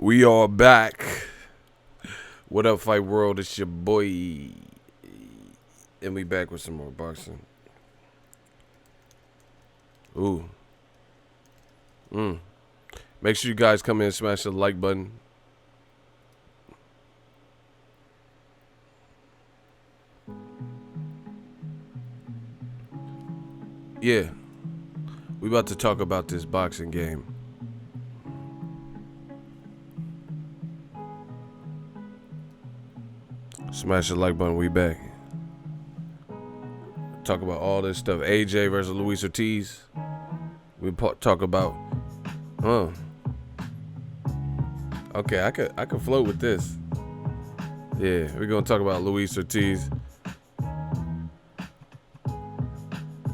We are back. What up, Fight World? It's your boy. And we back with some more boxing. Ooh. Make sure you guys come in and smash the like button. Yeah. We about to talk about this boxing game. Smash the like button. We back. Talk about all this stuff. AJ versus Luis Ortiz. We talk about. Okay, I could float with this. Yeah, we're gonna talk about Luis Ortiz.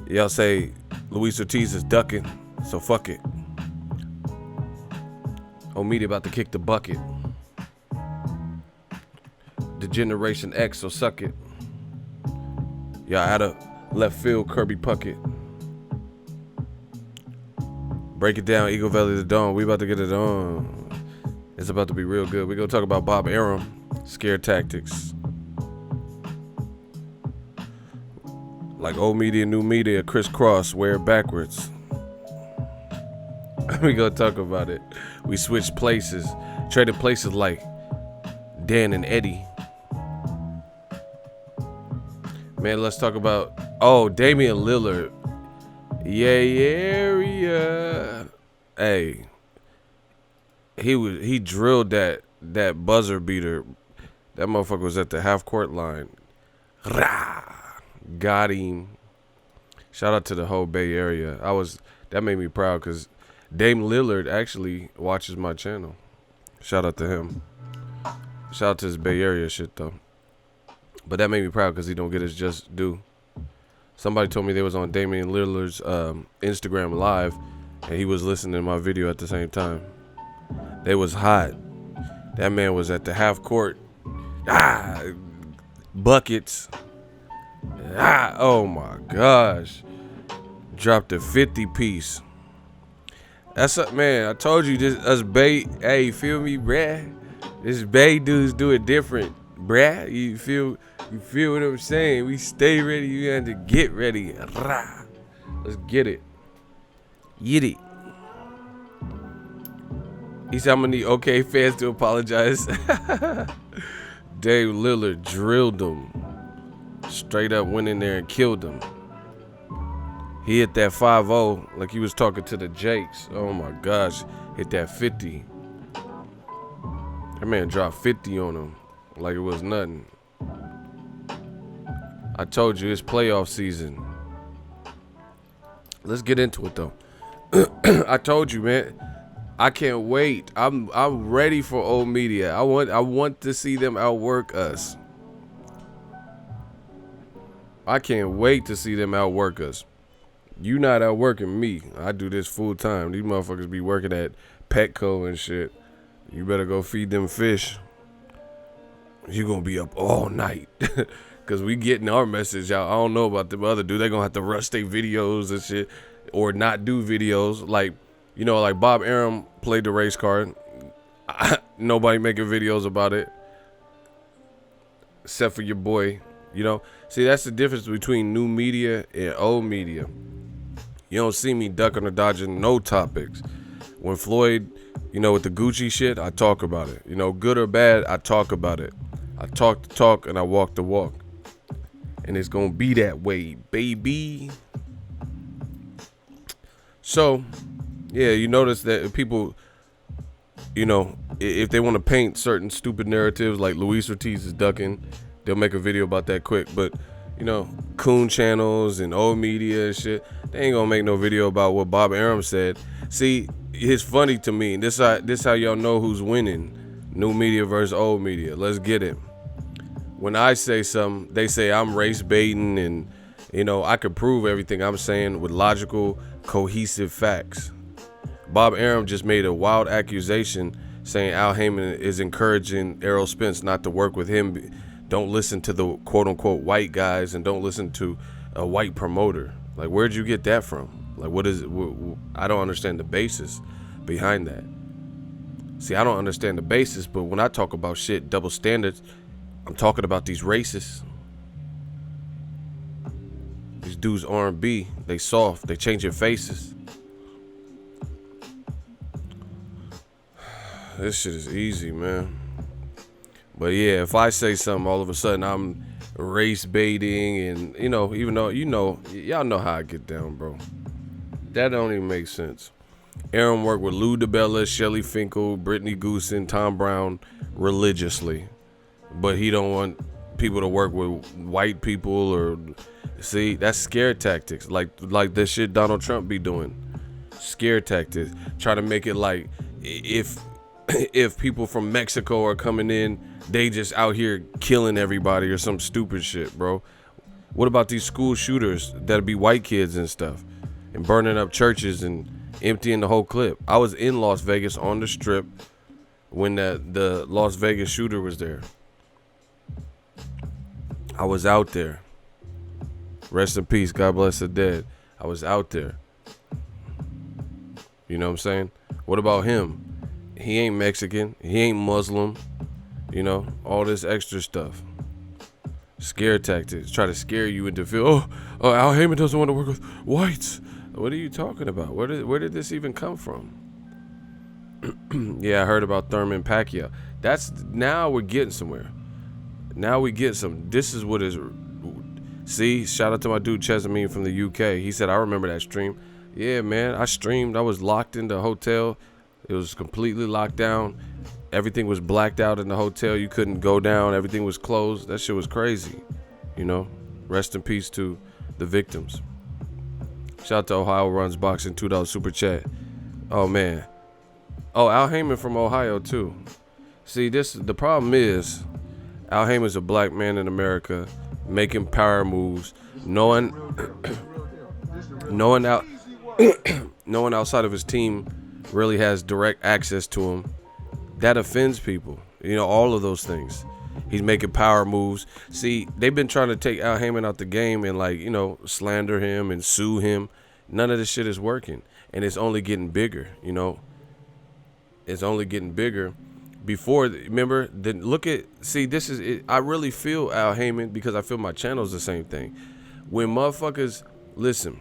Y'all say Luis Ortiz is ducking, so fuck it. Media about to kick the bucket. The Generation X, so suck it. Y'all out of left field, Kirby Puckett. Break it down, Eagle Valley the Dawn. We about to get it on. It's about to be real good. We're gonna talk about Bob Arum, scare tactics. Like old media, new media, crisscross, wear it backwards. We gonna talk about it. We switched places, traded places like Dan and Eddie. Man, let's talk about Damian Lillard. Yeah. Hey, he drilled that buzzer beater. That motherfucker was at the half court line. Rah! Got him. Shout out to the whole Bay Area. That made me proud because Dame Lillard actually watches my channel. Shout out to him. Shout out to his Bay Area shit though. But that made me proud because he don't get his just due. Somebody told me they was on Damian Lillard's Instagram live and he was listening to my video at the same time. They was hot. That man was at the half court. Buckets. Oh my gosh. Dropped a 50 piece. That's a man. I told you this us Bay. Hey, feel me, bruh? This Bay dudes do it different, bruh. You feel what I'm saying? We stay ready. You have to get ready. Let's get it. Get it. He said I'm gonna need OK fans to apologize. Dave Lillard drilled him. Straight up went in there and killed him. He hit that 5-0 like he was talking to the Jakes. Oh my gosh. Hit that 50. That man dropped 50 on him like it was nothing. I told you it's playoff season. Let's get into it though. I told you, man. I can't wait. I'm ready for old media. I want to see them outwork us. I can't wait to see them outwork us. You not outworking me. I do this full time. These motherfuckers be working at Petco and shit. You better go feed them fish. You gonna be up all night. Cause we getting our message out. I don't know about them other dudes. They gonna have to rush their videos and shit. Or not do videos. Like Bob Arum played the race card. Nobody making videos about it. Except for your boy. See, that's the difference between new media and old media. You don't see me ducking or dodging no topics. When Floyd, with the Gucci shit, I talk about it. Good or bad, I talk about it. I talk the talk and I walk the walk. And it's going to be that way, baby. So, yeah, you notice that people, if they want to paint certain stupid narratives like Luis Ortiz is ducking, they'll make a video about that quick. But, coon channels and old media and shit, they ain't gonna make no video about what Bob Arum said. See, it's funny to me. This how y'all know who's winning. New media versus old media. Let's get it. When I say something, they say I'm race baiting and, I could prove everything I'm saying with logical, cohesive facts. Bob Arum just made a wild accusation saying Al Haymon is encouraging Errol Spence not to work with him. Don't listen to the quote-unquote white guys and don't listen to a white promoter. Like, where'd you get that from? Like, what is it? I don't understand the basis behind that. See, I don't understand the basis, but when I talk about shit, double standards, I'm talking about these racists. These dudes R&B, they soft, they changing faces. This shit is easy, man. But yeah, if I say something, all of a sudden I'm race baiting, and even though y'all know how I get down, bro. That don't even make sense. Arum worked with Lou DiBella, Shelly Finkel, Brittany Goosen, Tom Brown religiously, but he don't want people to work with white people or see. That's scare tactics, like the shit Donald Trump be doing. Scare tactics, try to make it like if people from Mexico are coming in, they just out here killing everybody or some stupid shit, bro. What about these school shooters that'll be white kids and stuff and burning up churches and emptying the whole clip? I was in Las Vegas on the Strip when the Las Vegas shooter was there. I was out there. Rest in peace. God bless the dead. I was out there. You know what I'm saying? What about him? He ain't Mexican. He ain't Muslim. All this extra stuff. Scare tactics. Try to scare you into feel, oh, Al Haymon doesn't want to work with whites. What are you talking about? Where did this even come from? Yeah, I heard about Thurman Pacquiao. Now we're getting somewhere. Now we get some. This is what is. See, shout out to my dude Chesamine from the UK. He said, I remember that stream. Yeah, man, I streamed. I was locked in the hotel. It was completely locked down. Everything was blacked out in the hotel. You couldn't go down. Everything was closed. That shit was crazy. Rest in peace to the victims. Shout out to Ohio Runs Boxing, $2 super chat. Oh, man. Oh, Al Haymon from Ohio, too. See, the problem is, Al Haymon's a black man in America making power moves. No one outside of his team really has direct access to him. That offends people. All of those things. He's making power moves. See, they've been trying to take Al Haymon out the game and slander him and sue him. None of this shit is working. And it's only getting bigger, It's only getting bigger. Before, remember, this is it. I really feel Al Haymon because I feel my channel is the same thing. When motherfuckers, listen,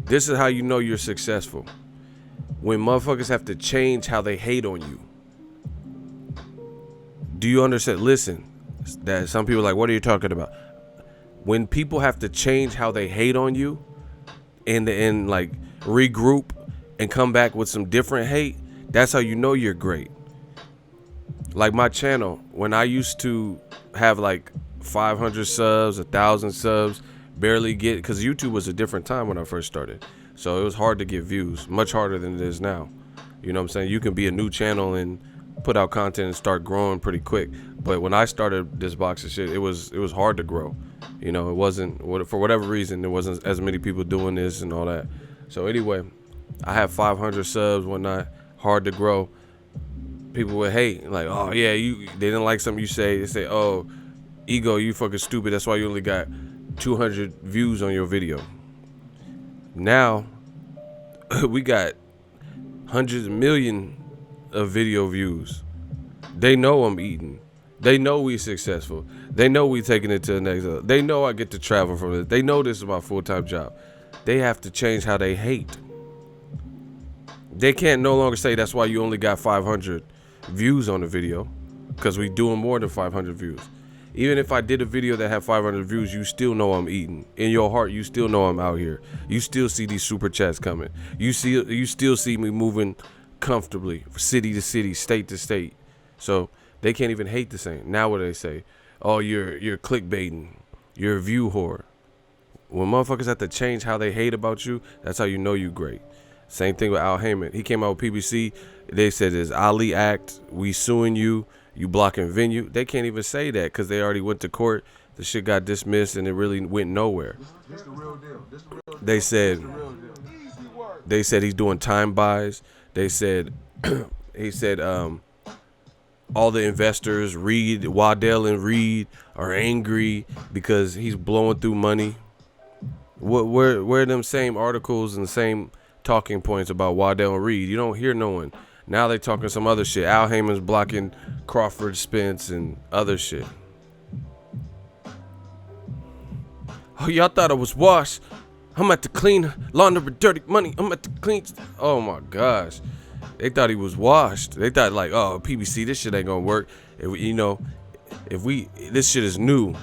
this is how you know you're successful. When motherfuckers have to change how they hate on you. Do you understand? Listen, that some people are like, what are you talking about? When people have to change how they hate on you and regroup and come back with some different hate, that's how you know you're great. Like my channel, when I used to have 500 subs, 1,000 subs, barely get, because YouTube was a different time when I first started. So it was hard to get views, much harder than it is now. You know what I'm saying? You can be a new channel and put out content and start growing pretty quick. But when I started this boxing shit, it was hard to grow. It wasn't, for whatever reason, there wasn't as many people doing this and all that. So anyway, I have 500 subs, whatnot, hard to grow. People would hate, oh yeah, they didn't like something you say. They say, oh, ego, you fucking stupid. That's why you only got 200 views on your video. Now, we got hundreds of millions of video views. They know I'm eating. They know we successful. They know we taking it to the next level. They know I get to travel from it. They know this is my full-time job. They have to change how they hate. They can't no longer say that's why you only got 500 views on the video, because we doing more than 500 views. Even if I did a video that had 500 views, you still know I'm eating. In your heart, you still know I'm out here. You still see these super chats coming. You still see me moving comfortably, city to city, state to state. So they can't even hate the same. Now what do they say? Oh, you're clickbaiting. You're a view whore. When motherfuckers have to change how they hate about you, that's how you know you great. Same thing with Al Haymon. He came out with PBC. They said it's Ali Act. We suing you. You blocking venue. They can't even say that because they already went to court. The shit got dismissed and it really went nowhere. They said he's doing time buys. They said he said all the investors, Waddell and Reed, are angry because he's blowing through money. Where them same articles and the same talking points about Waddell and Reed? You don't hear no one. Now they talking some other shit. Al Haymon's blocking Crawford, Spence, and other shit. Oh, y'all thought I was washed. I'm at the clean, launder dirty money. I'm at the clean. Oh my gosh. They thought he was washed. They thought like, oh, PBC, this shit ain't gonna work. This shit is new.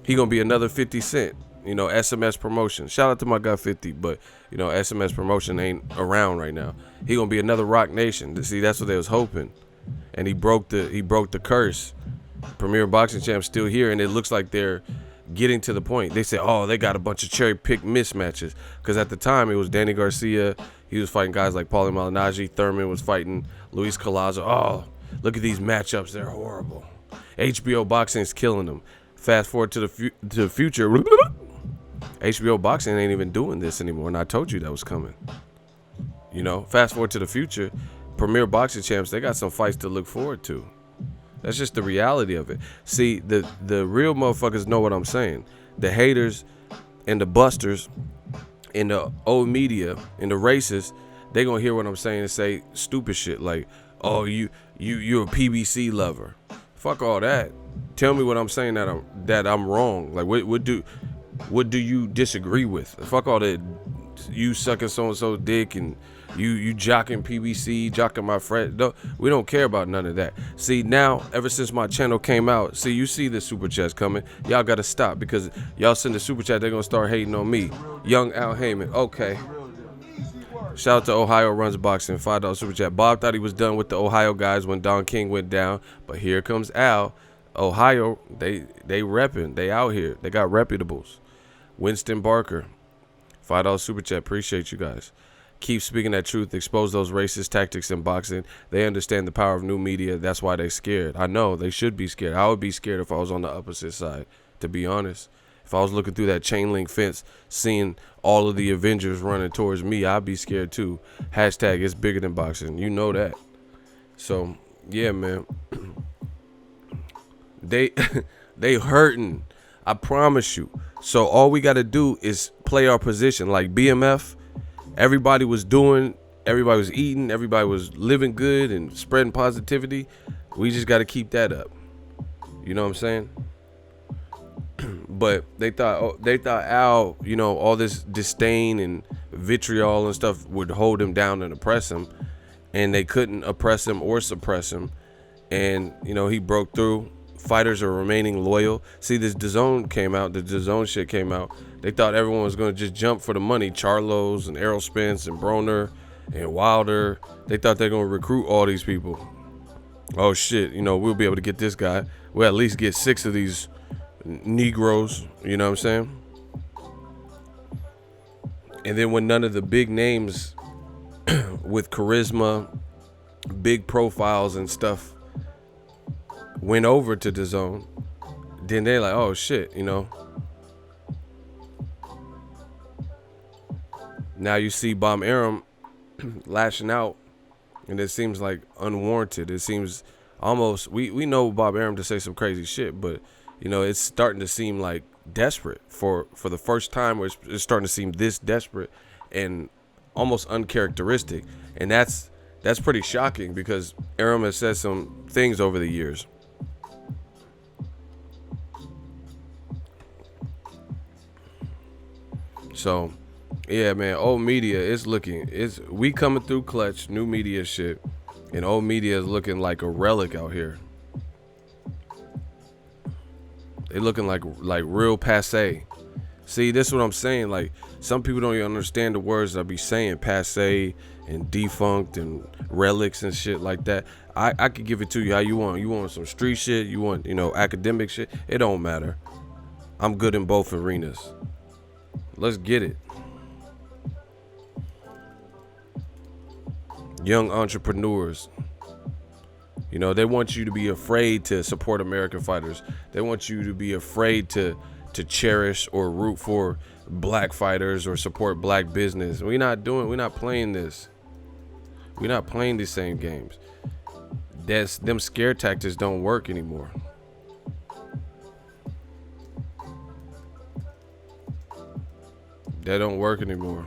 He gonna be another 50 Cent. SMS promotion. Shout out to my guy 50, but SMS promotion ain't around right now. He gonna be another Rock Nation. See, that's what they was hoping, and he broke the curse. Premier Boxing Champ's still here, and it looks like they're getting to the point. They said, oh, they got a bunch of cherry-picked mismatches. Because at the time, it was Danny Garcia. He was fighting guys like Paulie Malignaggi. Thurman was fighting Luis Collazo. Oh, look at these matchups. They're horrible. HBO Boxing is killing them. Fast forward to the future. HBO Boxing ain't even doing this anymore, and I told you that was coming. Fast forward to the future. Premier Boxing Champs, they got some fights to look forward to. That's just the reality of it. See, the real motherfuckers know what I'm saying. The haters and the busters and the old media and the racists, they gonna hear what I'm saying and say stupid shit like, oh, you're a PBC lover. Fuck all that. Tell me what I'm saying that I'm wrong. Like what do you disagree with? Fuck all that. You sucking so and so dick and you jocking PBC, jocking my friend. No, we don't care about none of that. See, now, ever since my channel came out, you see the super chats coming. Y'all got to stop because y'all send the super chat, they're going to start hating on me. Young Al Haymon. Okay. Shout out to Ohio Runs Boxing, $5 super chat. Bob thought he was done with the Ohio guys when Don King went down, but here comes Al. Ohio, they repping. They out here. They got reputables. Winston Barker, $5 super chat. Appreciate you guys. Keep speaking that truth. Expose those racist tactics in boxing. They understand the power of new media. That's why they're scared. I know they should be scared. I would be scared if I was on the opposite side, to be honest. If I was looking through that chain link fence, seeing all of the Avengers running towards me, I'd be scared too. Hashtag it's bigger than boxing. You know that. So, yeah, man. They hurting. I promise you. So all we got to do is play our position. Like BMF, everybody was eating, everybody was living good and spreading positivity. We just got to keep that up. You know what I'm saying? But they thought Al, all this disdain and vitriol and stuff would hold him down and oppress him, and they couldn't oppress him or suppress him. And he broke through. Fighters are remaining loyal. See, this DAZN came out. The DAZN shit came out. They thought everyone was going to just jump for the money. Charlos and Errol Spence and Broner and Wilder. They thought they're going to recruit all these people. Oh, shit. We'll be able to get this guy. We'll at least get 6 of these Negroes. You know what I'm saying? And then when none of the big names with charisma, big profiles and stuff went over to DAZN, then they're like, oh shit, now you see Bob Arum lashing out, and it seems like unwarranted. It seems almost, we know Bob Arum to say some crazy shit, but it's starting to seem like desperate for the first time, where it's starting to seem this desperate and almost uncharacteristic. And that's pretty shocking because Arum has said some things over the years. So, yeah, man, old media we coming through clutch, new media shit, and old media is looking like a relic out here. They looking like real passe. See, this is what I'm saying. Like, some people don't even understand the words I be saying, passe and defunct and relics and shit like that. I could give it to you how you want. You want some street shit, you want, academic shit. It don't matter. I'm good in both arenas. Let's get it. Young entrepreneurs. They want you to be afraid to support American fighters. They want you to be afraid to cherish or root for black fighters or support black business. We're not playing this. We're not playing these same games. Them scare tactics don't work anymore. That don't work anymore.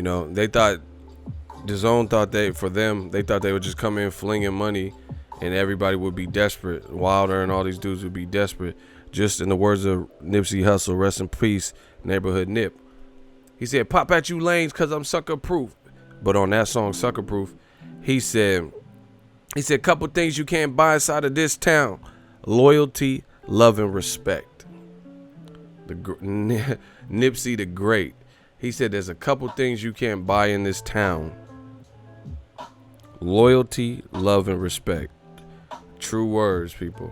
You know, they thought the zone thought they thought they would just come in flinging money, and everybody would be desperate. Wilder and all these dudes would be desperate. Just in the words of Nipsey Hussle, rest in peace, neighborhood Nip. He said, "Pop at you lanes, cause I'm sucker proof." But on that song, Sucker Proof, he said, couple things you can't buy inside of this town: loyalty, love, and respect. Nipsey the Great. He said there's a couple things you can't buy in this town: loyalty, love, and respect. True words, people.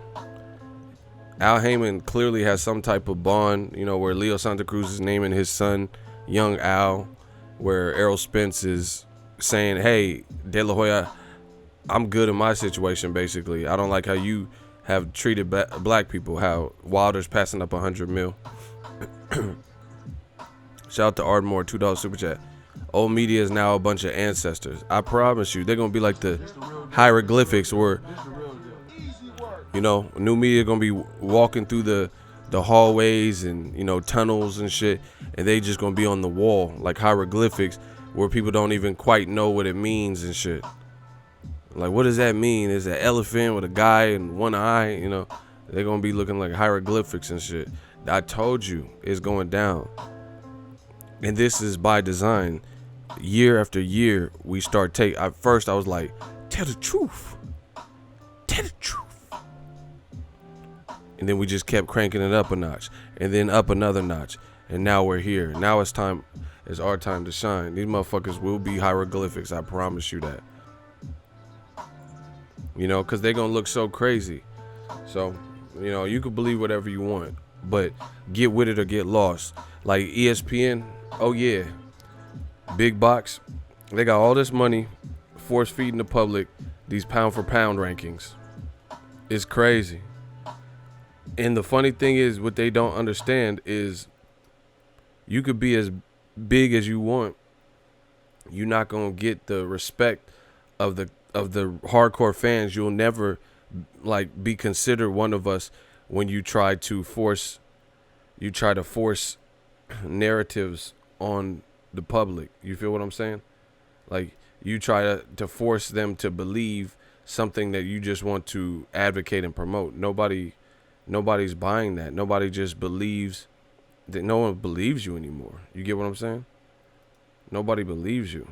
Al Haymon clearly has some type of bond, you know, where Leo Santa Cruz is naming his son Young Al, where Errol Spence is saying, "Hey, De La Hoya, I'm good in my situation, basically. I don't like how you have treated black people, how Wilder's passing up 100 mil. Shout out to Ardmore, $2 super chat. Old media is now a bunch of ancestors. I promise you, they're going to be like the hieroglyphics where, you know, new media going to be walking through the hallways and, you know, tunnels and shit, and they just going to be on the wall like hieroglyphics where people don't even quite know what it means and shit. Like, what does that mean? Is an elephant with a guy and one eye? You know, they're going to be looking like hieroglyphics and shit. I told you it's going down. And this is by design. Year after year, we start at first, I was like, tell the truth. Tell the truth. And then we just kept cranking it up a notch. And then up another notch. And now we're here. Now it's our time to shine. These motherfuckers will be hieroglyphics. I promise you that. You know, because they're going to look so crazy. So, you know, you can believe whatever you want, but get with it or get lost. Like ESPN, oh yeah, big box, they got all this money, force feeding the public these pound for pound rankings. It's crazy. And the funny thing is, what they don't understand is you could be as big as you want. You're not going to get the respect of the hardcore fans. You'll never like be considered one of us when you try to force narratives on the public. You feel what I'm saying? Like, you try to force them to believe something that you just want to advocate and promote. Nobody's buying that. Nobody just believes that. No one believes you anymore. You get what I'm saying? Nobody believes you.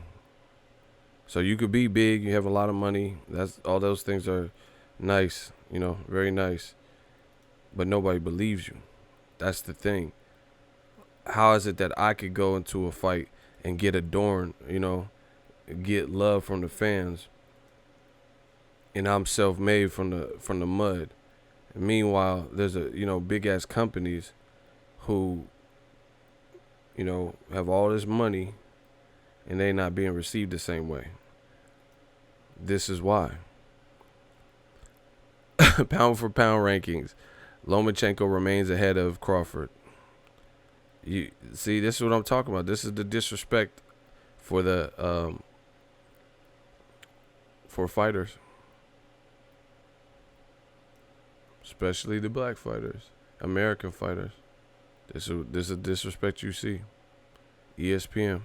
So you could be big, you have a lot of money. All those things are nice, you know, very nice. But nobody believes you. That's the thing. How is it that I could go into a fight and get adorned, you know, get love from the fans, and I'm self-made from the mud? And meanwhile, there's big ass companies who, you know, have all this money and they not being received the same way. This is why. Pound for pound rankings. Lomachenko remains ahead of Crawford. You see, this is what I'm talking about. This is the disrespect for for fighters, especially the black fighters, American fighters. This is disrespect you see. ESPN.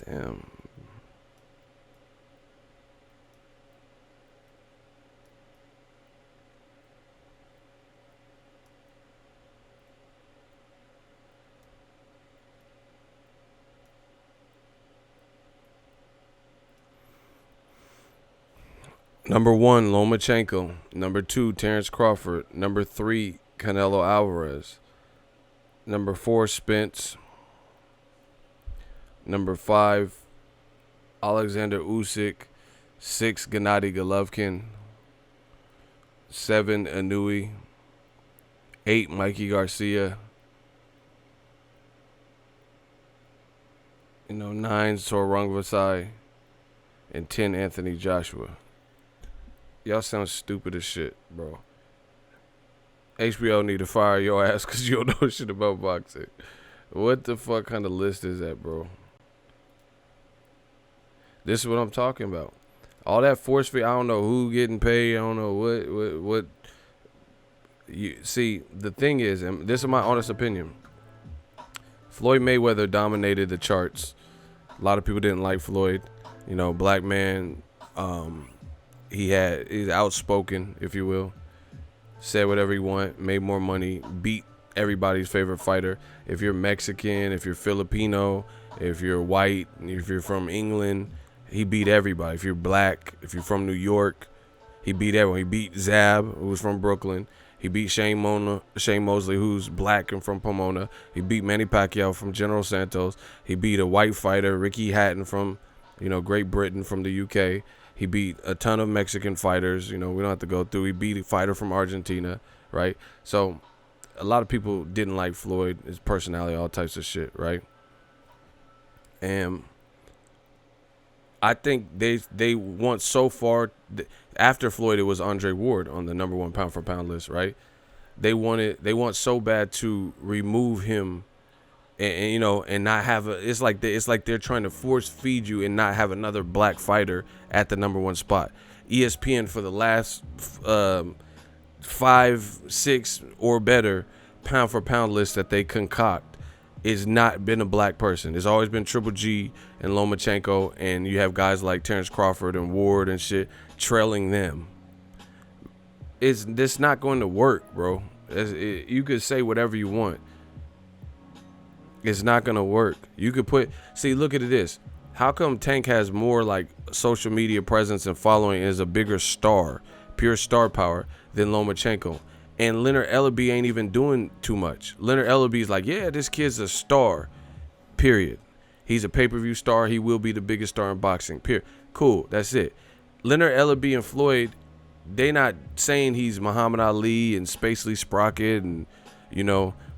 Damn. Number 1, Lomachenko. Number 2, Terrence Crawford. Number 3, Canelo Alvarez. Number 4, Spence. Number 5, Alexander Usyk. 6, Gennady Golovkin. 7, Inouye. 8, Mikey Garcia. 9, Sorong Vasai. And 10, Anthony Joshua. Y'all sound stupid as shit, bro. HBO need to fire your ass because you don't know shit about boxing. What the fuck kind of list is that, bro? This is what I'm talking about. All that force fee, I don't know who getting paid. I don't know what. You see, the thing is, and this is my honest opinion. Floyd Mayweather dominated the charts. A lot of people didn't like Floyd. You know, black man. He's outspoken, if you will. Said whatever he want, made more money, beat everybody's favorite fighter. If you're Mexican, if you're Filipino, if you're white, if you're from England, he beat everybody. If you're black, if you're from New York, he beat everyone. He beat Zab, who was from Brooklyn. He beat Shane Mosley, who's black and from Pomona. He beat Manny Pacquiao from General Santos. He beat a white fighter, Ricky Hatton from, Great Britain, from the UK. He beat a ton of Mexican fighters. We don't have to go through. He beat a fighter from Argentina, right? So a lot of people didn't like Floyd, his personality, all types of shit, right? And I think they want so far. After Floyd, it was Andre Ward on the number 1 pound for pound list, right? They want so bad to remove him, and not have it's like they're trying to force feed you and not have another black fighter at the number 1 spot. ESPN, for the last 5, 6 or better pound for pound list that they concoct, it's not been a black person. It's always been Triple G and Lomachenko, and you have guys like Terrence Crawford and Ward and shit trailing them. This not going to work, bro. You could say whatever you want. It's not going to work. You could look at this. How come Tank has more like social media presence and following and is a bigger star, pure star power, than Lomachenko? And Leonard Ellaby ain't even doing too much. Leonard Ellaby's like, yeah, this kid's a star, period. He's a pay-per-view star. He will be the biggest star in boxing, period. Cool, that's it. Leonard Ellaby and Floyd, they not saying he's Muhammad Ali and Spacely Sprocket and,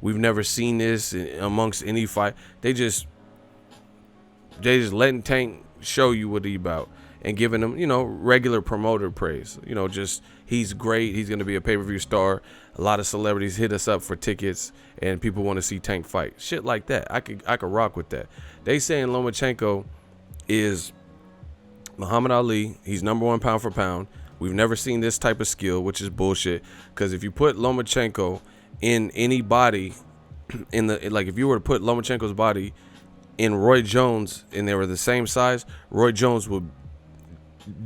we've never seen this amongst any fight. They just letting Tank show you what he about and giving him, regular promoter praise. Just he's great. He's going to be a pay-per-view star. A lot of celebrities hit us up for tickets and people want to see Tank fight. Shit like that. I could rock with that. They saying Lomachenko is Muhammad Ali. He's number 1 pound for pound. We've never seen this type of skill, which is bullshit. Because if you put Lomachenko in any body, if you were to put Lomachenko's body in Roy Jones and they were the same size, Roy Jones would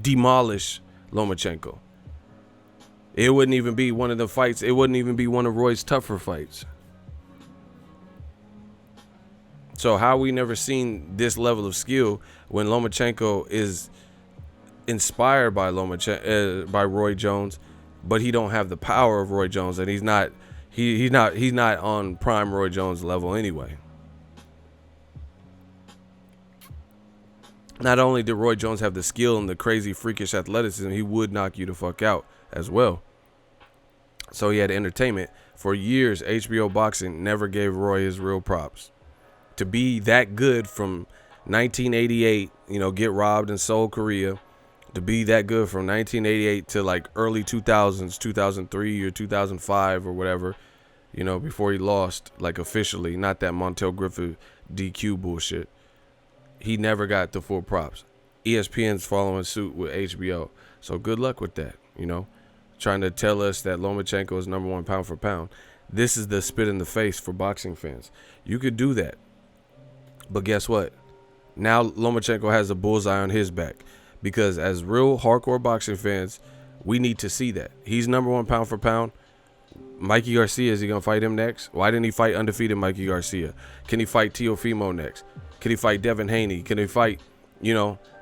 demolish Lomachenko. It wouldn't even be one of the fights. It wouldn't even be one of Roy's tougher fights. So how we never seen this level of skill when Lomachenko is inspired by by Roy Jones, but he don't have the power of Roy Jones, and he's not on prime Roy Jones level anyway. Not only did Roy Jones have the skill and the crazy freakish athleticism, he would knock you the fuck out as well. So he had entertainment. For years, HBO Boxing never gave Roy his real props. To be that good from 1988, get robbed in Seoul, Korea, to be that good from 1988 to like early 2000s, 2003 or 2005 or whatever, before he lost, like officially, not that Montel Griffith DQ bullshit. He never got the full props. ESPN's following suit with HBO. So good luck with that, trying to tell us that Lomachenko is number 1 pound for pound. This is the spit in the face for boxing fans. You could do that. But guess what? Now Lomachenko has a bullseye on his back. Because as real hardcore boxing fans, we need to see that. He's number 1 pound for pound. Mikey Garcia, is he going to fight him next? Why didn't he fight undefeated Mikey Garcia? Can he fight Teofimo next? Can he fight Devin Haney? Can he fight,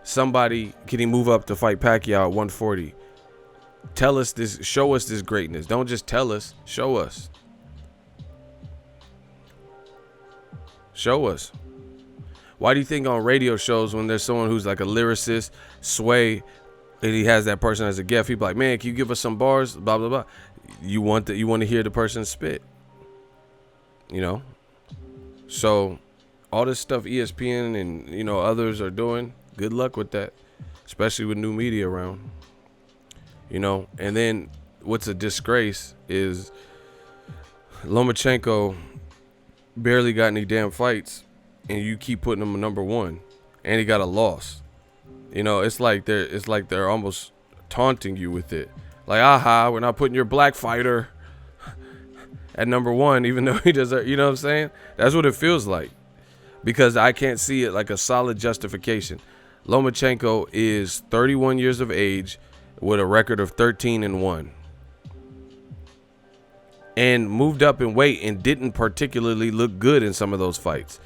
somebody? Can he move up to fight Pacquiao at 140? Tell us this. Show us this greatness. Don't just tell us. Show us. Show us. Why do you think on radio shows when there's someone who's like a lyricist, Sway, and he has that person as a guest, he'd be like, man, can you give us some bars? Blah, blah, blah. You want to hear the person spit. So all this stuff ESPN and, others are doing, good luck with that. Especially with new media around. And then what's a disgrace is Lomachenko barely got any damn fights, and you keep putting him number one, and he got a loss. You know, it's like they're almost taunting you with it. Like, aha, we're not putting your black fighter at number one, even though he does. You know what I'm saying? That's what it feels like, because I can't see it like a solid justification. Lomachenko is 31 years of age with a record of 13-1. And moved up in weight and didn't particularly look good in some of those fights.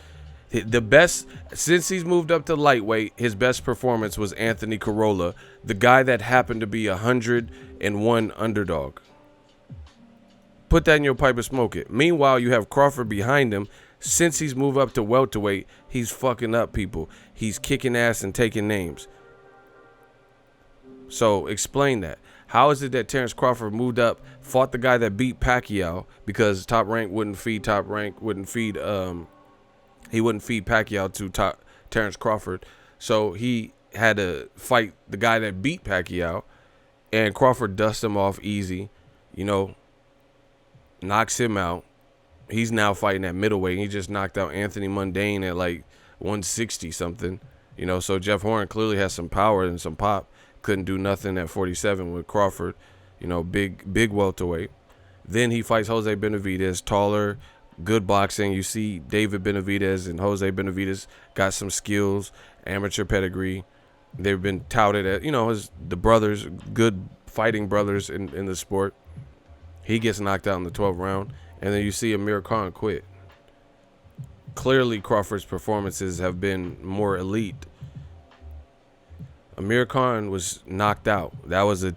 The best, since he's moved up to lightweight, his best performance was Anthony Corolla, the guy that happened to be 101 underdog. Put that in your pipe and smoke it. Meanwhile, you have Crawford behind him. Since he's moved up to welterweight, he's fucking up people. He's kicking ass and taking names. So explain that. How is it that Terrence Crawford moved up, fought the guy that beat Pacquiao because Top Rank wouldn't feed he wouldn't feed Pacquiao to Terrence Crawford. So he had to fight the guy that beat Pacquiao, and Crawford dusts him off easy, you know, knocks him out. He's now fighting at middleweight. He just knocked out Anthony Mundane at like 160 something, you know. So Jeff Horn clearly has some power and some pop. Couldn't do nothing at 47 with Crawford, you know, big welterweight. Then he fights Jose Benavidez, taller, good boxing. You see David Benavidez and Jose Benavidez got some skills, amateur pedigree. They've been touted as, you know, as the brothers, good fighting brothers in the sport. He gets knocked out in the 12th round, and then you see Amir Khan quit. Clearly, Crawford's performances have been more elite. Amir Khan was knocked out. That was a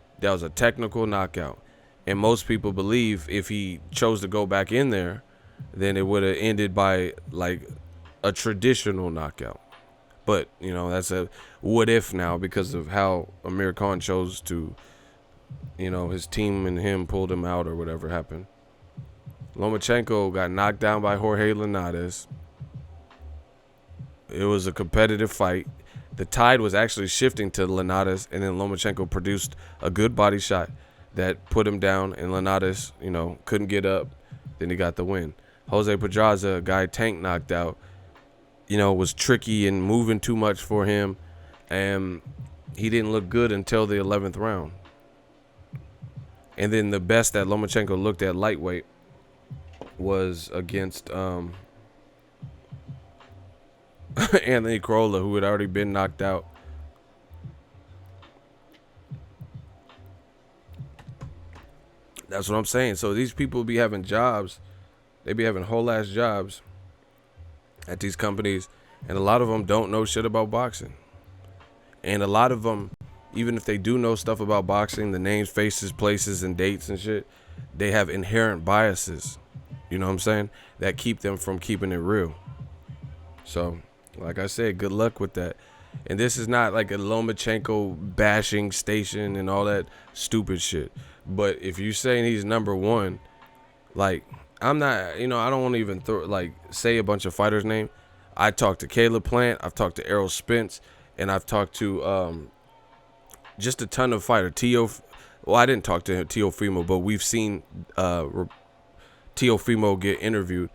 technical knockout, and most people believe if he chose to go back in there, then it would have ended by like a traditional knockout. But you know, that's a what if now because of how Amir Khan chose to, you know, his team and him pulled him out or whatever happened. Lomachenko got knocked down by Jorge Linares. It was a competitive fight. The tide was actually shifting to Linares, and then Lomachenko produced a good body shot that put him down, and Linares, you know, couldn't get up. Then he got the win. Jose Pedraza, a guy Tank knocked out, you know, was tricky and moving too much for him, and he didn't look good until the 11th round. And then the best that Lomachenko looked at lightweight was against Anthony Corolla, who had already been knocked out. That's what I'm saying. So these people be having jobs. They be having whole ass jobs at these companies, and a lot of them don't know shit about boxing. And a lot of them, even if they do know stuff about boxing, the names, faces, places, and dates and shit, they have inherent biases, you know what I'm saying, that keep them from keeping it real. So, like I said, good luck with that. And this is not like a Lomachenko bashing station and all that stupid shit. But if you're saying he's number one, like, I'm not, you know, I don't want to even say a bunch of fighters' name. I talked to Caleb Plant, I've talked to Errol Spence, and I've talked to just a ton of fighters. I didn't talk to Teofimo, but we've seen Teofimo get interviewed.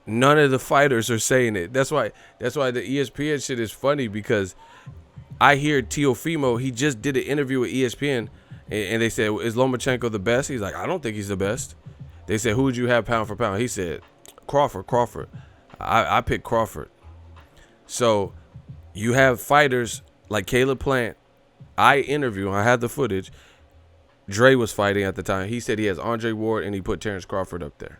None of the fighters are saying it. That's why the ESPN shit is funny, because I hear Teofimo, he just did an interview with ESPN, and they said, is Lomachenko the best? He's like, I don't think he's the best. They said, who would you have pound for pound? He said, Crawford. I picked Crawford. So you have fighters like Caleb Plant. I had the footage. Dre was fighting at the time. He said he has Andre Ward, and he put Terrence Crawford up there.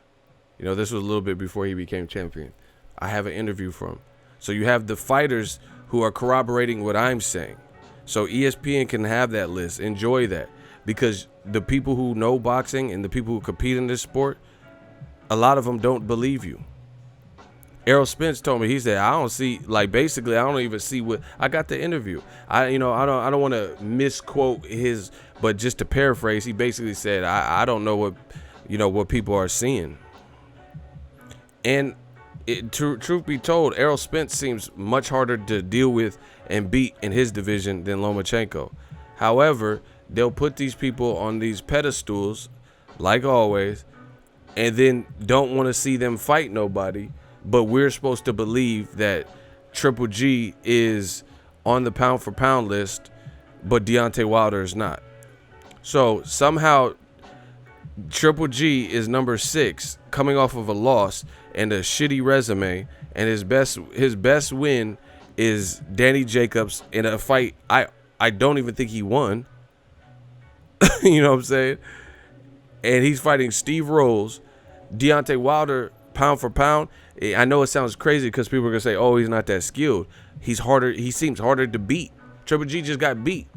You know, this was a little bit before he became champion. I have an interview from him. So you have the fighters who are corroborating what I'm saying. So ESPN can have that list. Enjoy that. Because the people who know boxing and the people who compete in this sport, a lot of them don't believe you. Errol Spence told me, he said, I don't even see what I got the interview. I don't want to misquote his, but just to paraphrase, he basically said, I don't know what people are seeing. And truth be told, Errol Spence seems much harder to deal with and beat in his division than Lomachenko. However, they'll put these people on these pedestals, like always, and then don't want to see them fight nobody, but we're supposed to believe that Triple G is on the pound for pound list, but Deontay Wilder is not. So somehow Triple G is number 6, coming off of a loss and a shitty resume, and his best win is Danny Jacobs in a fight I don't even think he won. You know what I'm saying? And he's fighting Steve Rolls. Deontay Wilder, pound for pound. I know it sounds crazy because people are gonna say, "Oh, he's not that skilled." He's harder. He seems harder to beat. Triple G just got beat.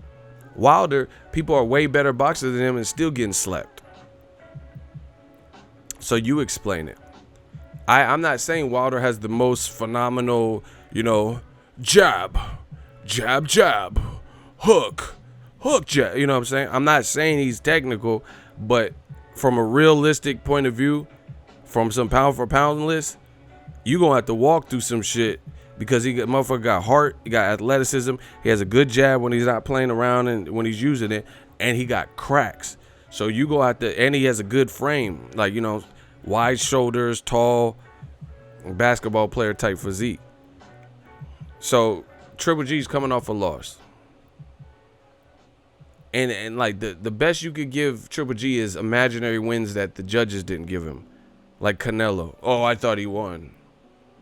Wilder, people are way better boxers than him and still getting slept. So you explain it. I'm not saying Wilder has the most phenomenal, jab, hook, jab. You know what I'm saying? I'm not saying he's technical, but from a realistic point of view, from some pound for pound list, you gonna have to walk through some shit because motherfucker got heart, he got athleticism, he has a good jab when he's not playing around and when he's using it, and he got cracks. So you go out there, and he has a good frame, like, wide shoulders, tall, basketball player type physique. So Triple G's coming off a loss. And like the best you could give Triple G is imaginary wins that the judges didn't give him. Like Canelo. Oh, I thought he won.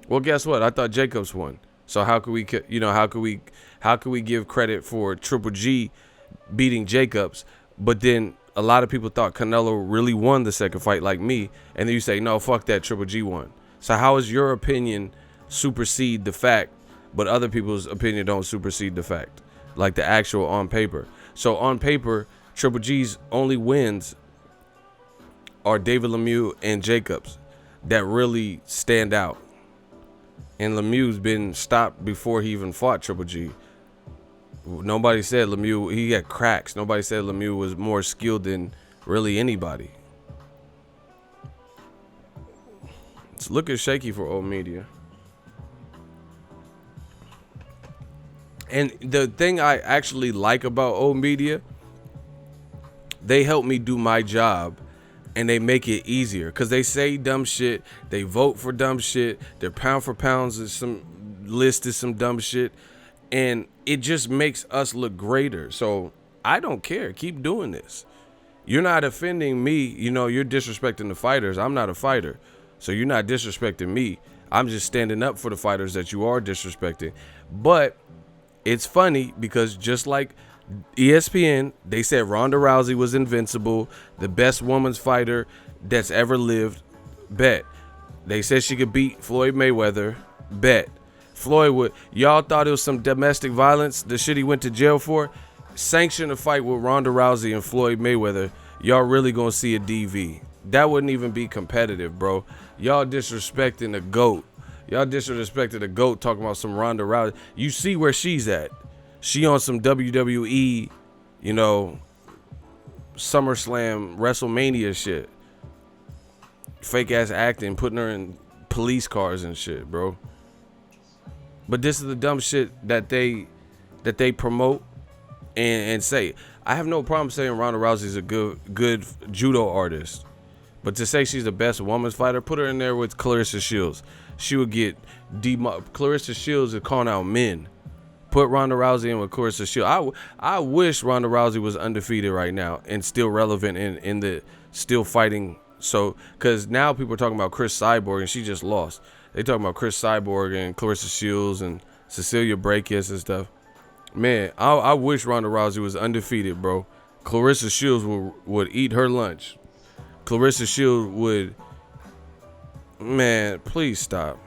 Well, guess what? I thought Jacobs won. So how could we give credit for Triple G beating Jacobs, but then a lot of people thought Canelo really won the second fight like me, and then you say, no, fuck that, Triple G won. So how is your opinion supersede the fact, but other people's opinion don't supersede the fact? Like the actual on paper. So on paper, Triple G's only wins are David Lemieux and Jacobs that really stand out. And Lemieux's been stopped before he even fought Triple G. Nobody said Lemieux, he had cracks. Nobody said Lemieux was more skilled than really anybody. It's looking shaky for old media. And the thing I actually like about old media, they help me do my job and they make it easier because they say dumb shit, they vote for dumb shit, their pound for pounds is some list is some dumb shit, and it just makes us look greater. So I don't care. Keep doing this. You're not offending me. You're disrespecting the fighters. I'm not a fighter. So you're not disrespecting me. I'm just standing up for the fighters that you are disrespecting. But it's funny because just like ESPN, they said Ronda Rousey was invincible, the best woman's fighter that's ever lived. Bet. They said she could beat Floyd Mayweather. Bet. Floyd would. Y'all thought it was some domestic violence, the shit he went to jail for? Sanction a fight with Ronda Rousey and Floyd Mayweather. Y'all really gonna see a DV. That wouldn't even be competitive, bro. Y'all disrespecting the GOAT. Y'all disrespected the GOAT talking about some Ronda Rousey. You see where she's at. She on some WWE, SummerSlam, WrestleMania shit. Fake ass acting, putting her in police cars and shit, bro. But this is the dumb shit that they promote and say. I have no problem saying Ronda Rousey's a good judo artist. But to say she's the best woman's fighter, put her in there with Clarissa Shields. She would get Clarissa Shields is calling out men. Put Ronda Rousey in with Clarissa Shields. I wish Ronda Rousey was undefeated right now and still relevant in the still fighting. So, because now people are talking about Chris Cyborg and she just lost. They talking about Chris Cyborg and Clarissa Shields and Cecilia Brækhus and stuff. Man, I wish Ronda Rousey was undefeated, bro. Clarissa Shields would eat her lunch. Clarissa Shields would. Man, please stop.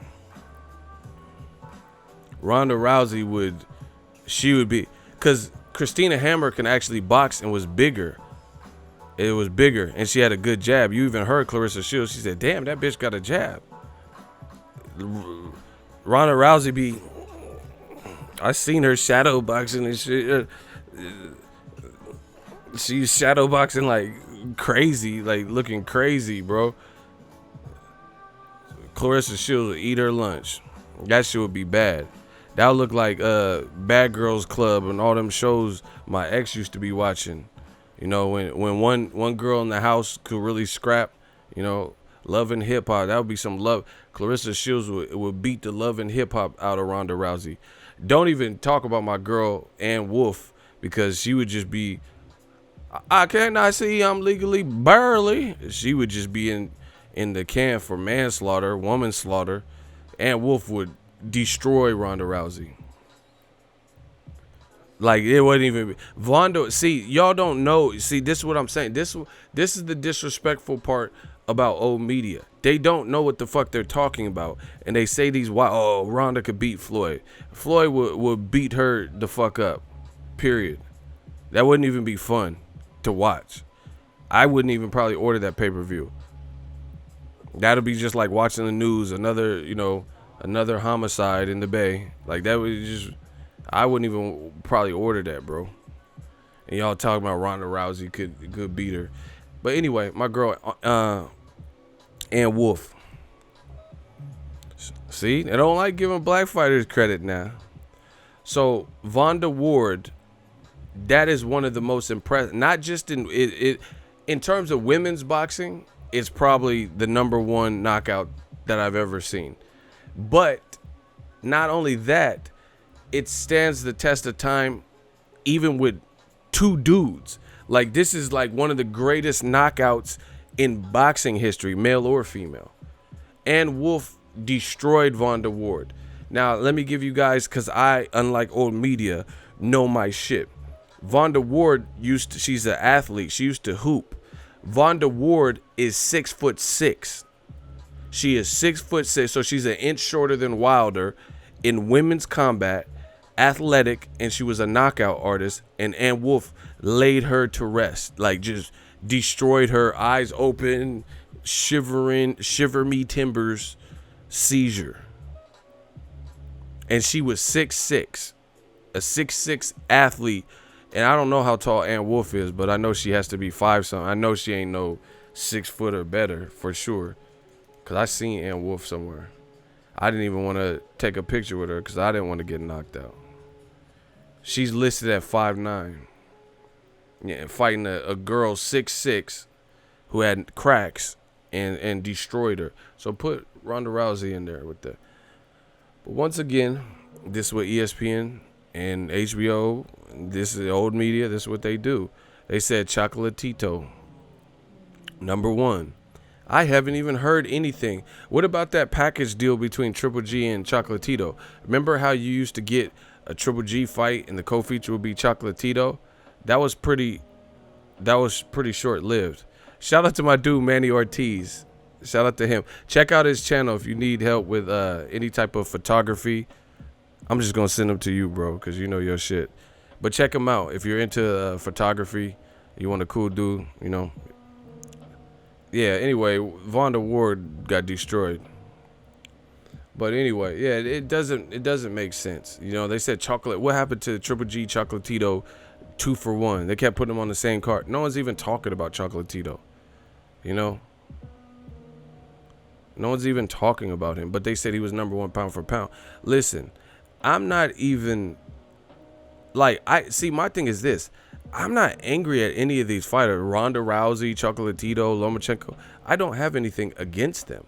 Ronda Rousey would. She would be. Because Christina Hammer can actually box and was bigger. It was bigger. And she had a good jab. You even heard Clarissa Shields. She said, damn, that bitch got a jab. Ronda Rousey be. I seen her shadow boxing and shit. She's shadow boxing like crazy, like looking crazy, bro. Clarissa Shields would eat her lunch. That shit would be bad. That would look like Bad Girls Club and all them shows my ex used to be watching. When one girl in the house could really scrap, Love and Hip Hop. That would be some love. Clarissa Shields would beat the Love and Hip Hop out of Ronda Rousey. Don't even talk about my girl Ann Wolf, because she would just be, I cannot see I'm legally barely. She would just be in the can for manslaughter, woman slaughter. Ann Wolf would destroy Ronda Rousey. Like, it wasn't even Vondo. See, y'all don't know. See, this is what I'm saying. This is the disrespectful part about old media. They don't know what the fuck they're talking about, and they say these, oh, Ronda could beat Floyd. Floyd would beat her the fuck up. Period. That wouldn't even be fun to watch. I wouldn't even probably order that pay-per-view. That'll be just like watching the news, another homicide in the Bay. Like, that was just, I wouldn't even probably order that, bro. And y'all talking about Ronda Rousey could beat her. But anyway, my girl, Ann Wolf. See, they don't like giving black fighters credit now. So Vonda Ward, that is one of the most impressive, not just in terms of women's boxing, it's probably the #1 knockout that I've ever seen. But not only that, it stands the test of time even with two dudes. Like, this is like one of the greatest knockouts in boxing history, male or female. Ann Wolf destroyed Vonda Ward. Now, let me give you guys, because I, unlike old media, know my shit. Vonda Ward she's an athlete. She used to hoop. Vonda Ward is 6'6". She is 6'6", so she's an inch shorter than Wilder in women's combat, athletic, and she was a knockout artist. And Ann Wolf laid her to rest, like just destroyed her, eyes open, shiver me timbers, seizure. And she was 6'6", a 6'6" athlete. And I don't know how tall Ann Wolf is, but I know she has to be 5 something. I know she ain't no 6 foot or better for sure, because I seen Ann Wolf somewhere. I didn't even want to take a picture with her because I didn't want to get knocked out. She's listed at 5'9". Yeah, fighting a girl 6'6" who had cracks and destroyed her. So put Ronda Rousey in there with that. But once again, this is what ESPN and HBO, this is the old media, this is what they do. They said Chocolatito, #1. I haven't even heard anything. What about that package deal between Triple G and Chocolatito? Remember how you used to get a Triple G fight and the co-feature would be Chocolatito? That was pretty short-lived. Shout out to my dude Manny Ortiz. Shout out to him. Check out his channel if you need help with any type of photography. I'm just gonna send them to you, bro, because you know your shit. But check him out if you're into photography. You want a cool dude, Yeah. Anyway, Vonda Ward got destroyed. But anyway, yeah, it doesn't make sense. They said chocolate. What happened to Triple G Chocolatito 2 for 1? They kept putting him on the same card. No one's even talking about Chocolatito. No one's even talking about him. But they said he was #1 pound for pound. Listen, I'm not even my thing is this. I'm not angry at any of these fighters. Ronda Rousey, Chocolatito, Lomachenko. I don't have anything against them.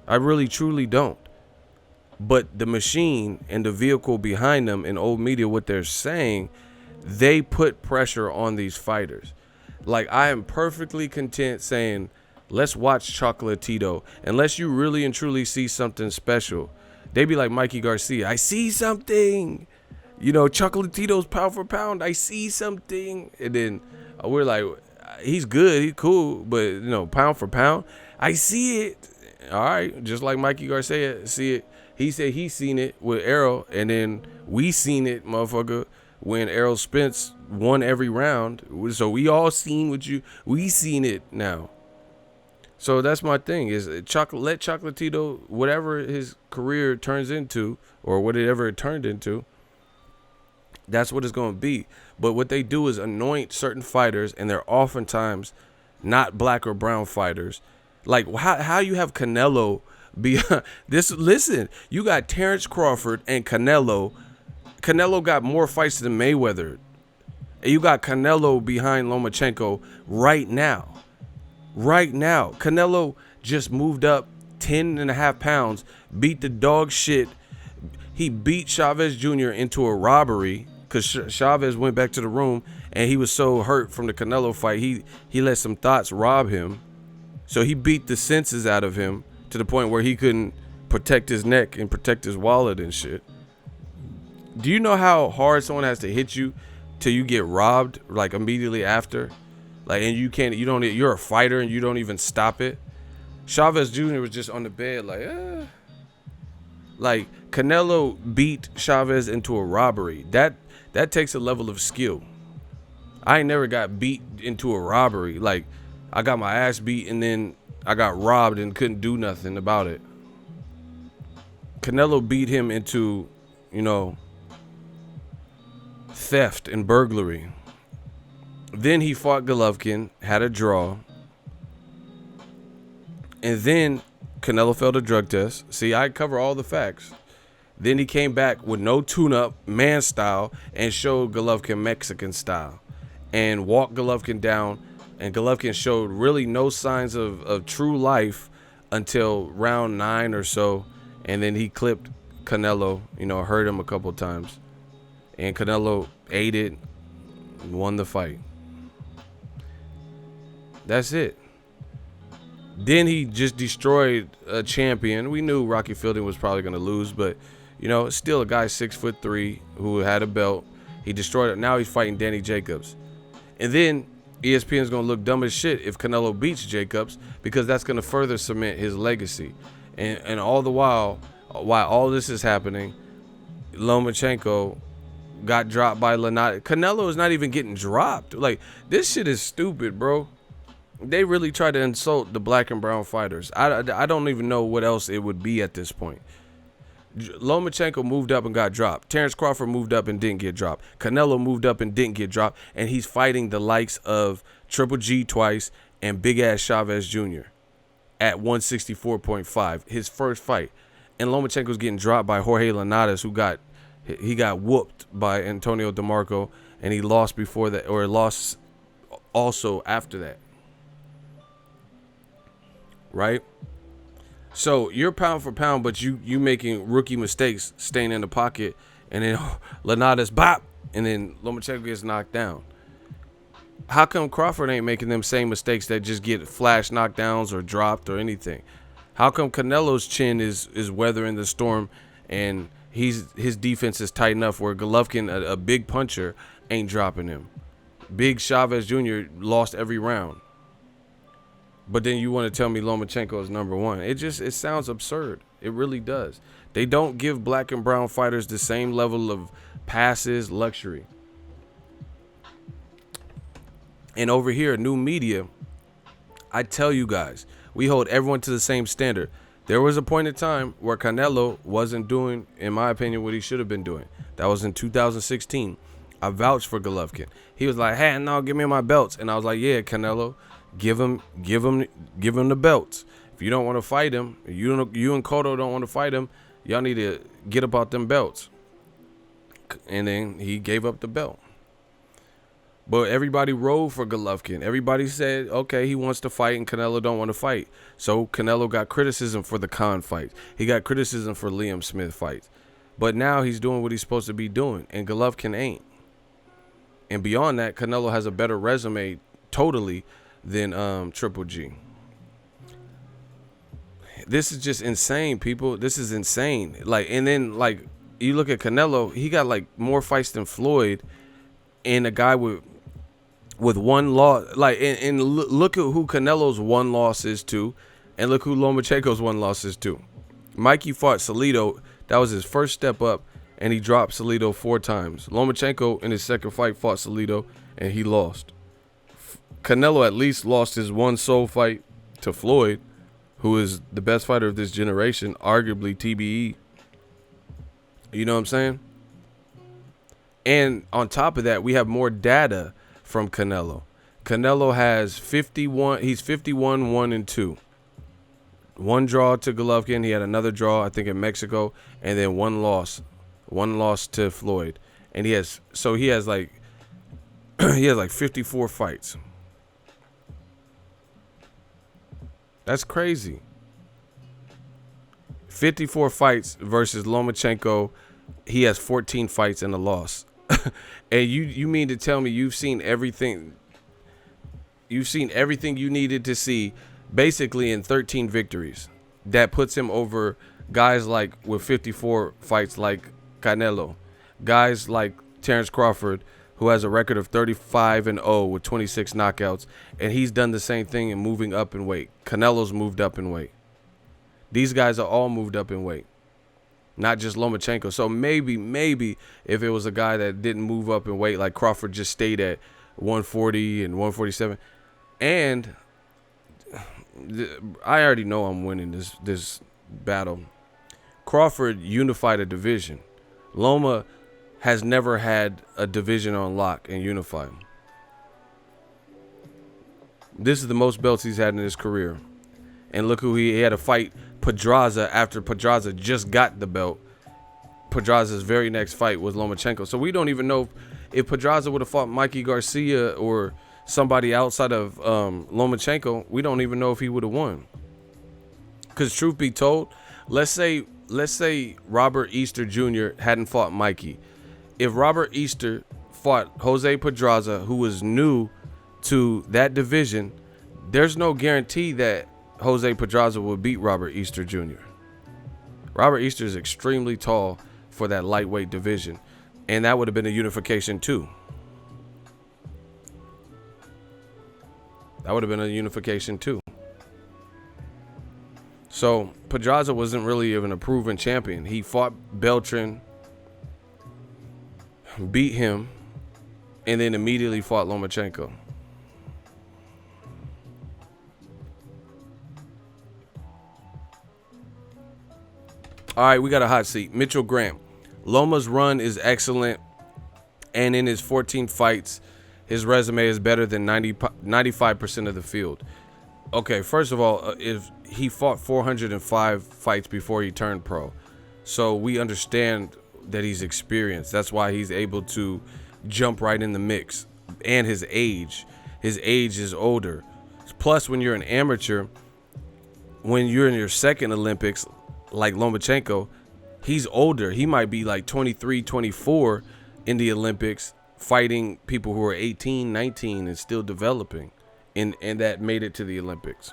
I really, truly don't. But the machine and the vehicle behind them in old media, what they're saying, they put pressure on these fighters. Like, I am perfectly content saying, let's watch Chocolatito. Unless you really and truly see something special. They be like Mikey Garcia. I see something. Chocolatito's pound for pound. I see something. And then we're like, he's good. He's cool. But, pound for pound, I see it. All right. Just like Mikey Garcia see it. He said he seen it with Errol. And then we seen it, motherfucker, when Errol Spence won every round. So we all seen what we seen it now. So that's my thing is let Chocolatito, whatever his career turns into or whatever it turned into, that's what it's going to be. But what they do is anoint certain fighters, and they're oftentimes not black or brown fighters. Like how you have Canelo be this. Listen, you got Terrence Crawford and Canelo. Canelo got more fights than Mayweather. And you got Canelo behind Lomachenko right now. Right now, Canelo just moved up 10.5 pounds, beat the dog shit. He beat Chavez Jr. into a robbery because Chavez went back to the room and he was so hurt from the Canelo fight. He let some thoughts rob him. So he beat the senses out of him to the point where he couldn't protect his neck and protect his wallet and shit. Do you know how hard someone has to hit you till you get robbed, like immediately after? Like, and you're a fighter and you don't even stop it. Chavez Jr. was just on the bed like Canelo beat Chavez into a robbery. That takes a level of skill. I ain't never got beat into a robbery. Like, I got my ass beat and then I got robbed and couldn't do nothing about it. Canelo beat him into, theft and burglary. Then he fought Golovkin, had a draw. And then Canelo failed a drug test. See, I cover all the facts. Then he came back with no tune-up, man style, and showed Golovkin Mexican style. And walked Golovkin down. And Golovkin showed really no signs of true life until round 9 or so. And then he clipped Canelo, hurt him a couple times. And Canelo ate it and won the fight. That's it. Then he just destroyed a champion. We knew Rocky Fielding was probably going to lose, but, still a guy 6'3" who had a belt. He destroyed it. Now he's fighting Danny Jacobs. And then ESPN's going to look dumb as shit if Canelo beats Jacobs, because that's going to further cement his legacy. And all the while all this is happening, Lomachenko got dropped by Linares. Canelo is not even getting dropped. Like, this shit is stupid, bro. They really try to insult the black and brown fighters. I don't even know what else it would be at this point. Lomachenko moved up and got dropped. Terrence Crawford moved up and didn't get dropped. Canelo moved up and didn't get dropped. And he's fighting the likes of Triple G twice and Big Ass Chavez Jr. at 164.5, his first fight. And Lomachenko's getting dropped by Jorge Linares, who got whooped by Antonio DeMarco, and he lost before that, or lost also after that. Right? So you're pound for pound, but you making rookie mistakes, staying in the pocket, and then Linares bop, and then Lomachenko gets knocked down. How come Crawford ain't making them same mistakes that just get flash knockdowns or dropped or anything? How come Canelo's chin is weathering the storm, and his defense is tight enough where Golovkin, a big puncher, ain't dropping him? Big Chavez Jr. lost every round. But then you want to tell me Lomachenko is number one. It sounds absurd. It really does. They don't give black and brown fighters the same level of passes, luxury. And over here, new media, I tell you guys, we hold everyone to the same standard. There was a point in time where Canelo wasn't doing, in my opinion, what he should have been doing. That was in 2016. I vouched for Golovkin. He was like, "Hey, no, give me my belts." And I was like, "Yeah, Canelo, give him the belts. If you don't want to fight him, you and Cotto don't want to fight him, y'all need to get about them belts." And then he gave up the belt. But everybody rode for Golovkin. Everybody said, okay, he wants to fight and Canelo don't want to fight. So Canelo got criticism for the Khan fight. He got criticism for Liam Smith fights. But now he's doing what he's supposed to be doing, and Golovkin ain't. And beyond that, Canelo has a better resume totally than Triple G. This is just insane, people. This is insane. And then you look at Canelo, he got more fights than Floyd, and a guy with one loss. And look at who Canelo's one loss is to, and look who Lomachenko's one loss is to. Mikey fought Salido. That was his first step up, and he dropped Salido 4 times. Lomachenko in his second fight fought Salido, and he lost. Canelo at least lost his one sole fight to Floyd, who is the best fighter of this generation, arguably TBE. You know what I'm saying? And on top of that, we have more data from Canelo. Canelo has 51. He's 51, 1-2. One draw to Golovkin. He had another draw, I think, in Mexico, and then one loss to Floyd. And he has 54 fights. That's crazy. 54 fights versus Lomachenko. He has 14 fights and a loss. And you mean to tell me you've seen everything you needed to see basically in 13 victories that puts him over guys like with 54 fights like Canelo, guys like Terrence Crawford, who has a record of 35-0 with 26 knockouts, and he's done the same thing in moving up in weight. Canelo's moved up in weight. These guys are all moved up in weight, not just Lomachenko. So maybe if it was a guy that didn't move up in weight, like Crawford just stayed at 140 and 147, and I already know I'm winning this battle. Crawford unified a division. Loma has never had a division on lock and unified. This is the most belts he's had in his career. And look who he had to fight Pedraza after Pedraza just got the belt. Pedraza's very next fight was Lomachenko. So we don't even know if Pedraza would have fought Mikey Garcia or somebody outside of Lomachenko. We don't even know if he would have won. Because truth be told, let's say Robert Easter Jr. hadn't fought Mikey. If Robert Easter fought Jose Pedraza, who was new to that division, there's no guarantee that Jose Pedraza would beat Robert Easter Jr. Robert Easter is extremely tall for that lightweight division, and that would have been a unification too. So Pedraza wasn't really even a proven champion. He fought Beltran, beat him, and then immediately fought Lomachenko. All right, we got a hot seat. Mitchell Grant. Loma's run is excellent, and in his 14 fights, his resume is better than 95% of the field. Okay, first of all, if he fought 405 fights before he turned pro, so we understand that he's experienced. That's why he's able to jump right in the mix. And his age is older. Plus, when you're an amateur, when you're in your second Olympics, like Lomachenko, he's older. He might be like 23, 24 in the Olympics, fighting people who are 18, 19 and still developing, and that made it to the Olympics.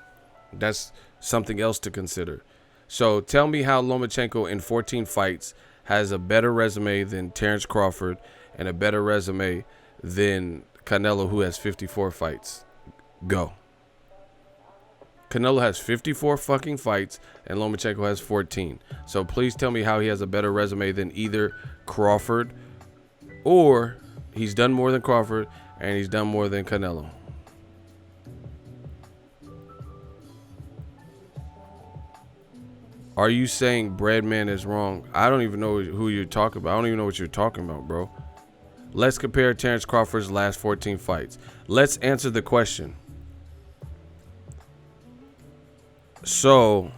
That's something else to consider. So tell me how Lomachenko in 14 fights has a better resume than Terrence Crawford and a better resume than Canelo, who has 54 fights. Go. Canelo has 54 fucking fights and Lomachenko has 14. So please tell me how he has a better resume than either Crawford, or he's done more than Crawford and he's done more than Canelo. Are you saying Breadman is wrong? I don't even know who you're talking about. I don't even know what you're talking about, bro. Let's compare Terrence Crawford's last 14 fights. Let's answer the question. So,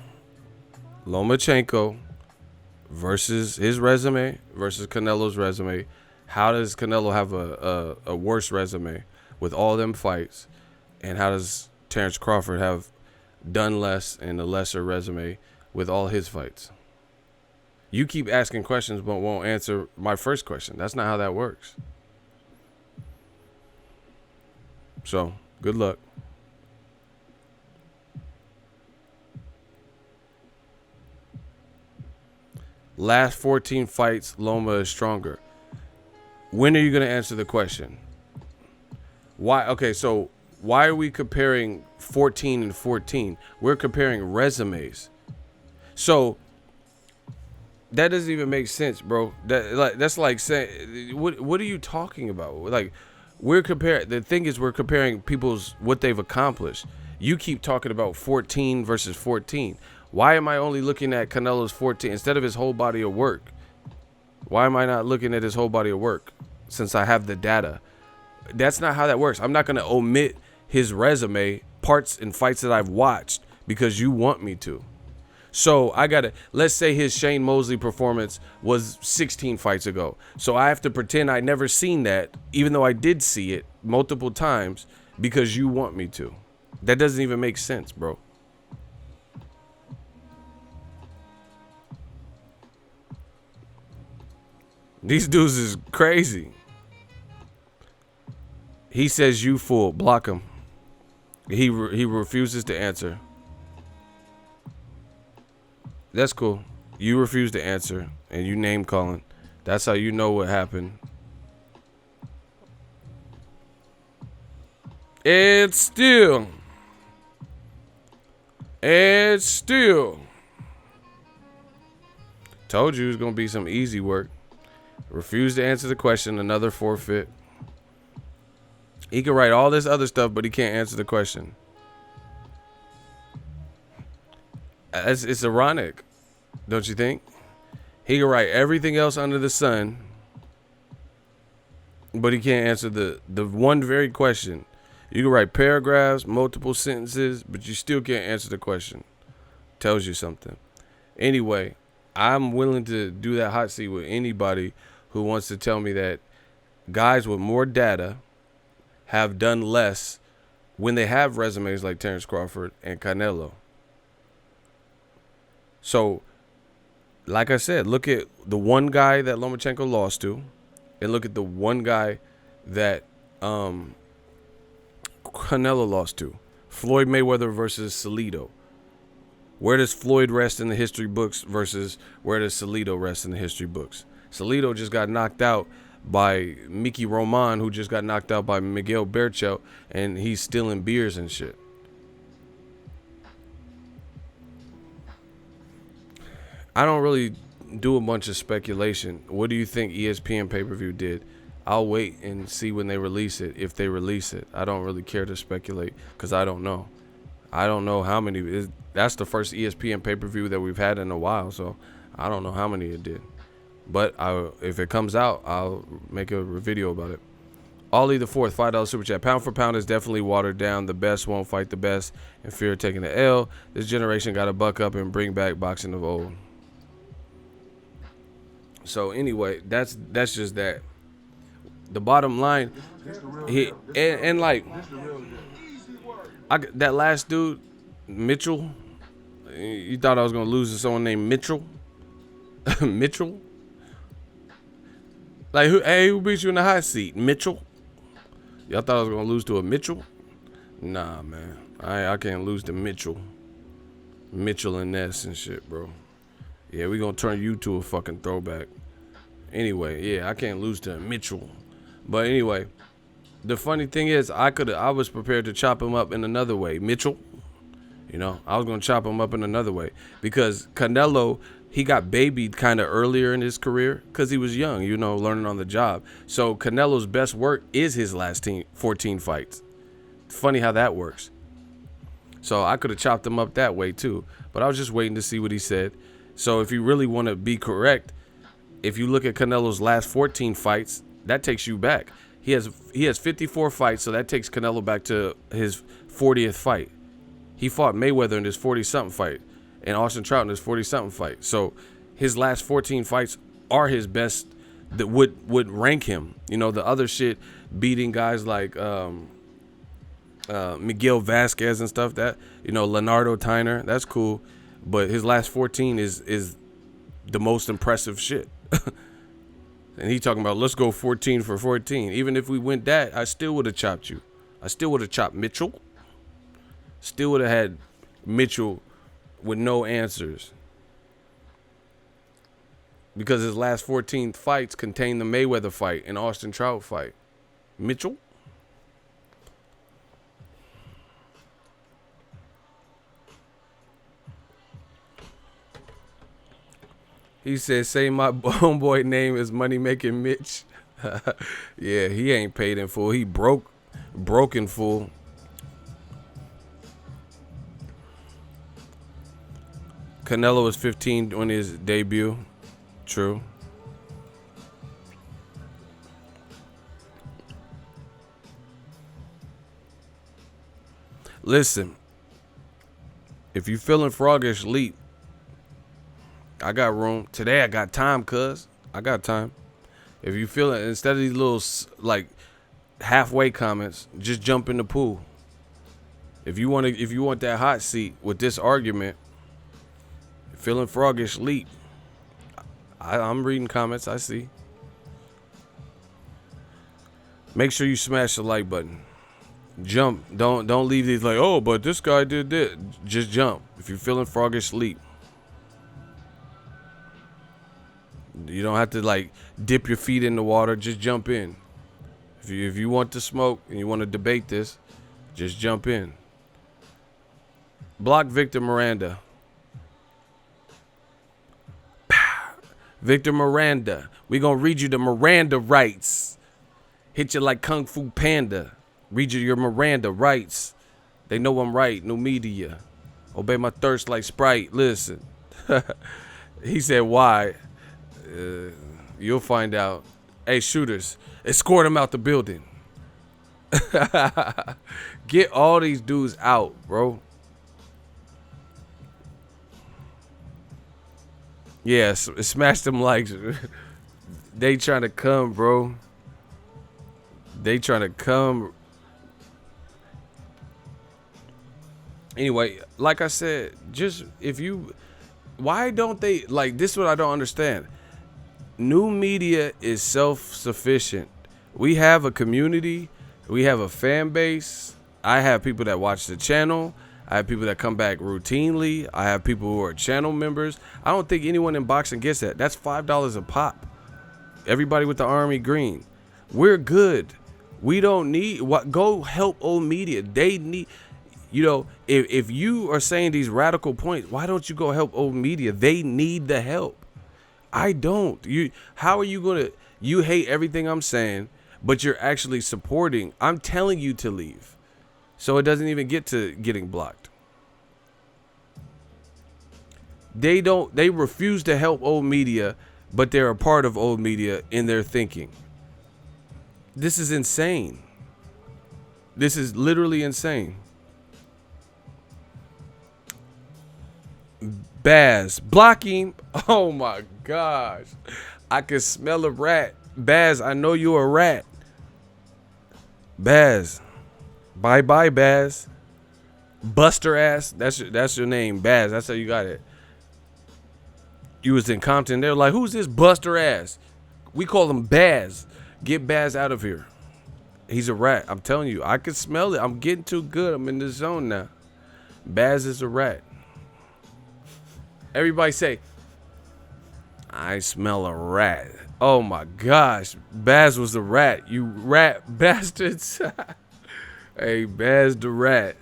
Lomachenko versus his resume versus Canelo's resume. How does Canelo have a worse resume with all them fights? And how does Terrence Crawford have done less and a lesser resume with all his fights? You keep asking questions but won't answer my first question. That's not how that works. So, good luck. Last 14 fights, Loma is stronger. When are you going to answer the question? Why? Okay, so why are we comparing 14 and 14? We're comparing resumes. So that doesn't even make sense, bro. That's like saying, what are you talking about? Like, we're comparing. The thing is, we're comparing people's what they've accomplished. You keep talking about 14 versus 14. Why am I only looking at Canelo's 14 instead of his whole body of work? Why am I not looking at his whole body of work since I have the data? That's not how that works. I'm not going to omit his resume, parts and fights that I've watched because you want me to. So let's say his Shane Mosley performance was 16 fights ago. So I have to pretend I never seen that, even though I did see it multiple times because you want me to. That doesn't even make sense, bro. These dudes is crazy. He says you fool. Block him. He refuses to answer. That's cool. You refuse to answer and you name calling. That's how you know what happened. And still. Told you it was going to be some easy work. Refused to answer the question. Another forfeit. He can write all this other stuff, but he can't answer the question. It's ironic, don't you think? He can write everything else under the sun, but he can't answer the one very question. You can write paragraphs, multiple sentences, but you still can't answer the question. Tells you something. Anyway, I'm willing to do that hot seat with anybody who wants to tell me that guys with more data have done less when they have resumes like Terrence Crawford and Canelo. So, like I said, look at the one guy that Lomachenko lost to, and look at the one guy that Canelo lost to. Floyd Mayweather versus Salido. Where does Floyd rest in the history books versus where does Salido rest in the history books? Salido just got knocked out by Mickey Roman, who just got knocked out by Miguel Berchelt, and he's stealing beers and shit. I don't really do a bunch of speculation. What do you think ESPN pay-per-view did? I'll wait and see when they release it, if they release it. I don't really care to speculate because I don't know. I don't know how many. That's the first ESPN pay-per-view that we've had in a while, so I don't know how many it did. But if it comes out, I'll make a video about it. Ollie the Fourth, $5 super chat. Pound for pound is definitely watered down. The best won't fight the best in fear of taking the L. This generation got to buck up and bring back boxing of old. So anyway, that's just that. The bottom line, that last dude, Mitchell. You thought I was gonna lose to someone named Mitchell? Mitchell? Like who beat you in the hot seat? Mitchell? Y'all thought I was gonna lose to a Mitchell? Nah, man. I can't lose to Mitchell. Mitchell and Ness and shit, bro. Yeah, we gonna turn you to a fucking throwback. Anyway, yeah, I can't lose to Mitchell. But anyway, the funny thing is, I was prepared to chop him up in another way. Mitchell, I was gonna chop him up in another way because Canelo, he got babied kind of earlier in his career because he was young, learning on the job. So Canelo's best work is his last 14 fights. Funny how that works. So I could have chopped him up that way too, but I was just waiting to see what he said. So if you really want to be correct, if you look at Canelo's last 14 fights, that takes you back. He has 54 fights, so that takes Canelo back to his 40th fight. He fought Mayweather in his 40-something fight and Austin Trout in his 40-something fight. So his last 14 fights are his best that would rank him. The other shit, beating guys like Miguel Vasquez and stuff, that, Leonardo Tyner, that's cool. But his last 14 is the most impressive shit. And he talking about, let's go 14 for 14. Even if we went that, I still would have chopped you. I still would have chopped Mitchell. Still would have had Mitchell with no answers. Because his last 14 fights contain the Mayweather fight and Austin Trout fight. Mitchell? He said, say my homeboy name is Money Making Mitch. Yeah, he ain't paid in full. He broke in full. Canelo was 15 on his debut. True. Listen, if you feeling froggish, leap. I got room. Today I got time, cuz. I got time. If you feel it, instead of these little, halfway comments, just jump in the pool. If you want that hot seat with this argument, feeling froggish, leap. I'm reading comments. I see. Make sure you smash the like button. Jump. Don't leave these like, oh, but this guy did this. Just jump. If you're feeling froggish, sleep. You don't have to like dip your feet in the water. Just jump in. If you want to smoke and you want to debate this, just jump in. Block Victor Miranda. Victor Miranda. We gonna read you the Miranda rights. Hit you like Kung Fu Panda. Read you your Miranda rights. They know I'm right. New media. Obey my thirst like Sprite. Listen. He said why. You'll find out. Hey, shooters, escort him out the building. Get all these dudes out, bro. Yeah, smash them likes. They trying to come, bro. They trying to come. Anyway, like I said, just if you, why don't they, like, this is what I don't understand. New media is self-sufficient. We have a community. We have a fan base. I have people that watch the channel. I have people that come back routinely. I have people who are channel members. I don't think anyone in boxing gets that. That's $5 a pop. Everybody with the army green. We're good. We don't need what. Go help old media. They need, you know, if you are saying these radical points, why don't you go help old media? They need the help. I don't. How are you gonna? You hate everything I'm saying, but you're actually supporting. I'm telling you to leave, so it doesn't even get to getting blocked. They don't. They refuse to help old media, but they're a part of old media in their thinking. This is insane. This is literally insane. Baz, blocking. Oh my gosh. I can smell a rat. Baz, I know you're a rat. Baz. Bye-bye, Baz. Buster ass. That's your name, Baz. That's how you got it. You was in Compton. They were like, who's this Buster ass? We call him Baz. Get Baz out of here. He's a rat. I'm telling you. I can smell it. I'm getting too good. I'm in the zone now. Baz is a rat. Everybody say, I smell a rat. Oh my gosh. Baz was a rat. You rat bastards. Hey, Baz the rat.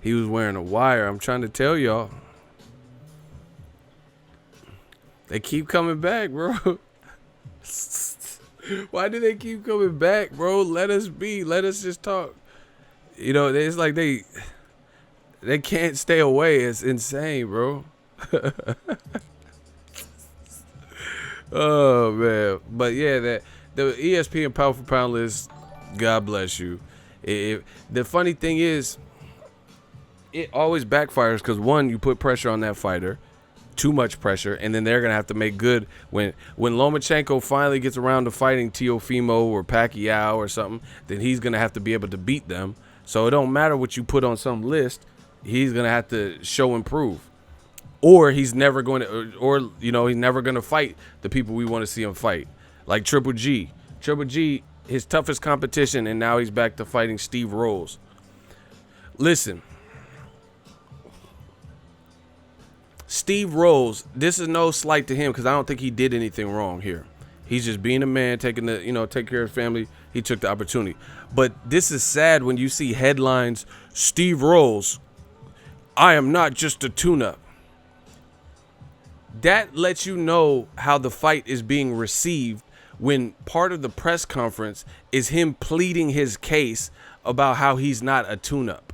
He was wearing a wire. I'm trying to tell y'all. They keep coming back, bro. Why do they keep coming back, bro? Let us be. Let us just talk. You know, it's like they can't stay away. It's insane, bro. Oh man, but yeah, that the ESPN pound for pound list, God bless you. The funny thing is, it always backfires because one, you put pressure on that fighter, too much pressure, and then they're gonna have to make good when Lomachenko finally gets around to fighting Teofimo or Pacquiao or something. Then he's gonna have to be able to beat them. So it don't matter what you put on some list, he's gonna have to show and prove. Or he's never going to, or you know, he's never going to fight the people we want to see him fight. Like Triple G. Triple G, his toughest competition, and now he's back to fighting Steve Rolls. Listen. Steve Rolls, this is no slight to him because I don't think he did anything wrong here. He's just being a man, taking the, you know, take care of his family. He took the opportunity. But this is sad when you see headlines, Steve Rolls, I am not just a tune-up. That lets you know how the fight is being received when part of the press conference is him pleading his case about how he's not a tune-up.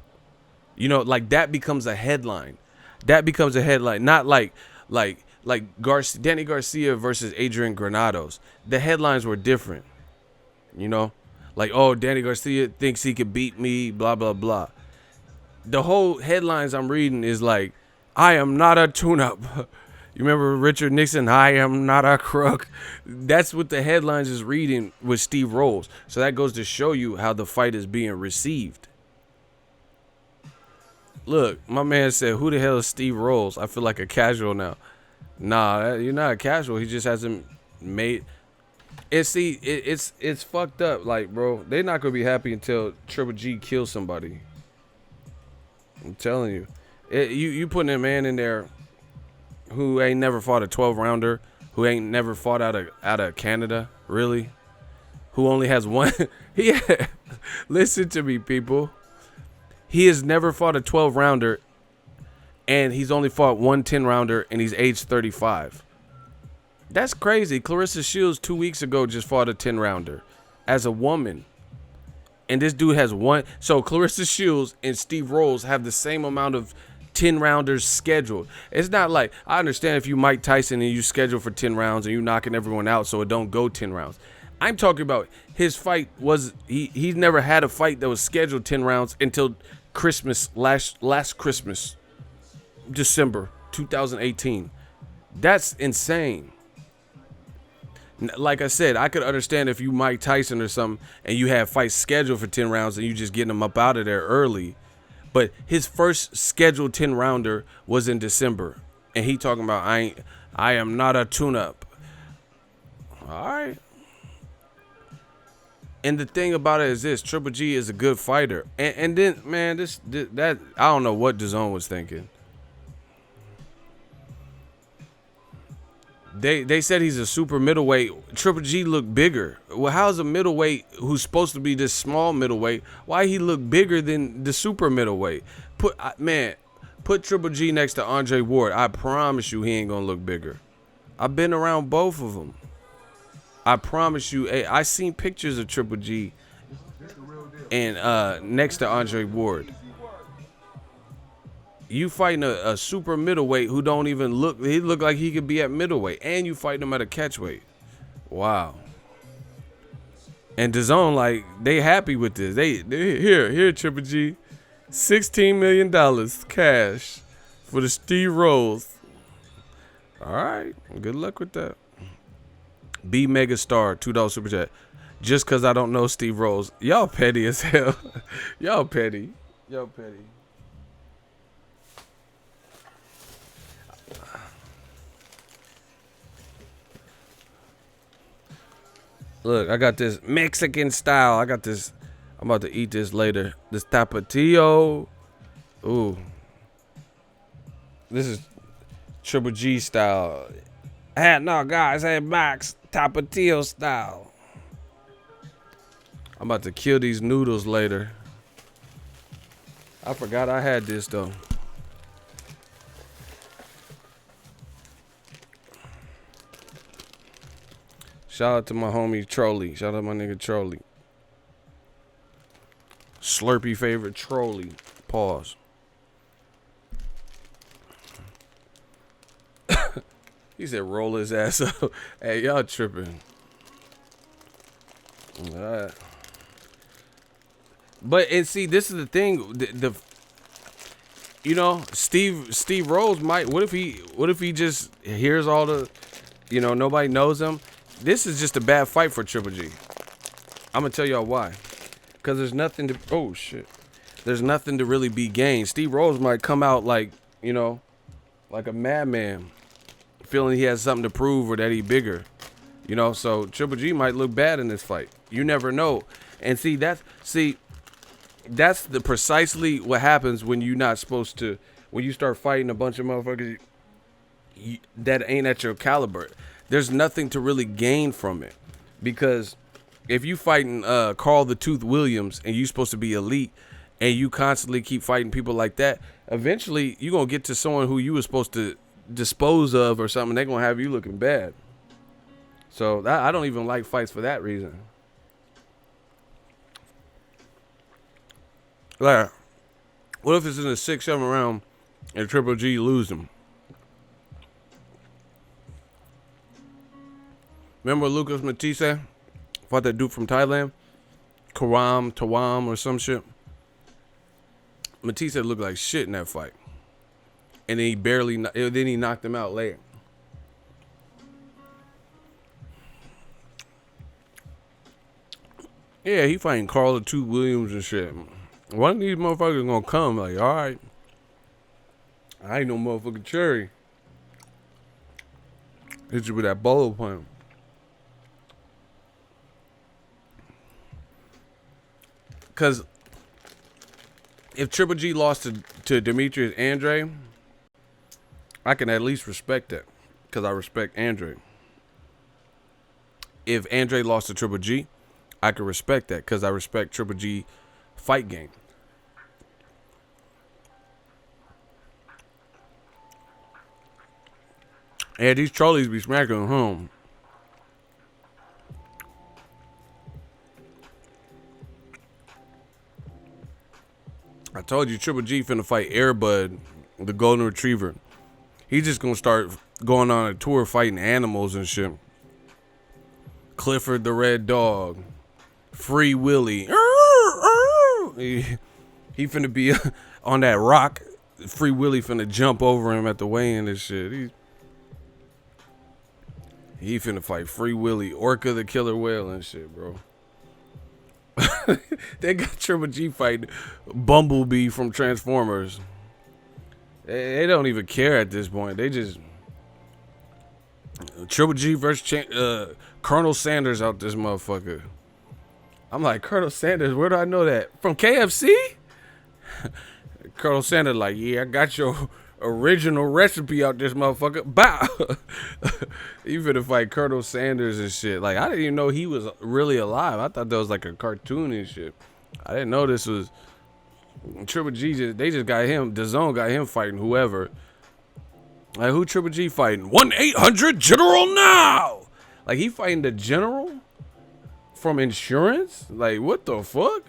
You know, like that becomes a headline. That becomes a headline, not like Danny Garcia versus Adrian Granados. The headlines were different. You know, like, oh, Danny Garcia thinks he could beat me, blah, blah, blah. The whole headlines I'm reading is like, I am not a tune-up. You remember Richard Nixon, I am not a crook. That's what the headlines is reading with Steve Rolls. So that goes to show you how the fight is being received. Look, my man said, who the hell is Steve Rolls? I feel like a casual now. Nah, you're not a casual. He just hasn't made... And see, it's fucked up. Like, bro, they're not gonna be happy until Triple G kills somebody. I'm telling you, you putting a man in there who ain't never fought a 12 rounder, who ain't never fought out of Canada, really, who only has one. Listen to me, people. He has never fought a 12 rounder, and he's only fought one 10 rounder, and he's age 35. That's crazy. Clarissa Shields 2 weeks ago just fought a 10 rounder as a woman. And this dude has one. So Clarissa Shields and Steve Rolls have the same amount of 10 rounders scheduled. It's not like, I understand if you Mike Tyson and you schedule for 10 rounds and you knocking everyone out so it don't go 10 rounds. I'm talking about his fight was, he's never had a fight that was scheduled 10 rounds until Christmas, last Christmas, December 2018. That's insane. Like I said, I could understand if you Mike Tyson or something and you have fights scheduled for 10 rounds and you just getting them up out of there early. But his first scheduled 10 rounder was in December. And he talking about, I am not a tune-up. All right. And the thing about it is this, Triple G is a good fighter. And then, man, that I don't know what DAZN was thinking. They said he's a super middleweight. Triple G looked bigger. Well, how's a middleweight who's supposed to be this small middleweight, why he look bigger than the super middleweight? Put Triple G next to Andre Ward. I promise you he ain't gonna look bigger. I've been around both of them. I promise you. Hey, I seen pictures of Triple G and next to Andre Ward. You fighting a super middleweight who don't even look, he look like he could be at middleweight, and you fighting him at a catchweight. Wow. And DAZN, like, they happy with this. They here Triple G, $16 million cash for the Steve Rolls. All right, good luck with that. B Megastar, $2 super chat. Just because I don't know Steve Rolls. Y'all petty as hell. Y'all petty. Y'all petty. Look, I got this Mexican style. I got this. I'm about to eat this later. This tapatio. Ooh. This is Triple G style. No, guys, hey, Max. Tapatio style. I'm about to kill these noodles later. I forgot I had this, though. Shout out to my homie Trolley. Shout out to my nigga Trolley. Slurpee favorite Trolley. Pause. He said roll his ass up. Hey, y'all tripping. All right. But, and see, this is the thing. You know, Steve Rolls might, what if he just hears all the, you know, nobody knows him. This is just a bad fight for Triple G. I'm going to tell y'all why. Because there's nothing to... Oh, shit. There's nothing to really be gained. Steve Rolls might come out like, you know, like a madman. Feeling he has something to prove or that he bigger. You know, so Triple G might look bad in this fight. You never know. And see, that's the precisely what happens when you're not supposed to... When you start fighting a bunch of motherfuckers that ain't at your caliber. There's nothing to really gain from it. Because if you fighting Carl the Tooth Williams and you supposed to be elite and you constantly keep fighting people like that, eventually you're going to get to someone who you were supposed to dispose of or something. They're going to have you looking bad. So I don't even like fights for that reason. Like, what if it's in the 6-7 round and Triple G lose him? Remember Lucas Matisse fought that dude from Thailand? Tawam or some shit. Matisse looked like shit in that fight. And then he knocked him out later. Yeah, he fighting Carl the Tooth Williams and shit. One of these motherfuckers gonna come like, all right. I ain't no motherfucking cherry. Hit you with that bolo punch. Because if Triple G lost to Demetrius Andre, I can at least respect that. Because I respect Andre. If Andre lost to Triple G, I can respect that. Because I respect Triple G fight game. And these trolleys be smacking home. I told you Triple G finna fight Airbud, the golden retriever. He's just gonna start going on a tour fighting animals and shit. Clifford the red dog. Free Willy. He finna be on that rock. Free Willy finna jump over him at the weigh-in and shit. He finna fight Free Willy, Orca the killer whale and shit, bro. They got Triple G fighting Bumblebee from Transformers. They don't even care at this point. They just Triple G versus Colonel Sanders out this motherfucker. I'm like, Colonel Sanders, where do I know that? From KFC? Colonel Sanders like, yeah, I got your original recipe out this motherfucker. Bow. You finna fight Colonel Sanders and shit. Like, I didn't even know he was really alive. I thought that was like a cartoon and shit. I didn't know this was Triple G. They just got him. DAZN got him fighting whoever. Like, who Triple G fighting? 1-800 General now. Like, he fighting the general from insurance? Like, what the fuck?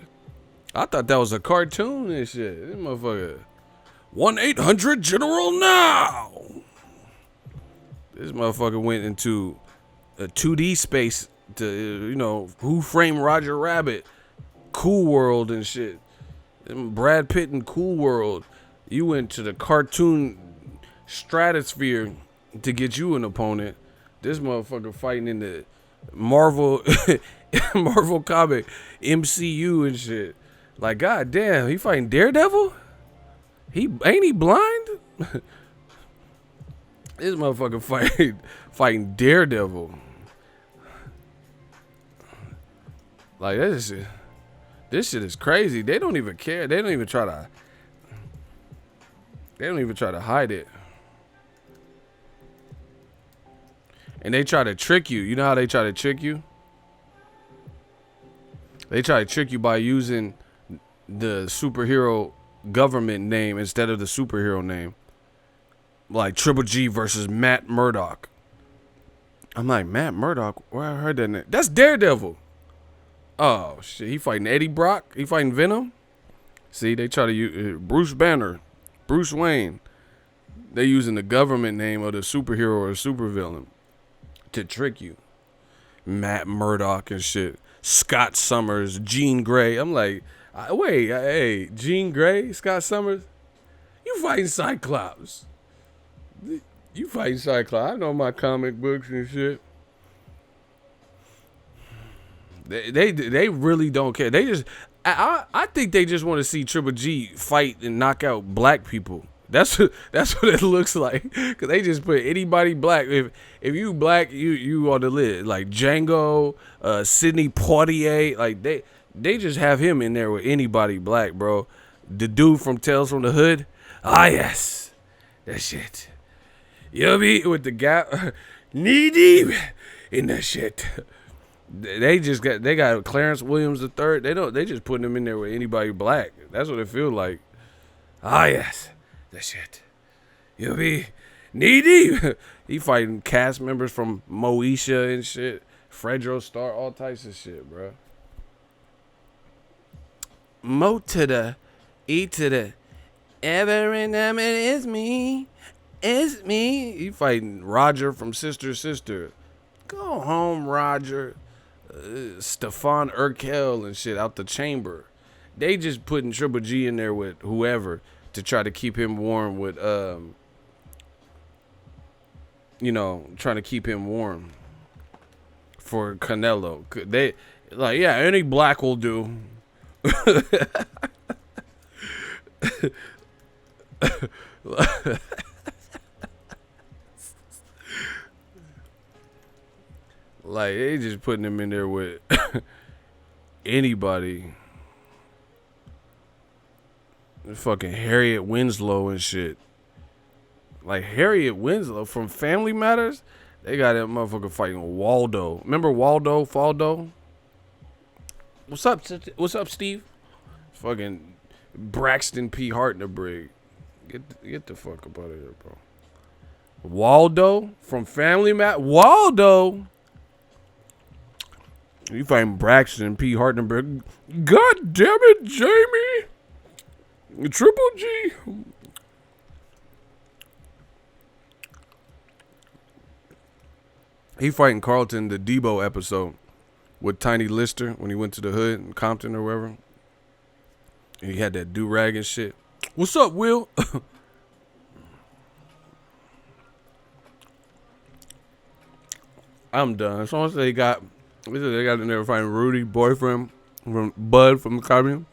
I thought that was a cartoon and shit. This motherfucker. 1-800 General now. This motherfucker went into a 2D space to, you know, Who Framed Roger Rabbit, Cool World and shit. Brad Pitt and Cool World. You went to the cartoon stratosphere to get you an opponent. This motherfucker fighting in the Marvel Marvel comic MCU and shit. Like, goddamn, he fighting Daredevil? Ain't he blind? This motherfucker fighting Daredevil. Like, this shit is crazy. They don't even care. They don't even try to hide it. And they try to trick you. You know how they try to trick you? They try to trick you by using the superhero government name instead of the superhero name. Like Triple G versus Matt Murdock. I'm like, Matt Murdock? Where I heard that name? That's Daredevil. Oh, shit. He fighting Eddie Brock? He fighting Venom? See, they try to use Bruce Banner, Bruce Wayne. They using the government name of the superhero or supervillain to trick you. Matt Murdock and shit. Scott Summers, Jean Grey. I'm like, wait, hey, Jean Grey, Scott Summers? You fighting Cyclops. You fighting Cyclops. I know my comic books and shit. They really don't care. They just, I think they just want to see Triple G fight and knock out black people. That's what it looks like. Cause they just put anybody black. If you black, you on the list. Like Django, Sidney Poitier. Like they just have him in there with anybody black, bro. The dude from Tales from the Hood. Ah yes, that shit. You be with the guy knee deep in that shit. They got Clarence Williams III. They just putting him in there with anybody black. That's what it feels like. Ah yes. That shit. You be knee deep. He fighting cast members from Moesha and shit. Fredro Starr, all types of shit, bro. Mo to the E to the ever and ever is me. It's me. He fighting Roger from Sister Sister. Go home, Roger. Stefan Urkel and shit out the chamber. They just putting Triple G in there with whoever to try to keep him warm with, trying to keep him warm for Canelo. They, like, yeah, any black will do. Like, they just putting him in there with anybody. Fucking Harriet Winslow and shit. Like Harriet Winslow from Family Matters, they got that motherfucker fighting Waldo. Remember Waldo? Faldo? What's up? What's up, Steve? Fucking Braxton P. Hartnebrig. Get the fuck up out of here, bro. Waldo from Family Matters. Waldo. You fighting Braxton P. Hartnebrig. God damn it, Jamie. Triple G. He fighting Carlton, the Debo episode with Tiny Lister when he went to the hood in Compton or wherever. And he had that do-rag and shit. What's up, Will? I'm done. Someone said they got in there fighting Rudy, boyfriend from Bud from the Caribbean.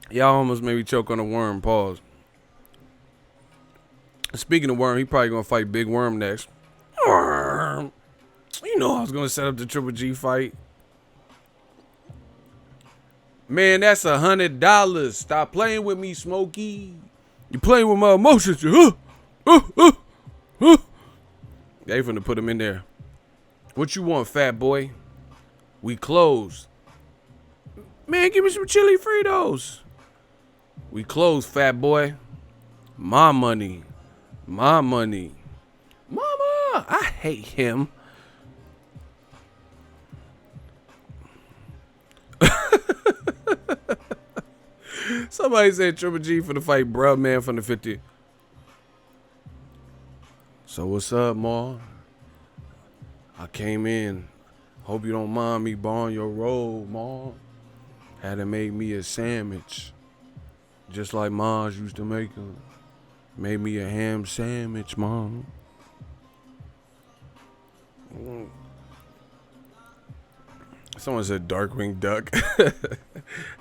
Y'all almost made me choke on a worm. Pause. Speaking of worm, he probably gonna fight Big Worm next. Worm. You know I was gonna set up the Triple G fight. Man, that's $100. Stop playing with me, Smokey. You playing with my emotions. They finna put him in there. What you want, fat boy? We closed. Man, give me some chili Fritos. We closed, fat boy. My money. My money. Mama, I hate him. Somebody said Triple G for the fight, bruh, man, from the 50. So what's up, Ma? I came in. Hope you don't mind me borrowing your roll, Ma. Had to make me a sandwich. Just like Ma's used to make them. Made me a ham sandwich, Mom. Someone said Darkwing Duck.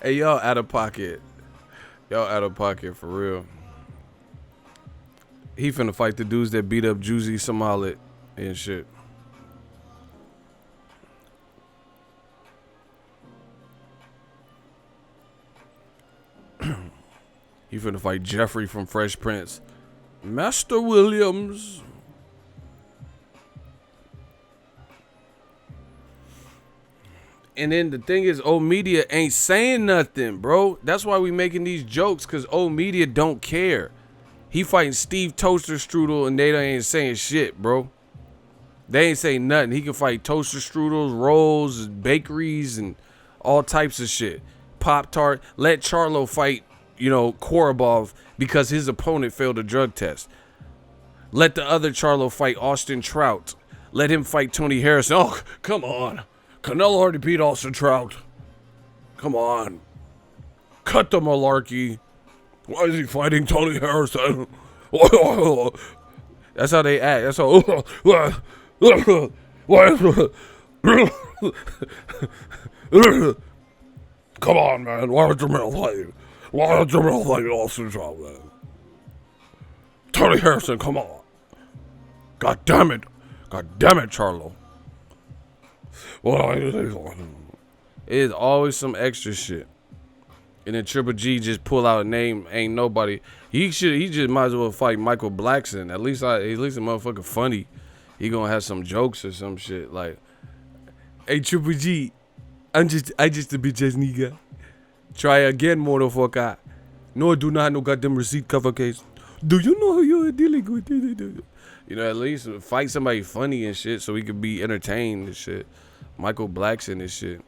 Hey, y'all out of pocket. Y'all out of pocket for real. He finna fight the dudes that beat up Juicy Smollett and shit. He finna fight Jeffrey from Fresh Prince. Master Williams. And then the thing is, old media ain't saying nothing, bro. That's why we making these jokes, because old media don't care. He fighting Steve Toaster Strudel, and they ain't saying shit, bro. They ain't saying nothing. He can fight toaster strudels, rolls, bakeries, and all types of shit. Pop-Tart. Let Charlo fight, Korobov because his opponent failed a drug test. Let the other Charlo fight Austin Trout. Let him fight Tony Harrison. Oh, come on. Canelo already beat Austin Trout. Come on. Cut the malarkey. Why is he fighting Tony Harrison? That's how they act. That's how. Come on, man. Why would Jamel fight? Why would Jamel fight Austin Trout, man? Tony Harrison, come on. God damn it. God damn it, Charlo. It is always some extra shit. And then Triple G just pull out a name, ain't nobody. He just might as well fight Michael Blackson. At least the motherfucker funny. He gonna have some jokes or some shit. Like, hey Triple G, I just a bitch ass nigga. Try again, motherfucker. No, I do not have no goddamn receipt cover case. Do you know who you're dealing with? At least fight somebody funny and shit so he could be entertained and shit. Michael Blackson and shit.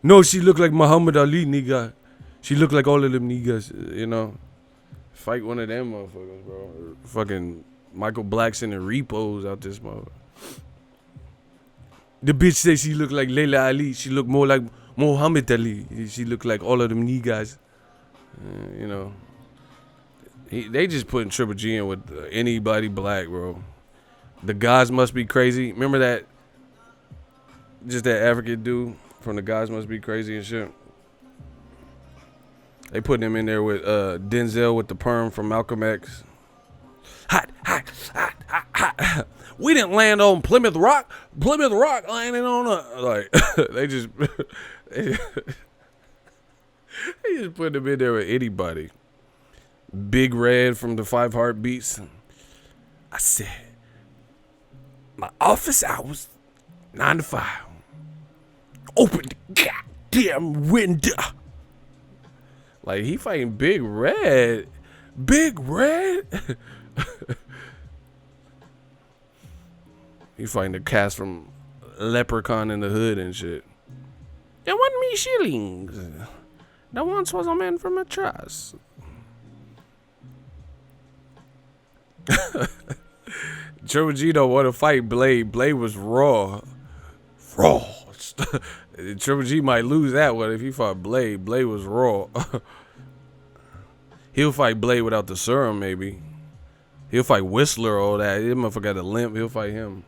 No, she look like Muhammad Ali, nigga. She look like all of them niggas, Fight one of them motherfuckers, bro. Fucking Michael Blackson and Repos out this motherfucker. The bitch says she look like Layla Ali. She look more like Muhammad Ali. She look like all of them niggas. They just putting Triple G in with anybody black, bro. The Guys Must Be Crazy. Remember that? Just that African dude from The Guys Must Be Crazy and shit. They putting him in there with Denzel with the perm from Malcolm X. Hot. We didn't land on Plymouth Rock. Plymouth Rock landing on they just He just put him in there with anybody. Big Red from the 5 Heartbeats. I said, my office hours, 9 to 5. Open the goddamn window. Like, he fighting Big Red. Big Red? He fighting the cast from Leprechaun in the Hood and shit. It wasn't me shillings. That once was a man from a trust. Triple G don't want to fight Blade. Blade was raw. Raw. Triple G might lose that one if he fought Blade. Blade was raw. He'll fight Blade without the serum, maybe. He'll fight Whistler or all that. That motherfucker got a limp. He'll fight him.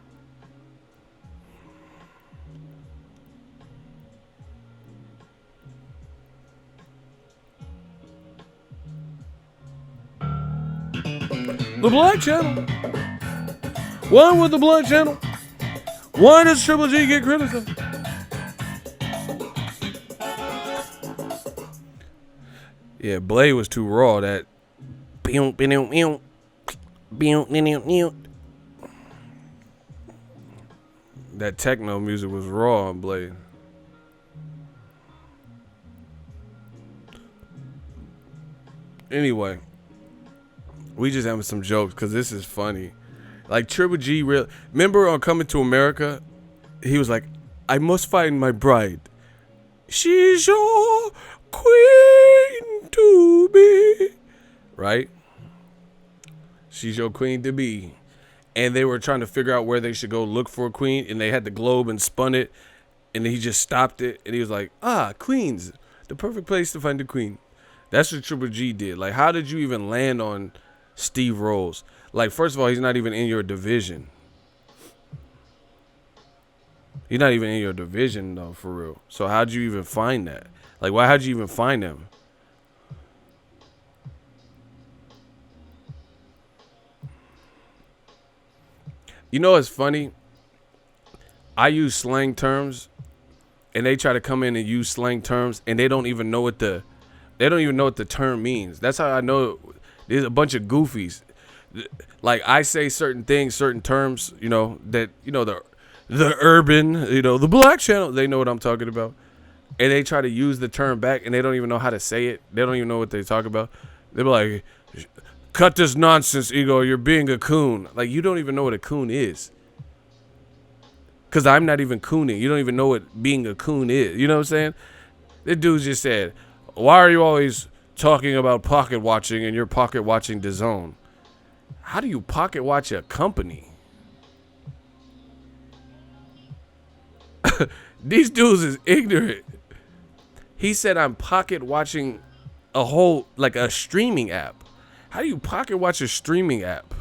The Black Channel. Why with the Black Channel? Why does Triple G get criticized? Yeah, Blade was too raw. That that techno music was raw on Blade. Anyway, we just having some jokes because this is funny. Like Triple G, remember on Coming to America, he was like, "I must find my bride. She's your queen to be." Right? She's your queen to be. And they were trying to figure out where they should go look for a queen, and they had the globe and spun it, and he just stopped it, and he was like, Queens, the perfect place to find a queen. That's what Triple G did. Like, how did you even land on Steve Rolls? Like, first of all, he's not even in your division. He's not even in your division, though, for real. So how'd you even find that? Like, how'd you even find him? You know what's funny? I use slang terms, and they try to come in and use slang terms, and they don't even know what the term means. That's how I know there's a bunch of goofies. Like, I say certain things, certain terms, that, the urban, the Black Channel, they know what I'm talking about. And they try to use the term back, and they don't even know how to say it. They don't even know what they talk about. They be like, cut this nonsense, Ego, you're being a coon. Like, you don't even know what a coon is. Because I'm not even cooning. You don't even know what being a coon is. You know what I'm saying? This dude just said, why are you always talking about pocket watching and you're pocket watching DAZN? How do you pocket watch a company? These dudes is ignorant. He said I'm pocket watching a streaming app. How do you pocket watch a streaming app?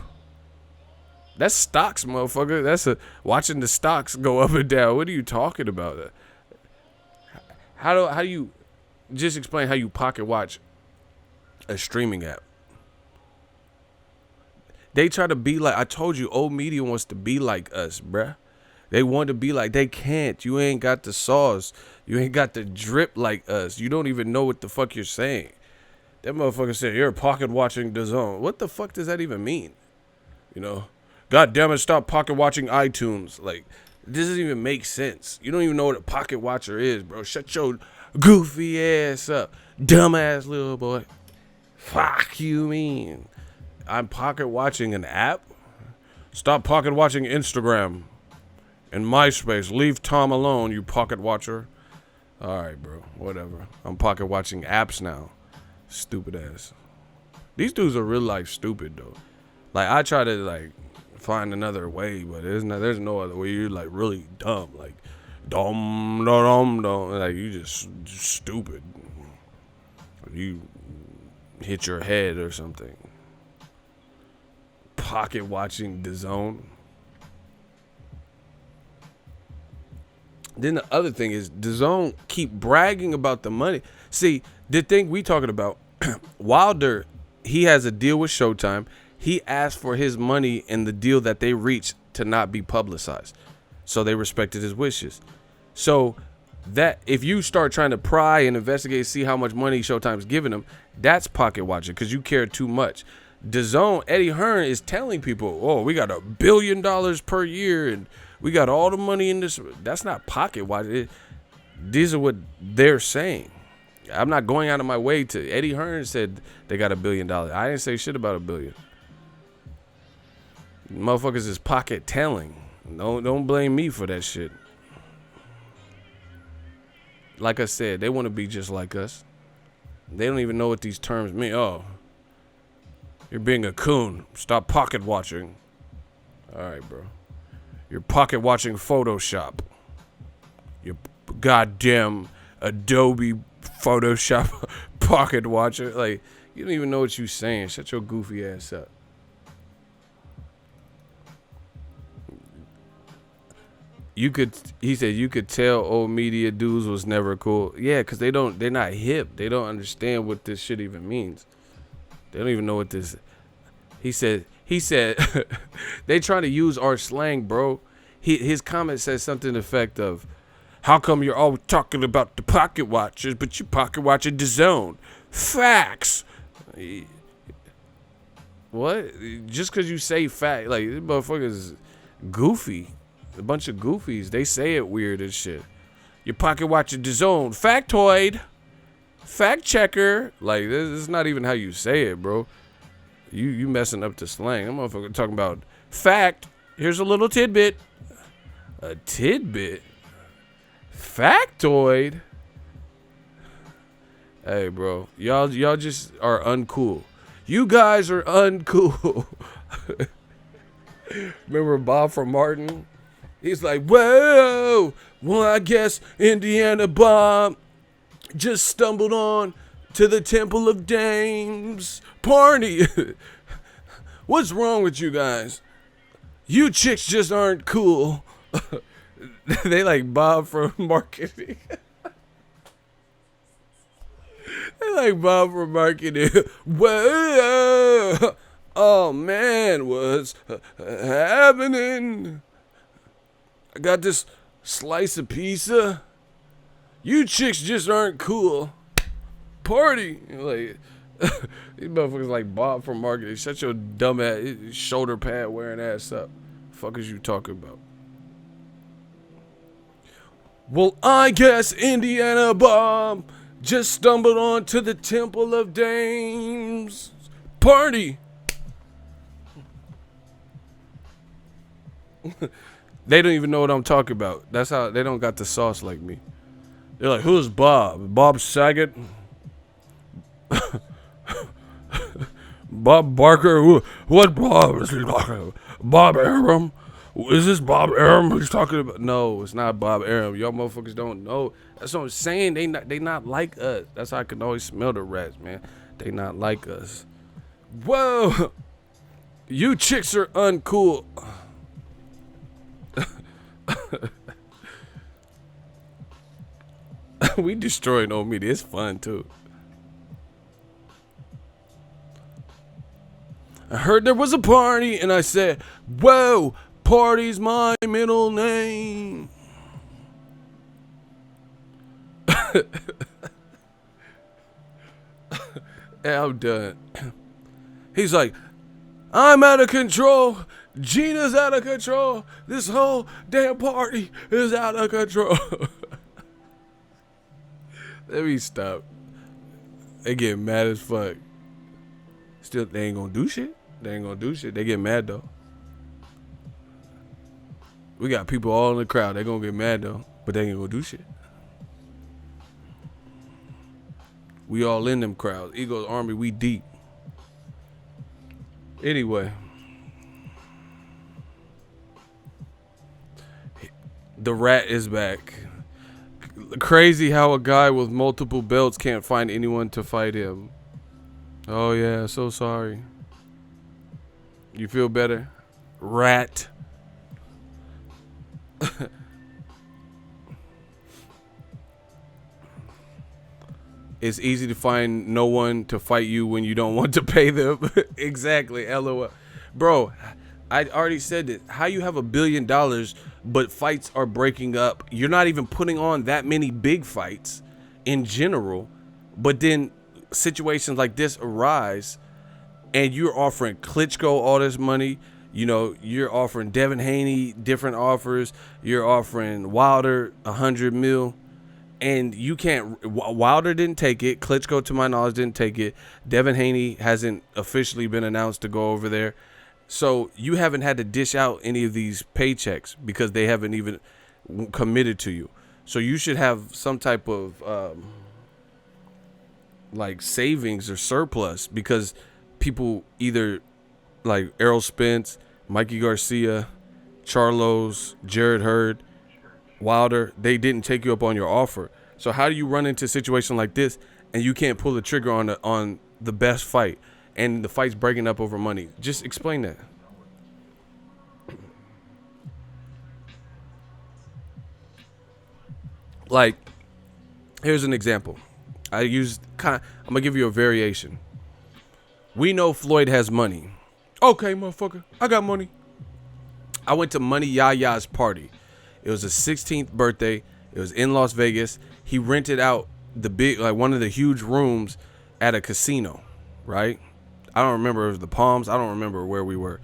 That's stocks, motherfucker. That's watching the stocks go up and down. What are you talking about? How do you just explain how you pocket watch a streaming app? They try to be like, I told you, old media wants to be like us, bruh. They want to be like, they can't. You ain't got the sauce. You ain't got the drip like us. You don't even know what the fuck you're saying. That motherfucker said, you're pocket watching DAZN. What the fuck does that even mean? God damn it, stop pocket watching iTunes. Like, this doesn't even make sense. You don't even know what a pocket watcher is, bro. Shut your goofy ass up. Dumbass little boy. Fuck you mean? I'm pocket watching an app? Stop pocket watching Instagram and MySpace. Leave Tom alone, you pocket watcher. All right, bro. Whatever. I'm pocket watching apps now. Stupid ass. These dudes are real life stupid though. Like, I try to find another way, but there's no other way. You're like really dumb. Like dumb. Like, you just stupid. You hit your head or something. Pocket watching DAZN. Then the other thing is DAZN keep bragging about the money. See, the thing we talking about, Wilder, he has a deal with Showtime. He asked for his money in the deal that they reached to not be publicized. So they respected his wishes. So That if you start trying to pry and investigate, see how much money Showtime's giving them, that's pocket watching because you care too much. DAZN, Eddie Hearn is telling people, oh, we got $1 billion per year and we got all the money in this. That's not pocket watching. These are what they're saying. I'm not going out of my way to. Eddie Hearn said they got $1 billion. I didn't say shit about $1 billion. Motherfuckers is pocket telling. Don't blame me for that shit. Like I said, they want to be just like us. They don't even know what these terms mean. Oh, you're being a coon. Stop pocket watching. All right, bro. You're pocket watching Photoshop. You're goddamn Adobe Photoshop pocket watcher. Like, you don't even know what you're saying. Shut your goofy ass up. He said you could tell old media dudes was never cool. Yeah, because they're not hip. They don't understand what this shit even means. They don't even know what this. He said they trying to use our slang, bro. His comment says something to the effect of, how come you're always talking about the pocket watchers, but you pocket watching DAZN? Facts. What? Just because you say fact, like, this motherfucker's goofy. A bunch of goofies. They say it weird as shit. You're pocket watching DAZN. Factoid. Fact checker. Like, this is not even how you say it, bro. You messing up the slang. That motherfucker talking about fact. Here's a little tidbit. A tidbit? Factoid? Hey, bro. Y'all just are uncool. You guys are uncool. Remember Bob from Martin? He's like, whoa, well, I guess Indiana Bob just stumbled on to the Temple of Dames party. What's wrong with you guys? You chicks just aren't cool. They like Bob from marketing. They like Bob from marketing. Whoa, oh man, what's happening? I got this slice of pizza. You chicks just aren't cool. Party. Like, these motherfuckers like Bob from marketing. Shut your dumb ass shoulder pad wearing ass up. Fuck is you talking about? Well, I guess Indiana Bob just stumbled onto the Temple of Dames party. They don't even know what I'm talking about. That's how they don't got the sauce like me. They're like, who's Bob? Bob Saget? Bob Barker? What Bob is he talking about? Bob Arum? Is this Bob Arum he's talking about? No, it's not Bob Arum. Y'all motherfuckers don't know. That's what I'm saying. They not like us. That's how I can always smell the rats, man. They not like us. Whoa. You chicks are uncool. We destroying old media. It's fun too. I heard there was a party and I said, whoa, party's my middle name. Yeah, I'm done. He's like, I'm out of control. Gina's out of control. This whole damn party is out of control. Let me stop. They get mad as fuck. Still, they ain't gonna do shit. They ain't gonna do shit. They get mad though. We got people all in the crowd. They gonna get mad though, but they ain't gonna do shit. We all in them crowds. Eagles Army, we deep. Anyway. The rat is back. Crazy how a guy with multiple belts can't find anyone to fight him. Oh yeah, so sorry. You feel better? Rat. It's easy to find no one to fight you when you don't want to pay them. Exactly, LOL. Bro, I already said it. How you have $1 billion, but fights are breaking up? You're not even putting on that many big fights in general, but then situations like this arise, and you're offering Klitschko all this money. You know, you're offering Devin Haney different offers. You're offering Wilder 100 mil, and you can't. Wilder didn't take it. Klitschko, to my knowledge, didn't take it. Devin Haney hasn't officially been announced to go over there. So you haven't had to dish out any of these paychecks because they haven't even committed to you. So you should have some type of like savings or surplus, because people either like Errol Spence, Mikey Garcia, Charlos, Jared Hurd, Wilder, they didn't take you up on your offer. So how do you run into a situation like this and you can't pull the trigger on the best fight and the fight's breaking up over money? Just explain that. Like, here's an example. I'm gonna give you a variation. We know Floyd has money. Okay, motherfucker, I got money. I went to Money Yaya's party. It was his 16th birthday. It was in Las Vegas. He rented out one of the huge rooms at a casino, right? I don't remember if it was the Palms. I don't remember where we were.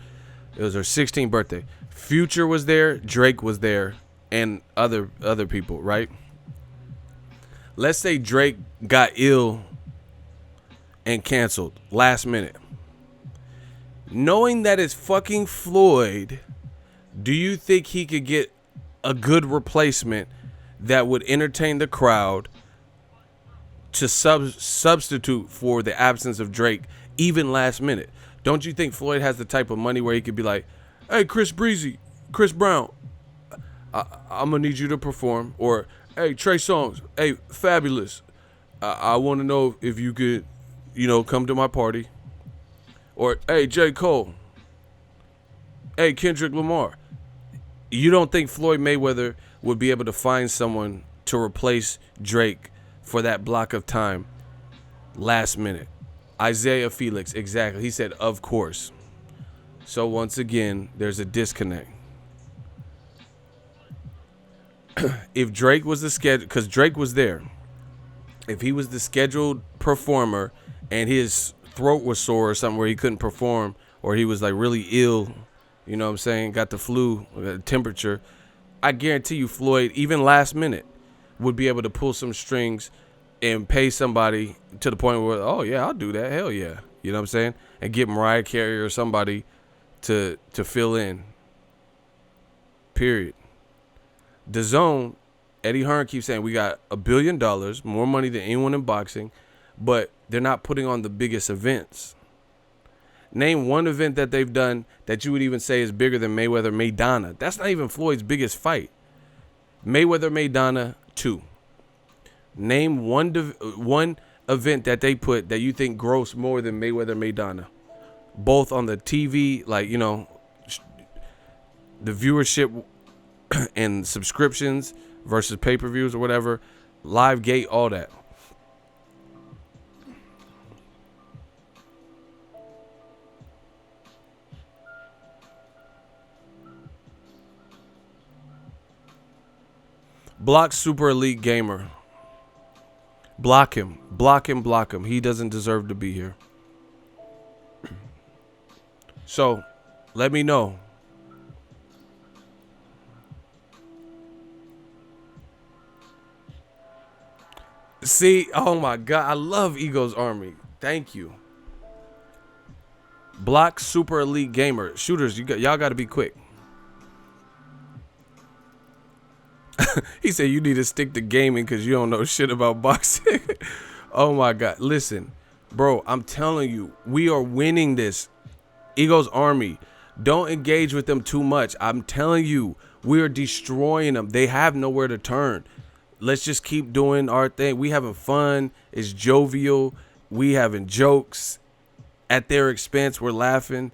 It was her 16th birthday. Future was there. Drake was there, and other people, right? Let's say Drake got ill and canceled last minute. Knowing that it's fucking Floyd, do you think he could get a good replacement that would entertain the crowd to substitute for the absence of Drake, even last minute? Don't you think Floyd has the type of money where he could be like, hey, Chris Brown, I'm going to need you to perform. Or, hey, Trey Songz, hey, Fabulous, I want to know if you could, come to my party. Or, hey, J. Cole, hey, Kendrick Lamar. You don't think Floyd Mayweather would be able to find someone to replace Drake for that block of time last minute? Isaiah Felix, exactly. He said, of course. So once again, there's a disconnect. If Drake was the schedule, because Drake was there, if he was the scheduled performer and his throat was sore or something where he couldn't perform, or he was like really ill, you know what I'm saying, got the flu, temperature, I guarantee you Floyd, even last minute, would be able to pull some strings and pay somebody to the point where, oh yeah, I'll do that, hell yeah, you know what I'm saying, and get Mariah Carey or somebody to fill in. Period. DAZN, Eddie Hearn keeps saying we got $1 billion, more money than anyone in boxing, but they're not putting on the biggest events. Name one event that they've done that you would even say is bigger than Mayweather-Maidana. That's not even Floyd's biggest fight. Mayweather-Maidana 2. Name one event that they put that you think grossed more than Mayweather-Maidana. Both on the TV, like, the viewership and subscriptions versus pay-per-views or whatever, live gate, all that. Block Super Elite Gamer. Block him. Block him. Block him. He doesn't deserve to be here. So, let me know. See, oh my God, I love Ego's Army. Thank you. Block Super Elite Gamer. Shooters, y'all got to be quick. He said you need to stick to gaming because you don't know shit about boxing. Oh my God. Listen, bro, I'm telling you, we are winning this. Ego's Army. Don't engage with them too much. I'm telling you, we are destroying them. They have nowhere to turn. Let's just keep doing our thing. We having fun. It's jovial. We having jokes at their expense. We're laughing.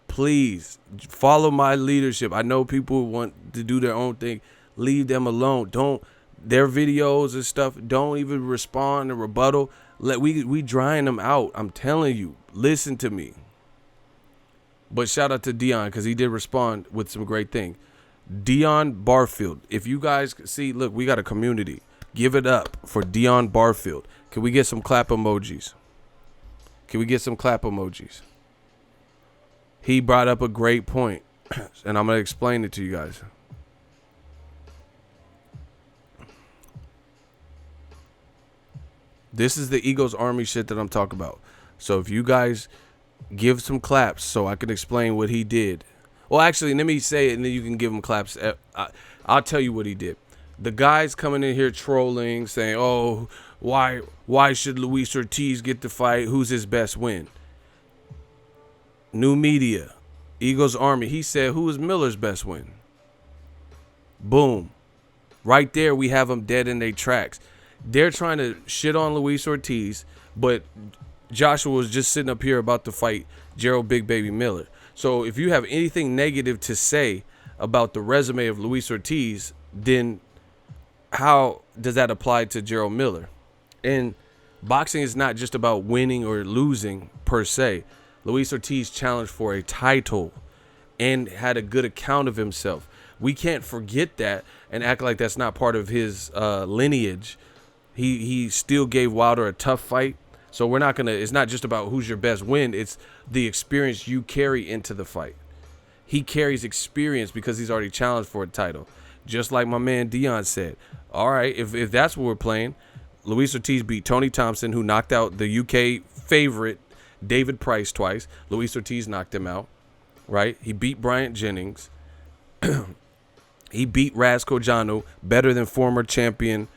Please follow my leadership. I know people want to do their own thing. Leave them alone. Don't, their videos and stuff, don't even respond and rebuttal. We drying them out. I'm telling you, listen to me. But shout out to Dion because he did respond with some great thing. Dion Barfield. If you guys see, look, we got a community. Give it up for Dion Barfield. Can we get some clap emojis? Can we get some clap emojis? He brought up a great point, and I'm going to explain it to you guys. This is the Eagles Army shit that I'm talking about. So if you guys give some claps so I can explain what he did. Well, actually, let me say it, and then you can give him claps. I'll tell you what he did. The guys coming in here trolling, saying, oh, why should Luis Ortiz get the fight? Who's his best win? New media, Eagles Army. He said, who is Miller's best win? Boom. Right there, we have them dead in their tracks. They're trying to shit on Luis Ortiz, but Joshua was just sitting up here about to fight Gerald Big Baby Miller. So if you have anything negative to say about the resume of Luis Ortiz, then how does that apply to Gerald Miller? And boxing is not just about winning or losing per se. Luis Ortiz challenged for a title and had a good account of himself. We can't forget that and act like that's not part of his lineage. He still gave Wilder a tough fight. So we're not going to, it's not just about who's your best win. It's the experience you carry into the fight. He carries experience because he's already challenged for a title. Just like my man Dion said. All right, if that's what we're playing, Luis Ortiz beat Tony Thompson, who knocked out the UK favorite David Price twice. Luis Ortiz knocked him out, right? He beat Bryant Jennings. He beat Raz Kojanu, better than former champion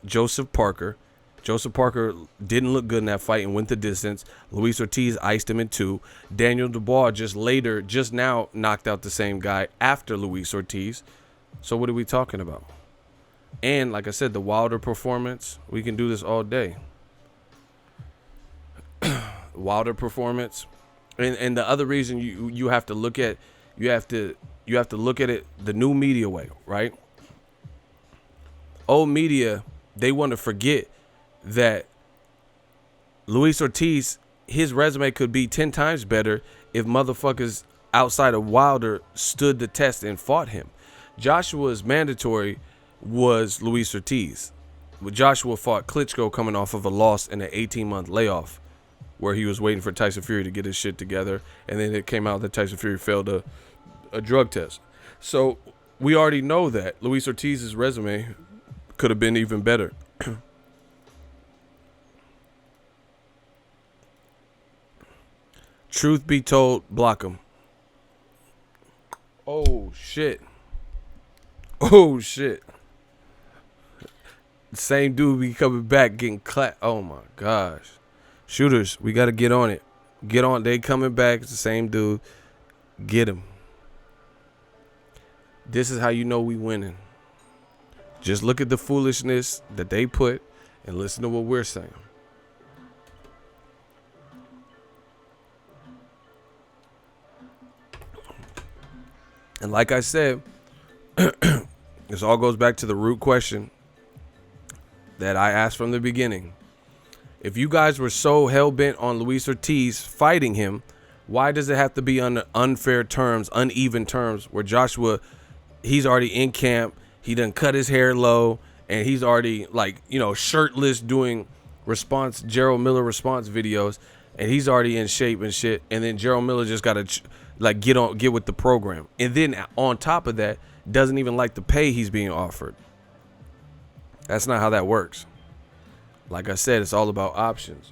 Joseph Parker. Joseph Parker didn't look good in that fight and went the distance. Luis Ortiz iced him in 2. Daniel Dubois just now knocked out the same guy after Luis Ortiz. So what are we talking about? And like I said, the Wilder performance, we can do this all day. Wilder performance. And the other reason you have to look at look at it the new media way, right? Old media, they want to forget that Luis Ortiz, his resume could be 10 times better if motherfuckers outside of Wilder stood the test and fought him. Joshua's mandatory was Luis Ortiz. But Joshua fought Klitschko coming off of a loss in an 18-month layoff where he was waiting for Tyson Fury to get his shit together, and then it came out that Tyson Fury failed a drug test. So we already know that Luis Ortiz's resume could have been even better. Truth be told, block him. Oh, shit. Oh, shit. Same dude be coming back getting clapped. Oh, my gosh. Shooters, we got to get on it. Get on. They coming back. It's the same dude. Get him. This is how you know we winning. Just look at the foolishness that they put and listen to what we're saying. And like I said, this all goes back to the root question that I asked from the beginning. If you guys were so hell-bent on Luis Ortiz fighting him, why does it have to be on unfair terms, uneven terms, where Joshua, he's already in camp, he done cut his hair low, and he's already, like, you know, shirtless doing Gerald Miller response videos, and he's already in shape and shit, and then Gerald Miller just got to, like, get with the program. And then on top of that, doesn't even like the pay he's being offered. That's not how that works. Like I said, it's all about options.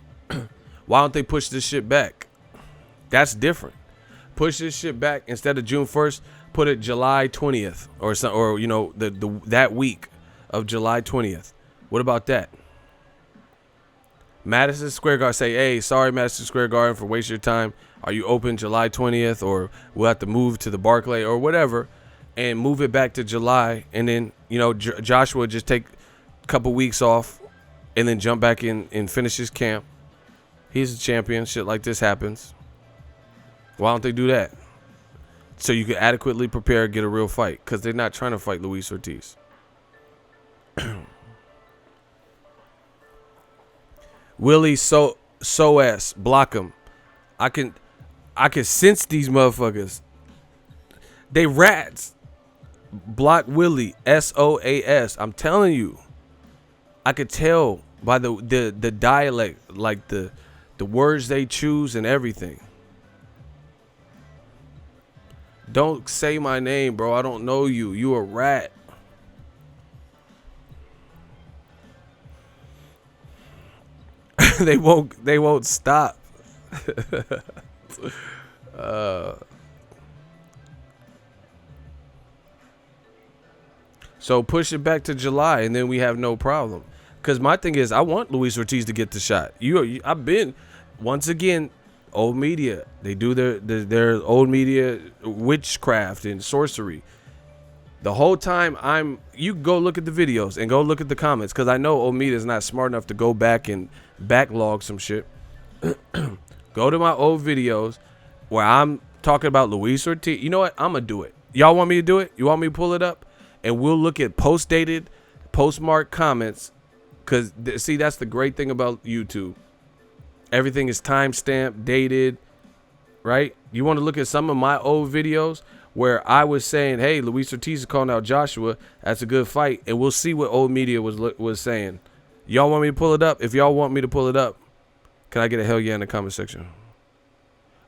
Why don't they push this shit back? That's different. Push this shit back instead of June 1st, put it July 20th or something, or you know, that week of July 20th. What about that? Madison Square Garden, say, hey, sorry, Madison Square Garden, for wasting your time. Are you open July 20th, or we'll have to move to the Barclay or whatever, and move it back to July, and then, you know, Joshua just take a couple weeks off and then jump back in and finish his camp. He's a champion. Shit like this happens. Why don't they do that? So you can adequately prepare, get a real fight, because they're not trying to fight Luis Ortiz. Willie Soas, block him. I can sense these motherfuckers. They rats. Block Willie, SOAS. I'm telling you. I could tell by the dialect, like the words they choose and everything. Don't say my name, bro. I don't know you. You a rat. They won't stop. So push it back to July, and then we have no problem. Because my thing is, I want Luis Ortiz to get the shot. I've been, once again, old media. They do their old media witchcraft and sorcery. The whole time you go look at the videos and go look at the comments, because I know old media is not smart enough to go back and backlog some shit. Go to my old videos where I'm talking about Luis Ortiz. You know what? I'm going to do it. Y'all want me to do it? You want me to pull it up? And we'll look at post-dated, postmarked comments. Because, see, that's the great thing about YouTube. Everything is timestamped, dated, right? You want to look at some of my old videos where I was saying, hey, Luis Ortiz is calling out Joshua. That's a good fight. And we'll see what old media was saying. Y'all want me to pull it up? If y'all want me to pull it up, can I get a hell yeah in the comment section?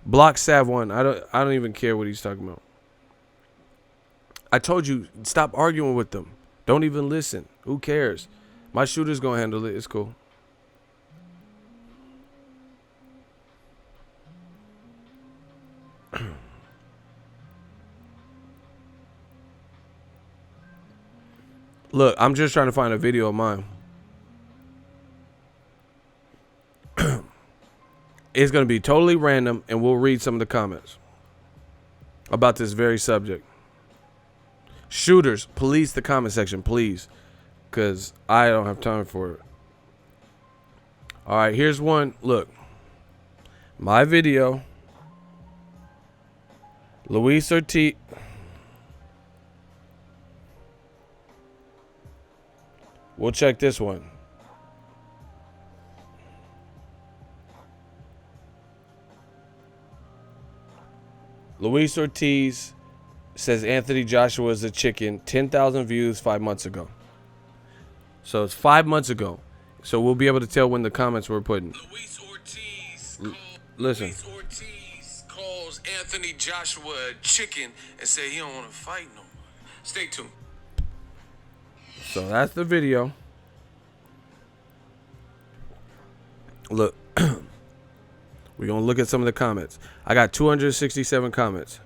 Block Sav 1. I don't even care what he's talking about. I told you, stop arguing with them. Don't even listen. Who cares? My shooter's going to handle it. It's cool. Look, I'm just trying to find a video of mine. It's going to be totally random, and we'll read some of the comments about this very subject. Shooters, police the comment section, please, because I don't have time for it. All right, here's one. Look, my video. Luis Ortiz. We'll check this one. Luis Ortiz says Anthony Joshua is a chicken. 10,000 views 5 months ago. So it's 5 months ago. So we'll be able to tell when the comments were put in. Luis Ortiz calls Anthony Joshua a chicken and say he don't want to fight no more. Stay tuned. So that's the video. Look. We're going to look at some of the comments. I got 267 comments.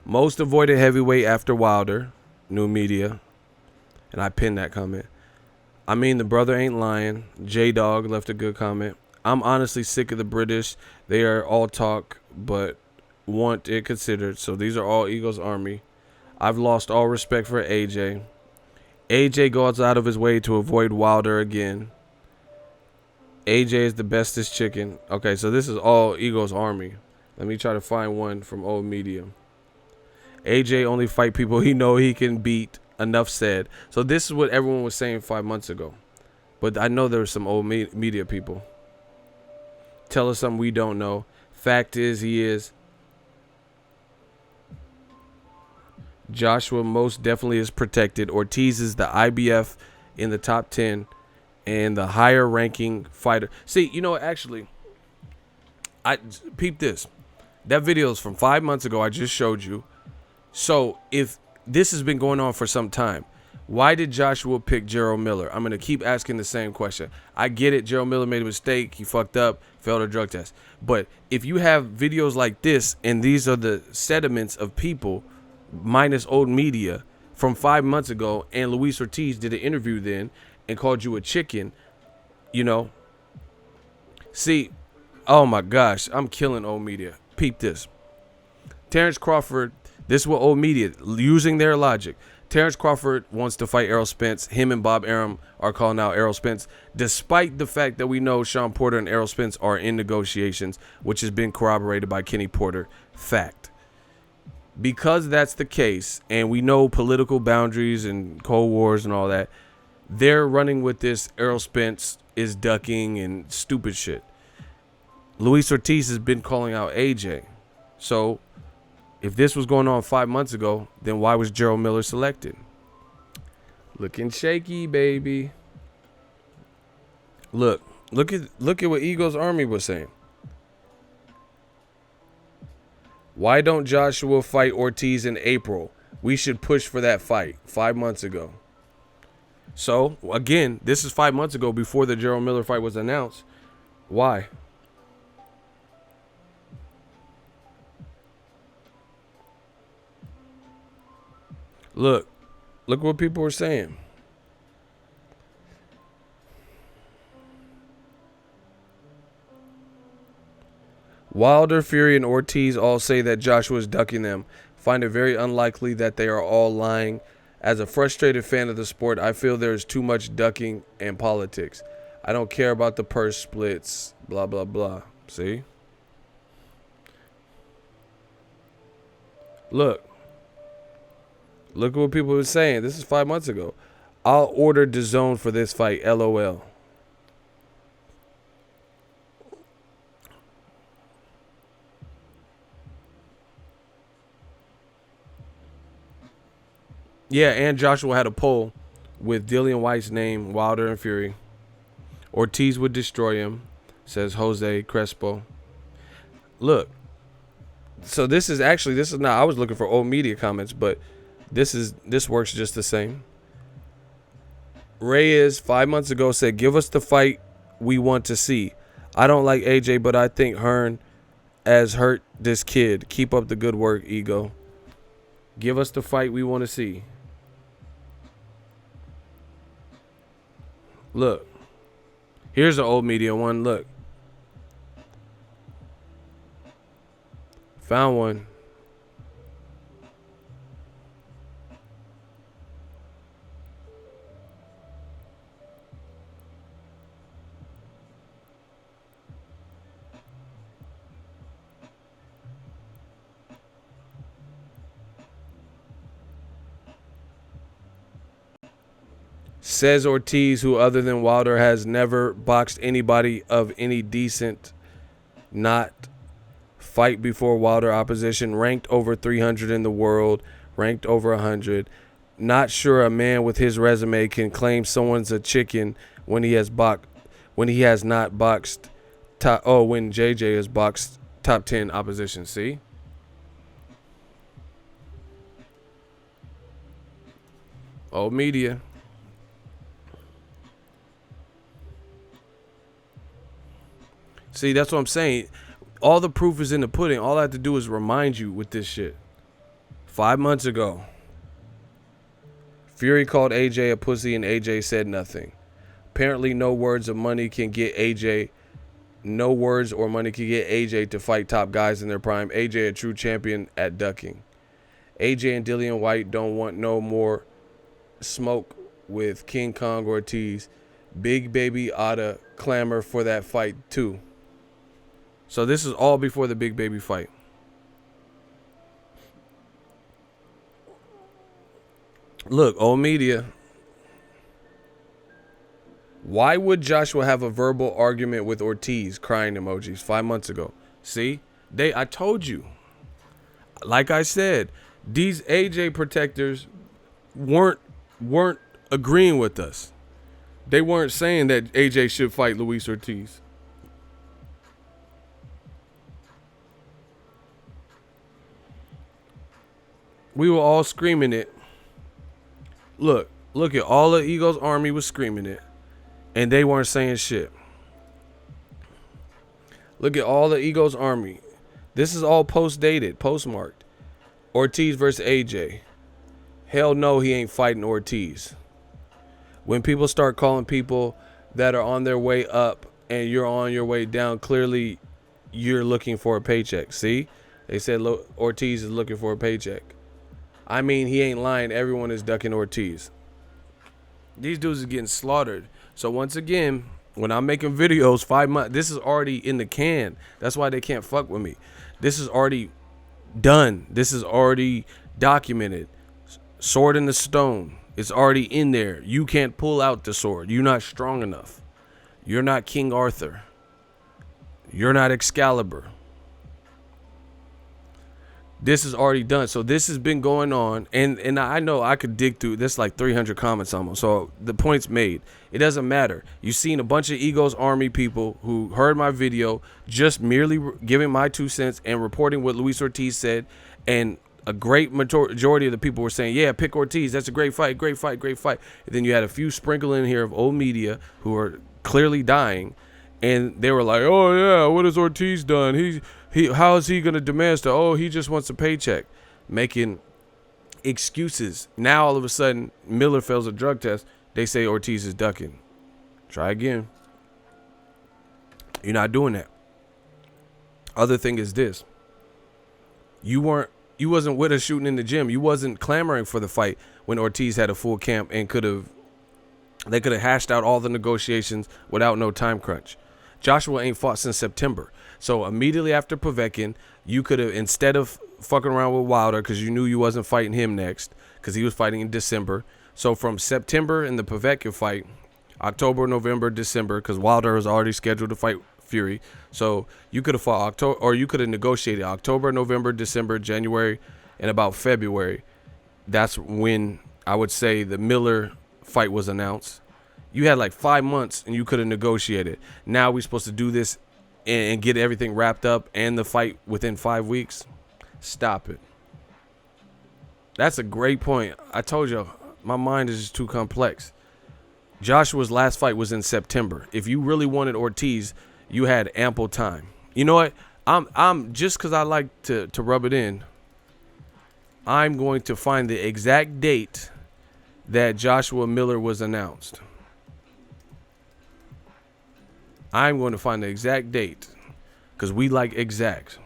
Most avoided heavyweight after Wilder. New media. And I pinned that comment. I mean, the brother ain't lying. J-Dog left a good comment. I'm honestly sick of the British. They are all talk, but want it considered. So these are all Eagles Army. I've lost all respect for AJ. AJ goes out of his way to avoid Wilder again. AJ is the bestest chicken. Okay, so this is all Eagles Army. Let me try to find one from old media. AJ only fight people he know he can beat. Enough said. So this is what everyone was saying 5 months ago. But I know there were some old media people. Tell us something we don't know. Fact is, he is. Joshua most definitely is protected. Ortiz is the IBF in the top 10. And the higher ranking fighter. See, you know, actually, I peep this. That video is from 5 months ago. I just showed you. So if this has been going on for some time, why did Joshua pick Gerald Miller? I'm going to keep asking the same question. I get it. Gerald Miller made a mistake. He fucked up, failed a drug test. But if you have videos like this, and these are the sediments of people, minus old media, from 5 months ago, and Luis Ortiz did an interview then, and called you a chicken, you know. See, oh my gosh, I'm killing old media. Peep this. Terrence Crawford, this is what old media, using their logic. Terrence Crawford wants to fight Errol Spence. Him and Bob Arum are calling out Errol Spence, despite the fact that we know Sean Porter and Errol Spence are in negotiations, which has been corroborated by Kenny Porter. Fact. Because that's the case, and we know political boundaries and Cold Wars and all that, they're running with this Errol Spence is ducking and stupid shit. Luis Ortiz has been calling out AJ. So if this was going on 5 months ago, then why was Gerald Miller selected? Looking shaky, baby. Look at what Eagles Army was saying. Why don't Joshua fight Ortiz in April? We should push for that fight 5 months ago. So, again, this is 5 months ago before the Gerald Miller fight was announced. Why? Look what people were saying. Wilder, Fury, and Ortiz all say that Joshua is ducking them. Find it very unlikely that they are all lying. As a frustrated fan of the sport, I feel there is too much ducking and politics. I don't care about the purse splits, blah, blah, blah. See? Look at what people were saying. This is 5 months ago. I'll order DAZN for this fight, LOL. Yeah, and Joshua had a poll with Dillian White's name, Wilder and Fury. Ortiz would destroy him, says Jose Crespo. Look, so this is not, I was looking for old media comments, but this works just the same. Reyes 5 months ago said, give us the fight we want to see. I don't like AJ, but I think Hearn has hurt this kid. Keep up the good work, Ego. Give us the fight we want to see. Look, here's the old media one. Look, found one. Says Ortiz, who other than Wilder has never boxed anybody of any decent, not fight before Wilder opposition, ranked over 300 in the world, ranked over 100. Not sure a man with his resume can claim someone's a chicken when he has not boxed when JJ has boxed top 10 opposition. See? Old media. See, that's what I'm saying. All the proof is in the pudding. All I have to do is remind you with this shit. 5 months ago, Fury called AJ a pussy and AJ said nothing. Apparently, no words or money can get AJ to fight top guys in their prime. AJ a true champion at ducking. AJ and Dillian White don't want no more smoke with King Kong Ortiz. Big Baby oughta clamor for that fight too. So this is all before the Big Baby fight. Look, old media. Why would Joshua have a verbal argument with Ortiz? Crying emojis 5 months ago. See? I told you. Like I said, these AJ protectors weren't agreeing with us. They weren't saying that AJ should fight Luis Ortiz. We were all screaming it. Look at all the Eagles Army was screaming it, and they weren't saying shit. Look at all the Eagles Army. This is all post-dated, postmarked. Ortiz versus AJ. Hell no, he ain't fighting Ortiz. When people start calling people that are on their way up and you're on your way down, clearly you're looking for a paycheck. See? They said Ortiz is looking for a paycheck. I mean, he ain't lying. Everyone is ducking Ortiz. These dudes are getting slaughtered. So once again, when I'm making videos 5 months, this is already in the can. That's why they can't fuck with me. This is already done. This is already documented. Sword in the stone. It's already in there. You can't pull out the sword. You're not strong enough. You're not King Arthur. You're not Excalibur. This is already done. So this has been going on. And I know I could dig through this like 300 comments almost. So the point's made. It doesn't matter. You've seen a bunch of Egos Army people who heard my video just merely giving my 2 cents and reporting what Luis Ortiz said. And a great majority of the people were saying, yeah, pick Ortiz. That's a great fight, great fight, great fight. And then you had a few sprinkle in here of old media who are clearly dying. And they were like, oh, yeah, what has Ortiz done? How is he going to demand stuff? Oh, he just wants a paycheck. Making excuses. Now, all of a sudden, Miller fails a drug test. They say Ortiz is ducking. Try again. You're not doing that. Other thing is this. You wasn't with us shooting in the gym. You wasn't clamoring for the fight when Ortiz had a full camp and they could have hashed out all the negotiations without no time crunch. Joshua ain't fought since September. So immediately after Povetkin, you could have, instead of fucking around with Wilder, because you knew you wasn't fighting him next, because he was fighting in December. So from September in the Povetkin fight, October, November, December, because Wilder was already scheduled to fight Fury. So you could have fought October, or you could have negotiated October, November, December, January, and about February. That's when I would say the Miller fight was announced. You had like 5 months and you could have negotiated. Now we're supposed to do this and get everything wrapped up and the fight within 5 weeks. Stop it. That's a great point. I told you, my mind is just too complex. Joshua's last fight was in September. If you really wanted Ortiz, you had ample time. You know what? I'm just because I like to rub it in, I'm going to find the exact date that Joshua Miller was announced. I'm going to find the exact date because we like exact.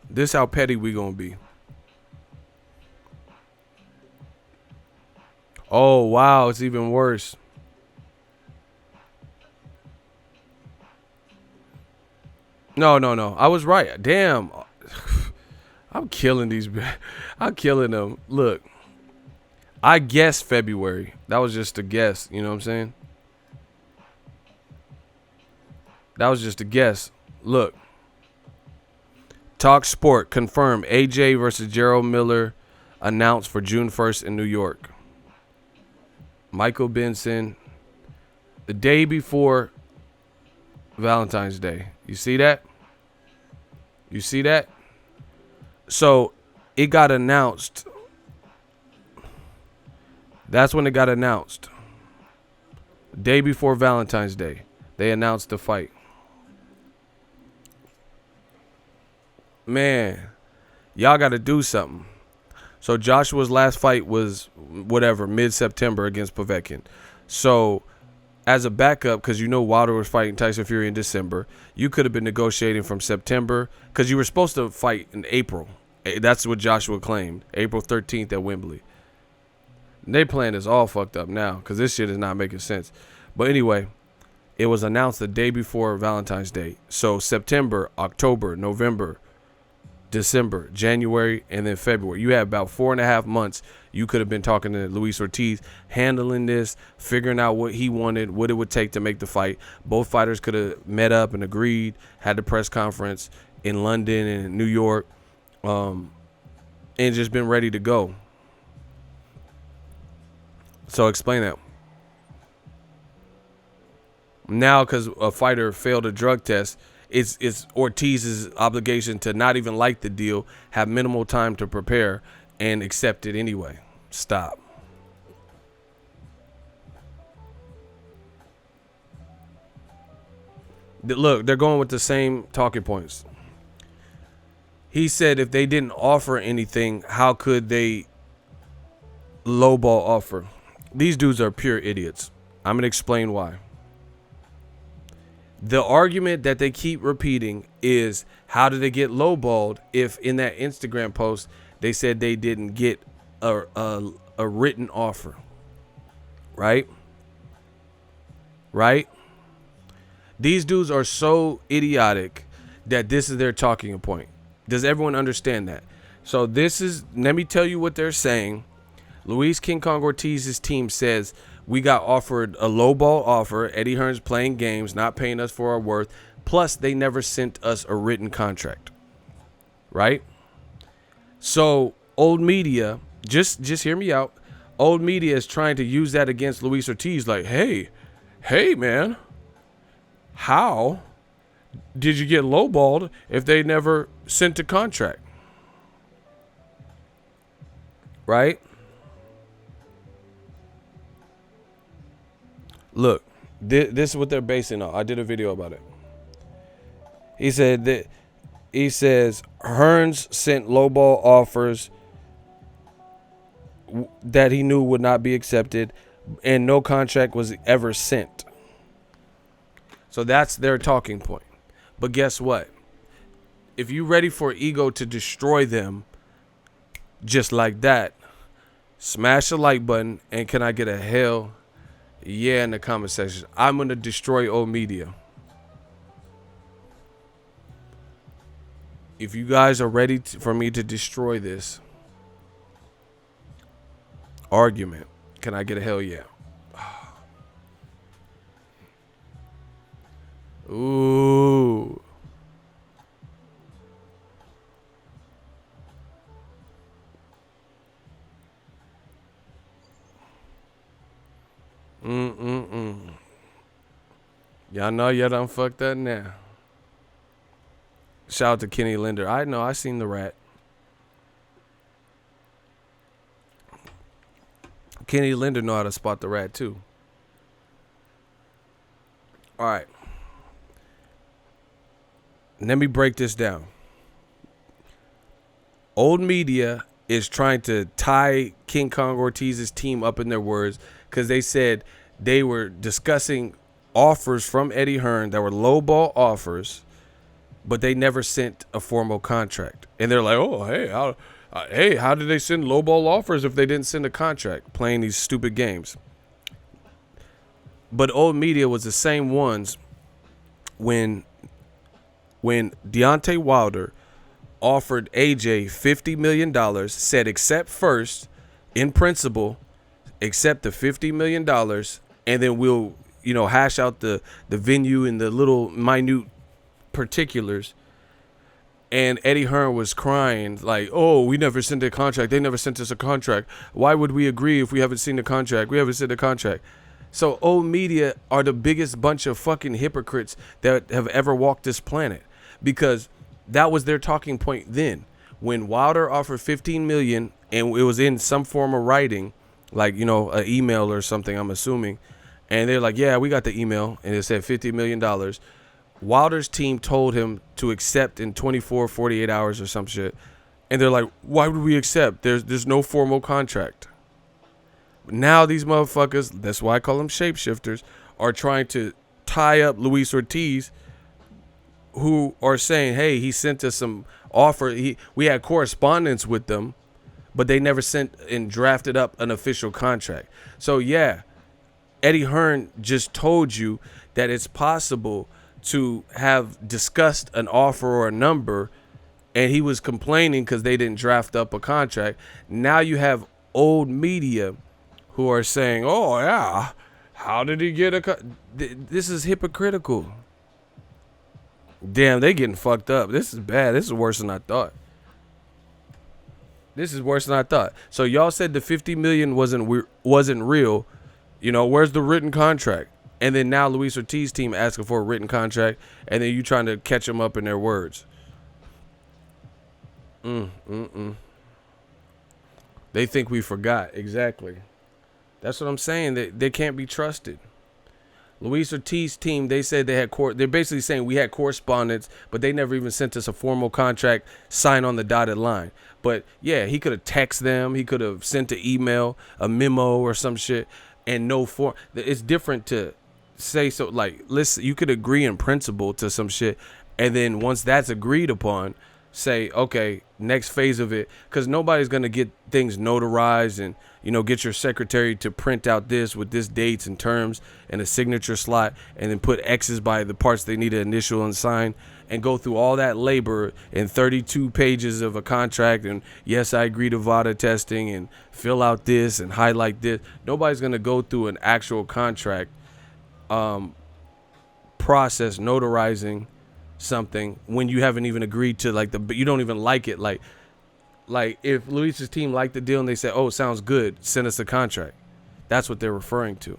This how petty we gonna be. Oh, wow, it's even worse. No. I was right. Damn. I'm killing these. I'm killing them. Look. I guessed February. That was just a guess. You know what I'm saying? That was just a guess. Look. Talk Sport confirmed AJ versus Gerald Miller announced for June 1st in New York. Michael Benson, the day before Valentine's Day. You see that? You see that? So it got announced. That's when it got announced. Day before Valentine's Day, they announced the fight. Man, y'all got to do something. So Joshua's last fight was whatever, mid-September against Povetkin. So as a backup, because you know Wilder was fighting Tyson Fury in December, you could have been negotiating from September because you were supposed to fight in April. That's what Joshua claimed, April 13th at Wembley. They plan is all fucked up now because this shit is not making sense. But anyway, it was announced the day before Valentine's Day. So September, October, November, December, January, and then February. You had about 4.5 months. You could have been talking to Luis Ortiz, handling this, figuring out what he wanted, what it would take to make the fight. Both fighters could have met up and agreed, had the press conference in London and New York, and just been ready to go. So explain that. Now, because a fighter failed a drug test, it's Ortiz's obligation to not even like the deal, have minimal time to prepare, and accept it anyway. Stop. Look, they're going with the same talking points. He said if they didn't offer anything, how could they lowball offer? These dudes are pure idiots. I'm going to explain why. The argument that they keep repeating is, how did they get lowballed if in that Instagram post they said they didn't get a written offer? Right? These dudes are so idiotic that this is their talking point. Does everyone understand that? So this is, let me tell you what they're saying. Luis King Kong Ortiz's team says we got offered a lowball offer. Eddie Hearn's playing games, not paying us for our worth. Plus, they never sent us a written contract. Right? So, old media, just hear me out. Old media is trying to use that against Luis Ortiz. Like, hey, man, how did you get lowballed if they never sent a contract? Right? Look, this is what they're basing on. I did a video about it. He says Hearns sent lowball offers that he knew would not be accepted, and no contract was ever sent. So that's their talking point. But guess what? If you're ready for ego to destroy them just like that, smash the like button, and can I get a hell yeah in the comment section? I'm going to destroy old media. If you guys are ready for me to destroy this argument, can I get a hell yeah? Ooh. Y'all know y'all done fucked up now. Shout out to Kenny Linder. I know, I seen the rat. Kenny Linder know how to spot the rat too. All right. Let me break this down. Old media is trying to tie King Kong Ortiz's team up in their words because they said they were discussing offers from Eddie Hearn that were lowball offers, but they never sent a formal contract. And they're like, oh, hey, how did they send lowball offers if they didn't send a contract? Playing these stupid games. But old media was the same ones when Deontay Wilder offered AJ $50 million, said accept first, in principle, accept the $50 million, and then we'll, hash out the venue and the little minute particulars. And Eddie Hearn was crying like, oh, we never sent a contract. They never sent us a contract. Why would we agree if we haven't seen the contract? We haven't seen the contract. So old media are the biggest bunch of fucking hypocrites that have ever walked this planet, because that was their talking point then. When Wilder offered $15 million and it was in some form of writing, like, an email or something, I'm assuming. And they're like, yeah, we got the email. And it said $50 million. Wilder's team told him to accept in 24, 48 hours or some shit. And they're like, why would we accept? There's no formal contract. Now these motherfuckers, that's why I call them shapeshifters, are trying to tie up Luis Ortiz, who are saying, hey, he sent us some offer. We had correspondence with them, but they never sent and drafted up an official contract. So, yeah, Eddie Hearn just told you that it's possible to have discussed an offer or a number, and he was complaining because they didn't draft up a contract. Now you have old media who are saying, oh, yeah, how did he get a this is hypocritical. Damn, they getting fucked up. This is bad. This is worse than I thought. So y'all said the $50 million wasn't real. Where's the written contract? And then now Luis Ortiz team asking for a written contract, and then you trying to catch them up in their words. They think we forgot. Exactly. That's what I'm saying. They can't be trusted. Luis Ortiz team, they said they had they're basically saying we had correspondence, but they never even sent us a formal contract signed on the dotted line. But yeah, he could have texted them, he could have sent an email, a memo or some shit, and no form. It's different to say, so like, listen, you could agree in principle to some shit, and then once that's agreed upon, say, okay, next phase of it, because nobody's going to get things notarized and, get your secretary to print out this with this dates and terms and a signature slot and then put X's by the parts they need to initial and sign and go through all that labor in 32 pages of a contract. And yes, I agree to VADA testing and fill out this and highlight this. Nobody's going to go through an actual contract process notarizing something when you haven't even agreed to you don't even like it. Like if Luis's team liked the deal and they said, oh, sounds good, send us a contract. That's what they're referring to.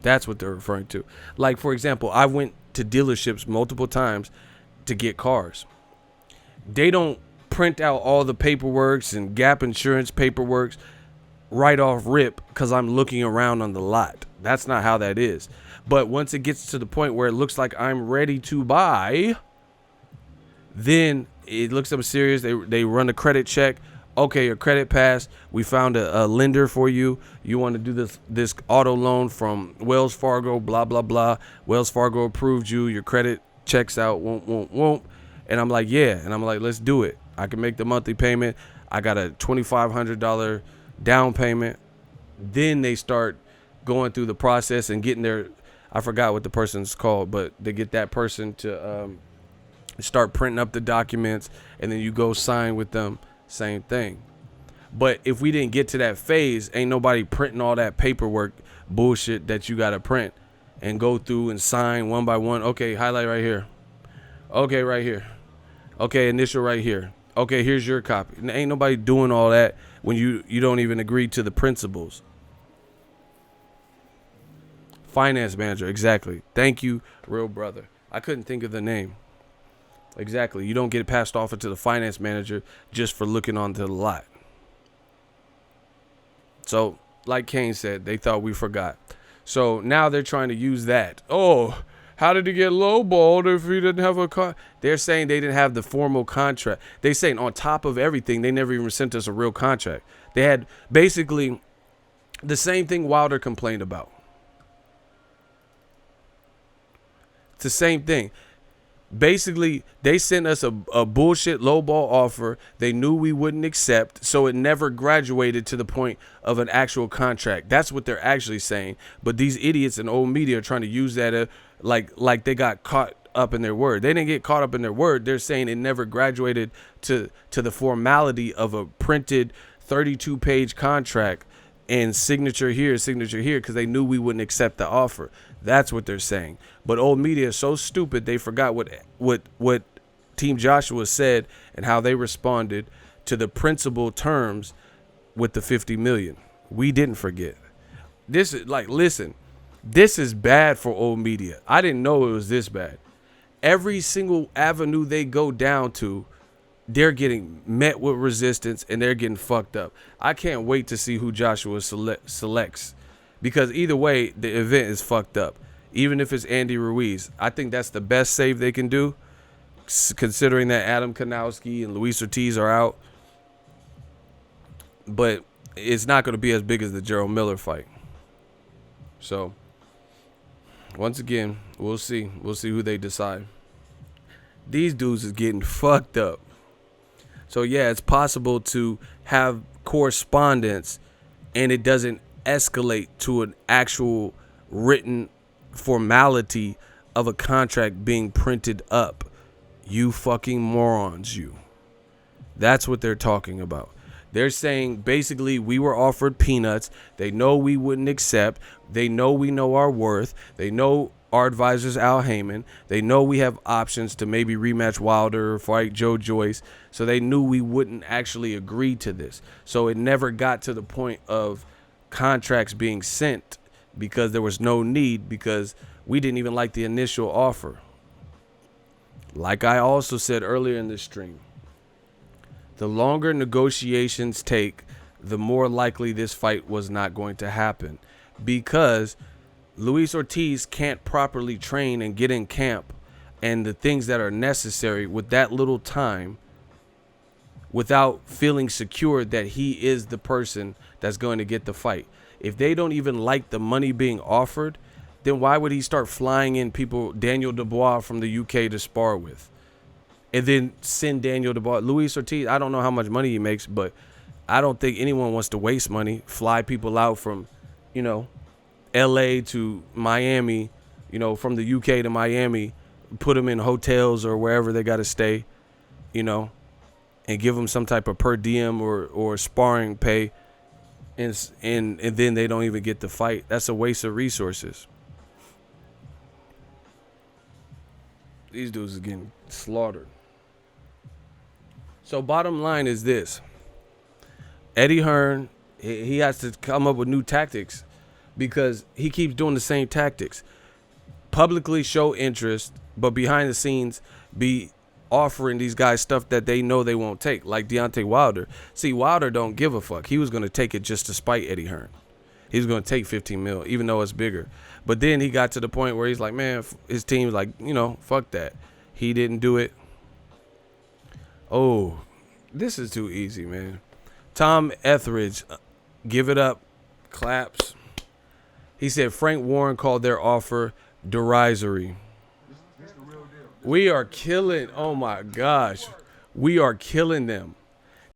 That's what they're referring to. Like, for example, I went to dealerships multiple times to get cars. They don't print out all the paperworks and gap insurance paperworks right off rip because I'm looking around on the lot. That's not how that is. But once it gets to the point where it looks like I'm ready to buy, then it looks up serious. They run a credit check. Okay, your credit passed. We found a lender for you. You want to do this auto loan from Wells Fargo, blah, blah, blah. Wells Fargo approved you. Your credit checks out, won't. And I'm like, yeah. And I'm like, let's do it. I can make the monthly payment. I got a $2,500 down payment. Then they start going through the process and getting their, I forgot what the person's called, but they get that person to start printing up the documents, and then you go sign with them. Same thing. But if we didn't get to that phase, ain't nobody printing all that paperwork bullshit that you got to print and go through and sign one by one. Okay, highlight right here. Okay, right here. Okay, initial right here. Okay, here's your copy. And ain't nobody doing all that when you don't even agree to the principles. Finance manager, exactly. Thank you, real brother. I couldn't think of the name. Exactly. You don't get passed off to the finance manager just for looking onto the lot. So, like Kane said, they thought we forgot. So now they're trying to use that. Oh, how did he get lowballed if he didn't have a car? They're saying they didn't have the formal contract. They're saying on top of everything, they never even sent us a real contract. They had basically the same thing Wilder complained about. It's the same thing. Basically, they sent us a bullshit lowball offer they knew we wouldn't accept, so it never graduated to the point of an actual contract. That's what they're actually saying. But these idiots in old media are trying to use that like they got caught up in their word. They didn't get caught up in their word. They're saying it never graduated to the formality of a printed 32-page contract and signature here, because they knew we wouldn't accept the offer. That's what they're saying. But old media is so stupid they forgot what Team Joshua said and how they responded to the principal terms with the $50 million. We didn't forget. This is listen, this is bad for old media. I didn't know it was this bad. Every single avenue they go down to, they're getting met with resistance and they're getting fucked up. I can't wait to see who Joshua selects, because either way, the event is fucked up. Even if it's Andy Ruiz, I think that's the best save they can do, considering that Adam Kanowski and Luis Ortiz are out. But it's not going to be as big as the Gerald Miller fight. So, once again, we'll see. We'll see who they decide. These dudes is getting fucked up. So, yeah, it's possible to have correspondence and it doesn't escalate to an actual written formality of a contract being printed up. You fucking morons, you. That's what they're talking about. They're saying basically we were offered peanuts. They know we wouldn't accept. They know we know our worth. They know our advisor's Al Haymon. They know we have options to maybe rematch Wilder or fight Joe Joyce. So they knew we wouldn't actually agree to this. So it never got to the point of contracts being sent because there was no need, because we didn't even like the initial offer. Like I also said earlier in this stream, the longer negotiations take, the more likely this fight was not going to happen, because Luis Ortiz can't properly train and get in camp and the things that are necessary with that little time without feeling secure that he is the person that's going to get the fight. If they don't even like the money being offered, then why would he start flying in people, Daniel Dubois from the UK, to spar with? and then send Daniel to Boston. Luis Ortiz, I don't know how much money he makes, but I don't think anyone wants to waste money, fly people out from, LA to Miami, from the UK to Miami, put them in hotels or wherever they got to stay, and give them some type of per diem or sparring pay, and then they don't even get the fight. That's a waste of resources. These dudes are getting slaughtered. So bottom line is this. Eddie Hearn, he has to come up with new tactics because he keeps doing the same tactics. Publicly show interest, but behind the scenes be offering these guys stuff that they know they won't take, like Deontay Wilder. See, Wilder don't give a fuck. He was going to take it just to spite Eddie Hearn. He was going to take 15 mil, even though it's bigger. But then he got to the point where he's like, man, his team's like, fuck that. He didn't do it. Oh, this is too easy, man. Tom Etheridge, give it up, claps. He said Frank Warren called their offer derisory. We are killing, oh my gosh. We are killing them.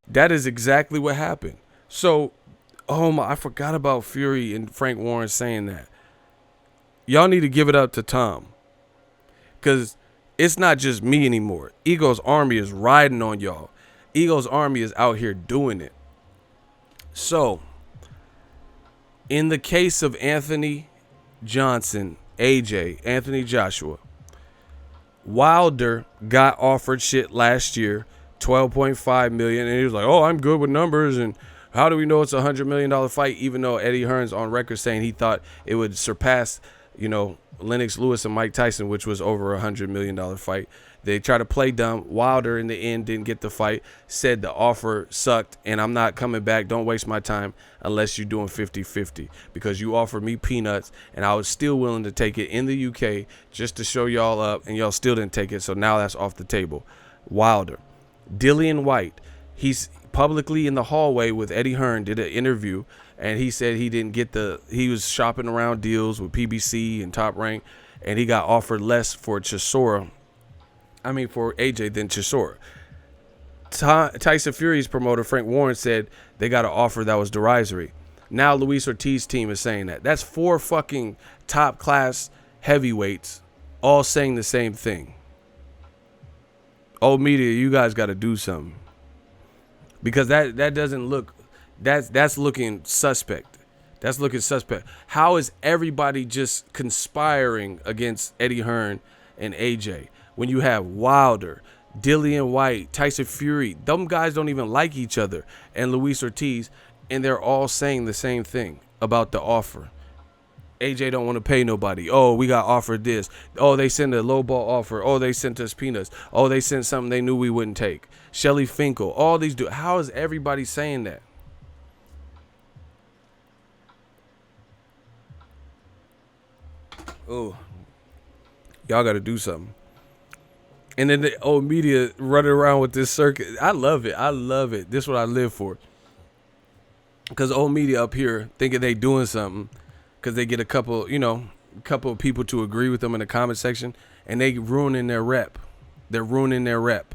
That is exactly what happened. So, I forgot about Fury and Frank Warren saying that. Y'all need to give it up to Tom. Because it's not just me anymore. Ego's Army is riding on y'all. Ego's Army is out here doing it. So, in the case of Anthony Johnson, Anthony Joshua, Wilder got offered shit last year, $12.5 million, and he was like, oh, I'm good with numbers, and how do we know it's a $100 million fight, even though Eddie Hearn's on record saying he thought it would surpass, Lennox Lewis and Mike Tyson, which was over a $100 million fight. They tried to play dumb. Wilder, in the end, didn't get the fight, said the offer sucked, and I'm not coming back. Don't waste my time unless you're doing 50-50, because you offered me peanuts, and I was still willing to take it in the UK just to show y'all up, and y'all still didn't take it, so now that's off the table. Wilder. Dillian White, he's publicly in the hallway with Eddie Hearn, did an interview, and he said he didn't get he was shopping around deals with PBC and Top Rank, and he got offered less for for AJ than Chisora. Tyson Fury's promoter, Frank Warren, said they got an offer that was derisory. Now Luis Ortiz's team is saying that. That's 4 fucking top-class heavyweights all saying the same thing. Old media, you guys got to do something. Because that doesn't look... That's looking suspect. That's looking suspect. How is everybody just conspiring against Eddie Hearn and AJ when you have Wilder, Dillian White, Tyson Fury? Them guys don't even like each other, and Luis Ortiz, and they're all saying the same thing about the offer. AJ don't want to pay nobody. Oh, we got offered this. Oh, they sent a lowball offer. Oh, they sent us peanuts. Oh, they sent something they knew we wouldn't take. Shelly Finkel, all these dudes. How is everybody saying that? Oh, y'all got to do something. And then the old media running around with this circuit. I love it. I love it. This is what I live for. Because old media up here thinking they doing something because they get a couple of people to agree with them in the comment section, and they ruining their rep. They're ruining their rep.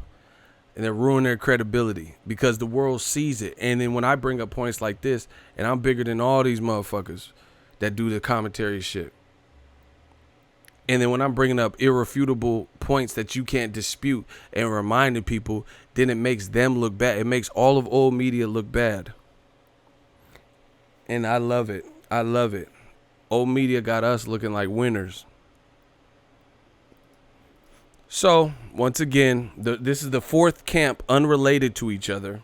And they're ruining their credibility because the world sees it. And then when I bring up points like this, and I'm bigger than all these motherfuckers that do the commentary shit. And then when I'm bringing up irrefutable points that you can't dispute and reminding people, then it makes them look bad. It makes all of old media look bad. And I love it. I love it. Old media got us looking like winners. So, once again, this is the 4th camp unrelated to each other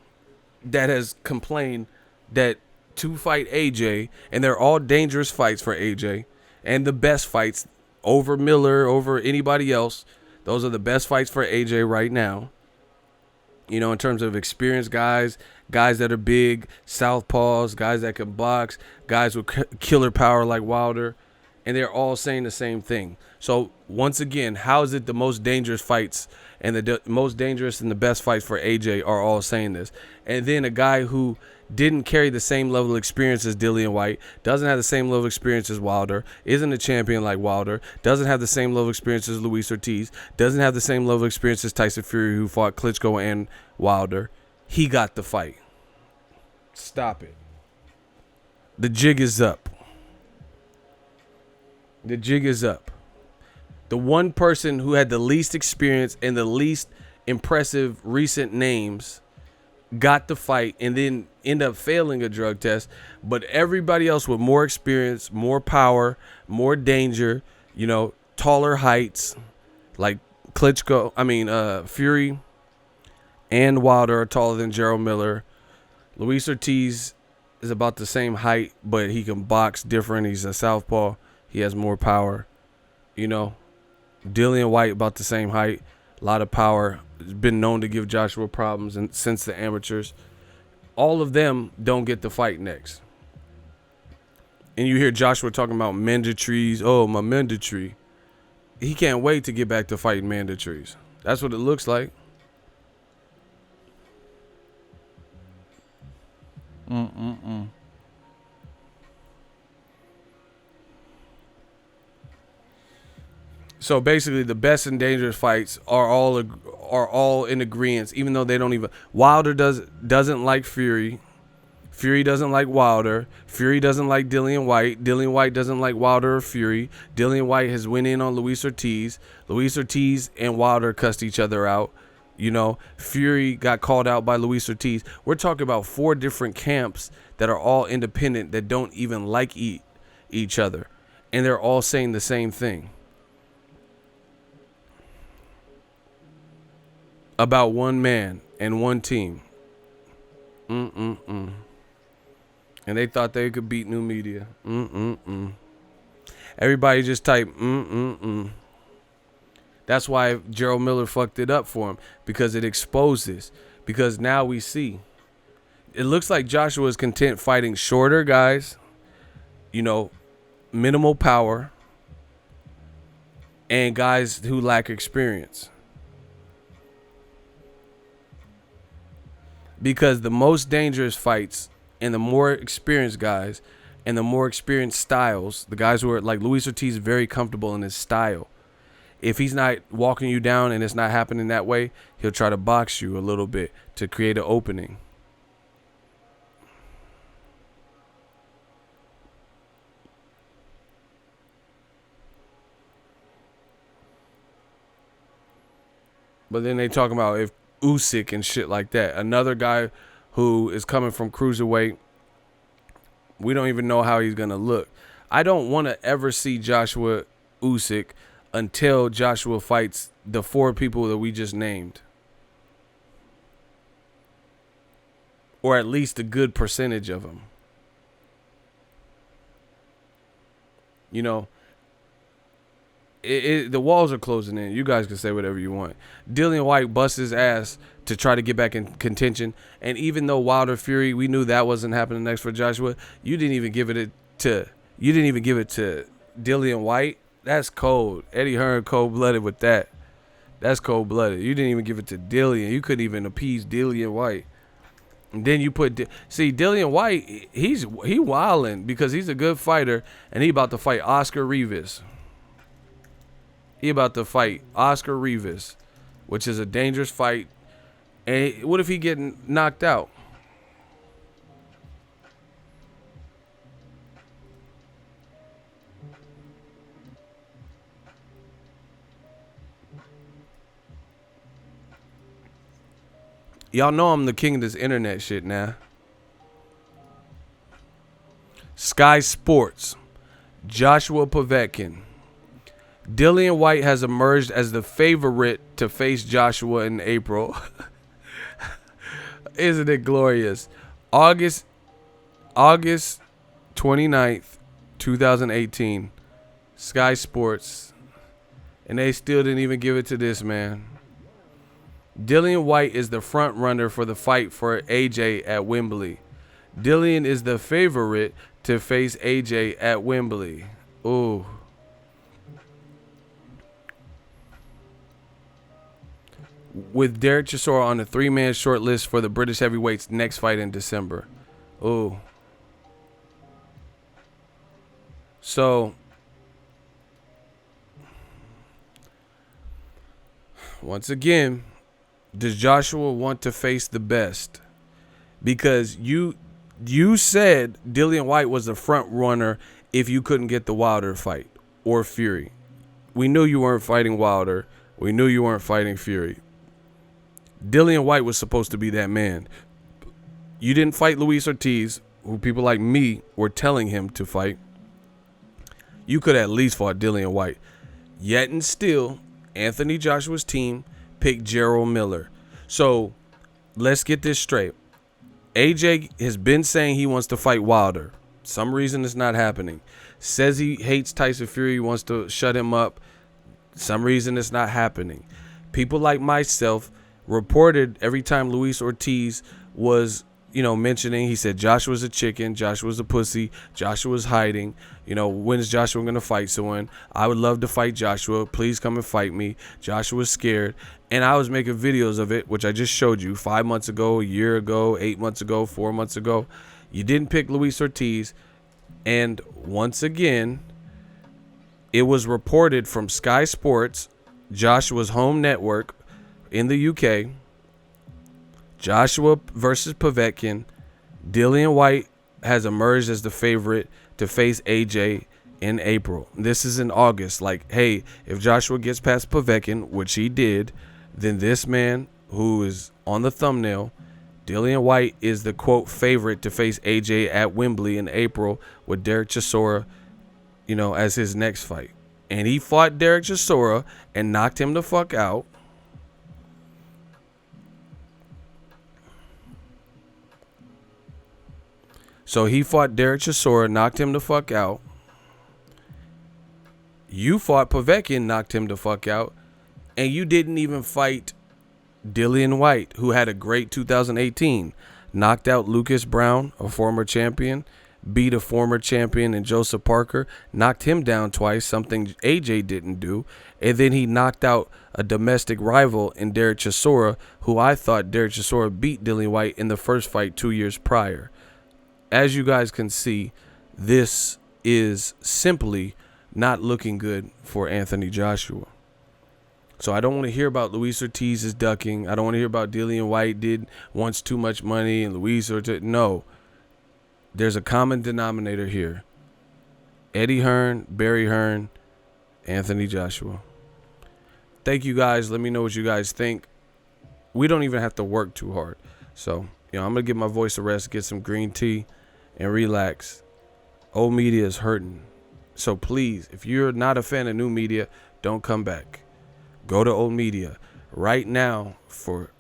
that has complained that to fight AJ, and they're all dangerous fights for AJ, and the best fights over Miller, over anybody else. Those are the best fights for AJ right now. In terms of experienced guys that are big, southpaws, guys that can box, guys with killer power like Wilder. And they're all saying the same thing. So, once again, how is it the most dangerous fights and the most dangerous and the best fights for AJ are all saying this. And then a guy who didn't carry the same level of experience as Dillian White, doesn't have the same level of experience as Wilder, isn't a champion like Wilder, doesn't have the same level of experience as Luis Ortiz, doesn't have the same level of experience as Tyson Fury, who fought Klitschko and Wilder. He got the fight. Stop it. The jig is up. The jig is up. The one person who had the least experience and the least impressive recent names got the fight and then end up failing a drug test. But everybody else with more experience, more power, more danger, you know, taller heights, like Fury and Wilder are taller than Gerald Miller. Luis Ortiz is about the same height, but he can box different. He's a southpaw. He has more power. You know, Dillian White about the same height, a lot of power. Has been known to give Joshua problems since the amateurs. All of them don't get the fight next. And you hear Joshua talking about mandatories. Oh, my mandatory. He can't wait to get back to fighting mandatories. That's what it looks like. So basically, the best and dangerous fights are all in agreement, even though they don't even. Wilder doesn't like Fury. Fury doesn't like Wilder. Fury doesn't like Dillian White. Dillian White doesn't like Wilder or Fury. Dillian White has went in on Luis Ortiz. Luis Ortiz and Wilder cussed each other out. You know, Fury got called out by Luis Ortiz. We're talking about 4 different camps that are all independent, that don't even like each other. And they're all saying the same thing about one man and one team. And they thought they could beat New Media. Everybody just type That's why Gerald Miller fucked it up for him, because it exposes. Because now we see. It looks like Joshua is content fighting shorter guys, you know, minimal power, and guys who lack experience. Because the most dangerous fights and the more experienced guys and the more experienced styles, the guys who are like Luis Ortiz, very comfortable in his style. If he's not walking you down and it's not happening that way, he'll try to box you a little bit to create an opening. But then they talk about if Usyk and shit like that. Another guy who is coming from cruiserweight. We don't even know how he's going to look. I don't want to ever see Joshua Usyk until Joshua fights the 4 people that we just named. Or at least a good percentage of them. You know, the walls are closing in. You guys can say whatever you want. Dillian White busts his ass to try to get back in contention. And even though Wilder Fury, we knew that wasn't happening next for Joshua, you didn't even give it to Dillian White. That's cold. Eddie Hearn cold-blooded with that. That's cold-blooded. You didn't even give it to Dillian. You couldn't even appease Dillian White. And then you put Dillian White, he wilding because he's a good fighter, and he about to fight Oscar Rivas. Which is a dangerous fight. And what if he getting knocked out? Y'all know I'm the king of this internet shit now. Sky Sports. Joshua Povetkin. Dillian White has emerged as the favorite to face Joshua in April. Isn't it glorious? August 29th, 2018. Sky Sports. And they still didn't even give it to this man. Dillian White is the front runner for the fight for AJ at Wembley. Dillian is the favorite to face AJ at Wembley. Ooh. with Derek Chisora on the 3-man short list for the British heavyweights next fight in December. Ooh. So, once again, does Joshua want to face the best? Because you said Dillian Whyte was the front runner if you couldn't get the Wilder fight or Fury. We knew you weren't fighting Wilder. We knew you weren't fighting Fury. Dillian Whyte was supposed to be that man. You didn't fight Luis Ortiz, who people like me were telling him to fight. You could have at least fought Dillian Whyte. Yet and still, Anthony Joshua's team picked Gerald Miller. So let's get this straight. AJ has been saying he wants to fight Wilder. Some reason it's not happening. Says he hates Tyson Fury, wants to shut him up. Some reason it's not happening. People like myself reported every time Luis Ortiz was, mentioning, he said Joshua's a chicken, Joshua's a pussy, Joshua's hiding. When is Joshua going to fight someone? I would love to fight Joshua. Please come and fight me. Joshua's scared. And I was making videos of it, which I just showed you 5 months ago, a year ago, 8 months ago, 4 months ago. You didn't pick Luis Ortiz. And once again, it was reported from Sky Sports, Joshua's home network in the UK, Joshua versus Povetkin. Dillian Whyte has emerged as the favorite to face AJ in April. This is in August. Like, hey, if Joshua gets past Povetkin, which he did, then this man who is on the thumbnail, Dillian Whyte, is the, quote, favorite to face AJ at Wembley in April with Derek Chisora, as his next fight. And he fought Derek Chisora and knocked him the fuck out. So he fought Derek Chisora, knocked him the fuck out. You fought Povetkin, knocked him the fuck out. And you didn't even fight Dillian Whyte, who had a great 2018. Knocked out Lucas Brown, a former champion. Beat a former champion in Joseph Parker. Knocked him down twice, something AJ didn't do. And then he knocked out a domestic rival in Derek Chisora, who I thought Derek Chisora beat Dillian Whyte in the first fight 2 years prior. As you guys can see, this is simply not looking good for Anthony Joshua. So I don't want to hear about Luis Ortiz's ducking. I don't want to hear about Dillian Whyte wants too much money and Luis Ortiz. No. There's a common denominator here. Eddie Hearn, Barry Hearn, Anthony Joshua. Thank you guys. Let me know what you guys think. We don't even have to work too hard. So, I'm going to give my voice a rest, get some green tea, and relax. Old media is hurting. So please, if you're not a fan of new media, don't come back. Go to old media. Right now, for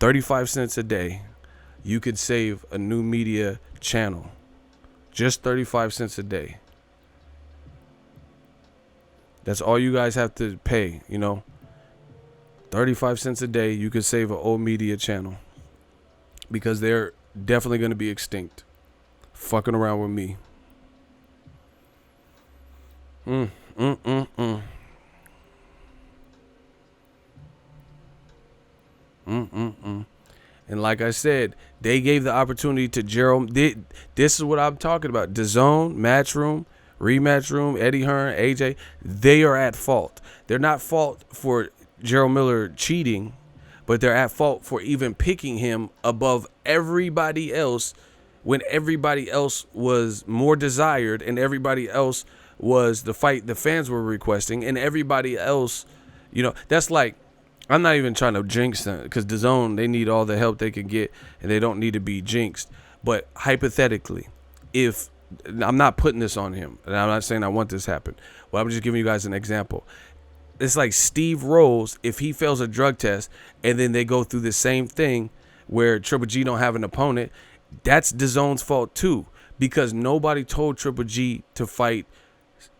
35 cents a day, you could save a new media channel. Just 35 cents a day. That's all you guys have to pay, 35 cents a day, you could save an old media channel. Because they're definitely going to be extinct. Fucking around with me. And like I said, they gave the opportunity to Gerald. This is what I'm talking about. DAZN, Matchroom, Rematch Room, Eddie Hearn, AJ. They are at fault. They're not fault for Gerald Miller cheating, but they're at fault for even picking him above everybody else when everybody else was more desired and everybody else was the fight the fans were requesting, and everybody else, that's like, I'm not even trying to jinx them because DAZN, they need all the help they can get and they don't need to be jinxed. But hypothetically, if I'm not putting this on him and I'm not saying I want this to happen, but I'm just giving you guys an example. It's like Steve Rose, if he fails a drug test and then they go through the same thing where Triple G don't have an opponent, that's DAZN's fault too, because nobody told Triple G to fight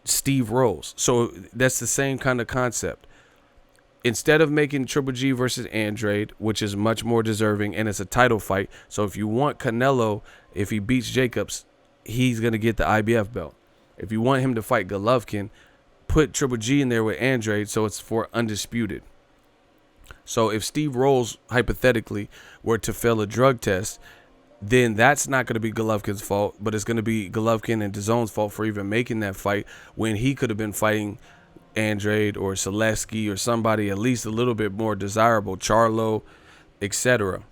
Steve Rose. So that's the same kind of concept. Instead of making Triple G versus Andrade, which is much more deserving and it's a title fight, so if you want Canelo, if he beats Jacobs, he's going to get the IBF belt. If you want him to fight Golovkin, put Triple G in there with Andrade so it's for undisputed. So if Steve Rolls hypothetically were to fail a drug test, then that's not going to be Golovkin's fault, but it's going to be Golovkin and DAZN's fault for even making that fight when he could have been fighting Andrade or Zaleski or somebody at least a little bit more desirable, Charlo, etc.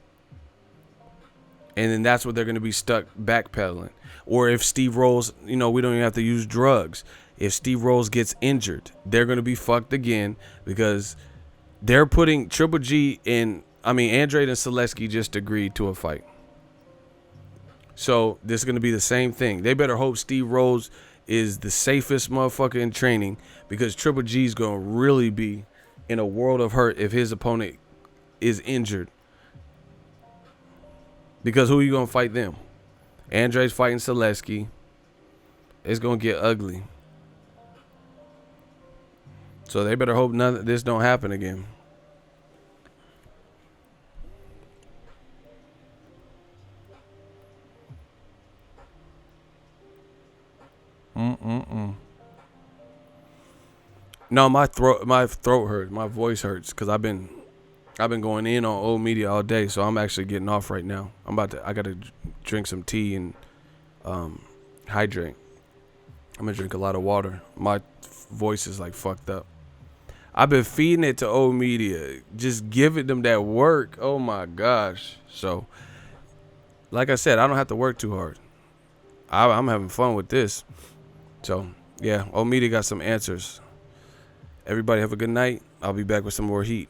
And then that's what they're going to be stuck backpedaling. Or if Steve Rolls, we don't even have to use drugs. If Steve Rolls gets injured, they're going to be fucked again because they're putting Triple G in. Andrade and Zaleski just agreed to a fight. So this is going to be the same thing. They better hope Steve Rolls is the safest motherfucker in training because Triple G is going to really be in a world of hurt if his opponent is injured. Because who are you going to fight them? Andrade's fighting Zaleski. It's going to get ugly. So they better hope none of this don't happen again. No, my throat hurts. My voice hurts because I've been going in on old media all day, so I'm actually getting off right now. I gotta drink some tea and hydrate. I'm gonna drink a lot of water. My voice is like fucked up. I've been feeding it to old media, just giving them that work. Oh my gosh. So, like I said, I don't have to work too hard. I'm having fun with this. So, yeah, old media got some answers. Everybody have a good night. I'll be back with some more heat.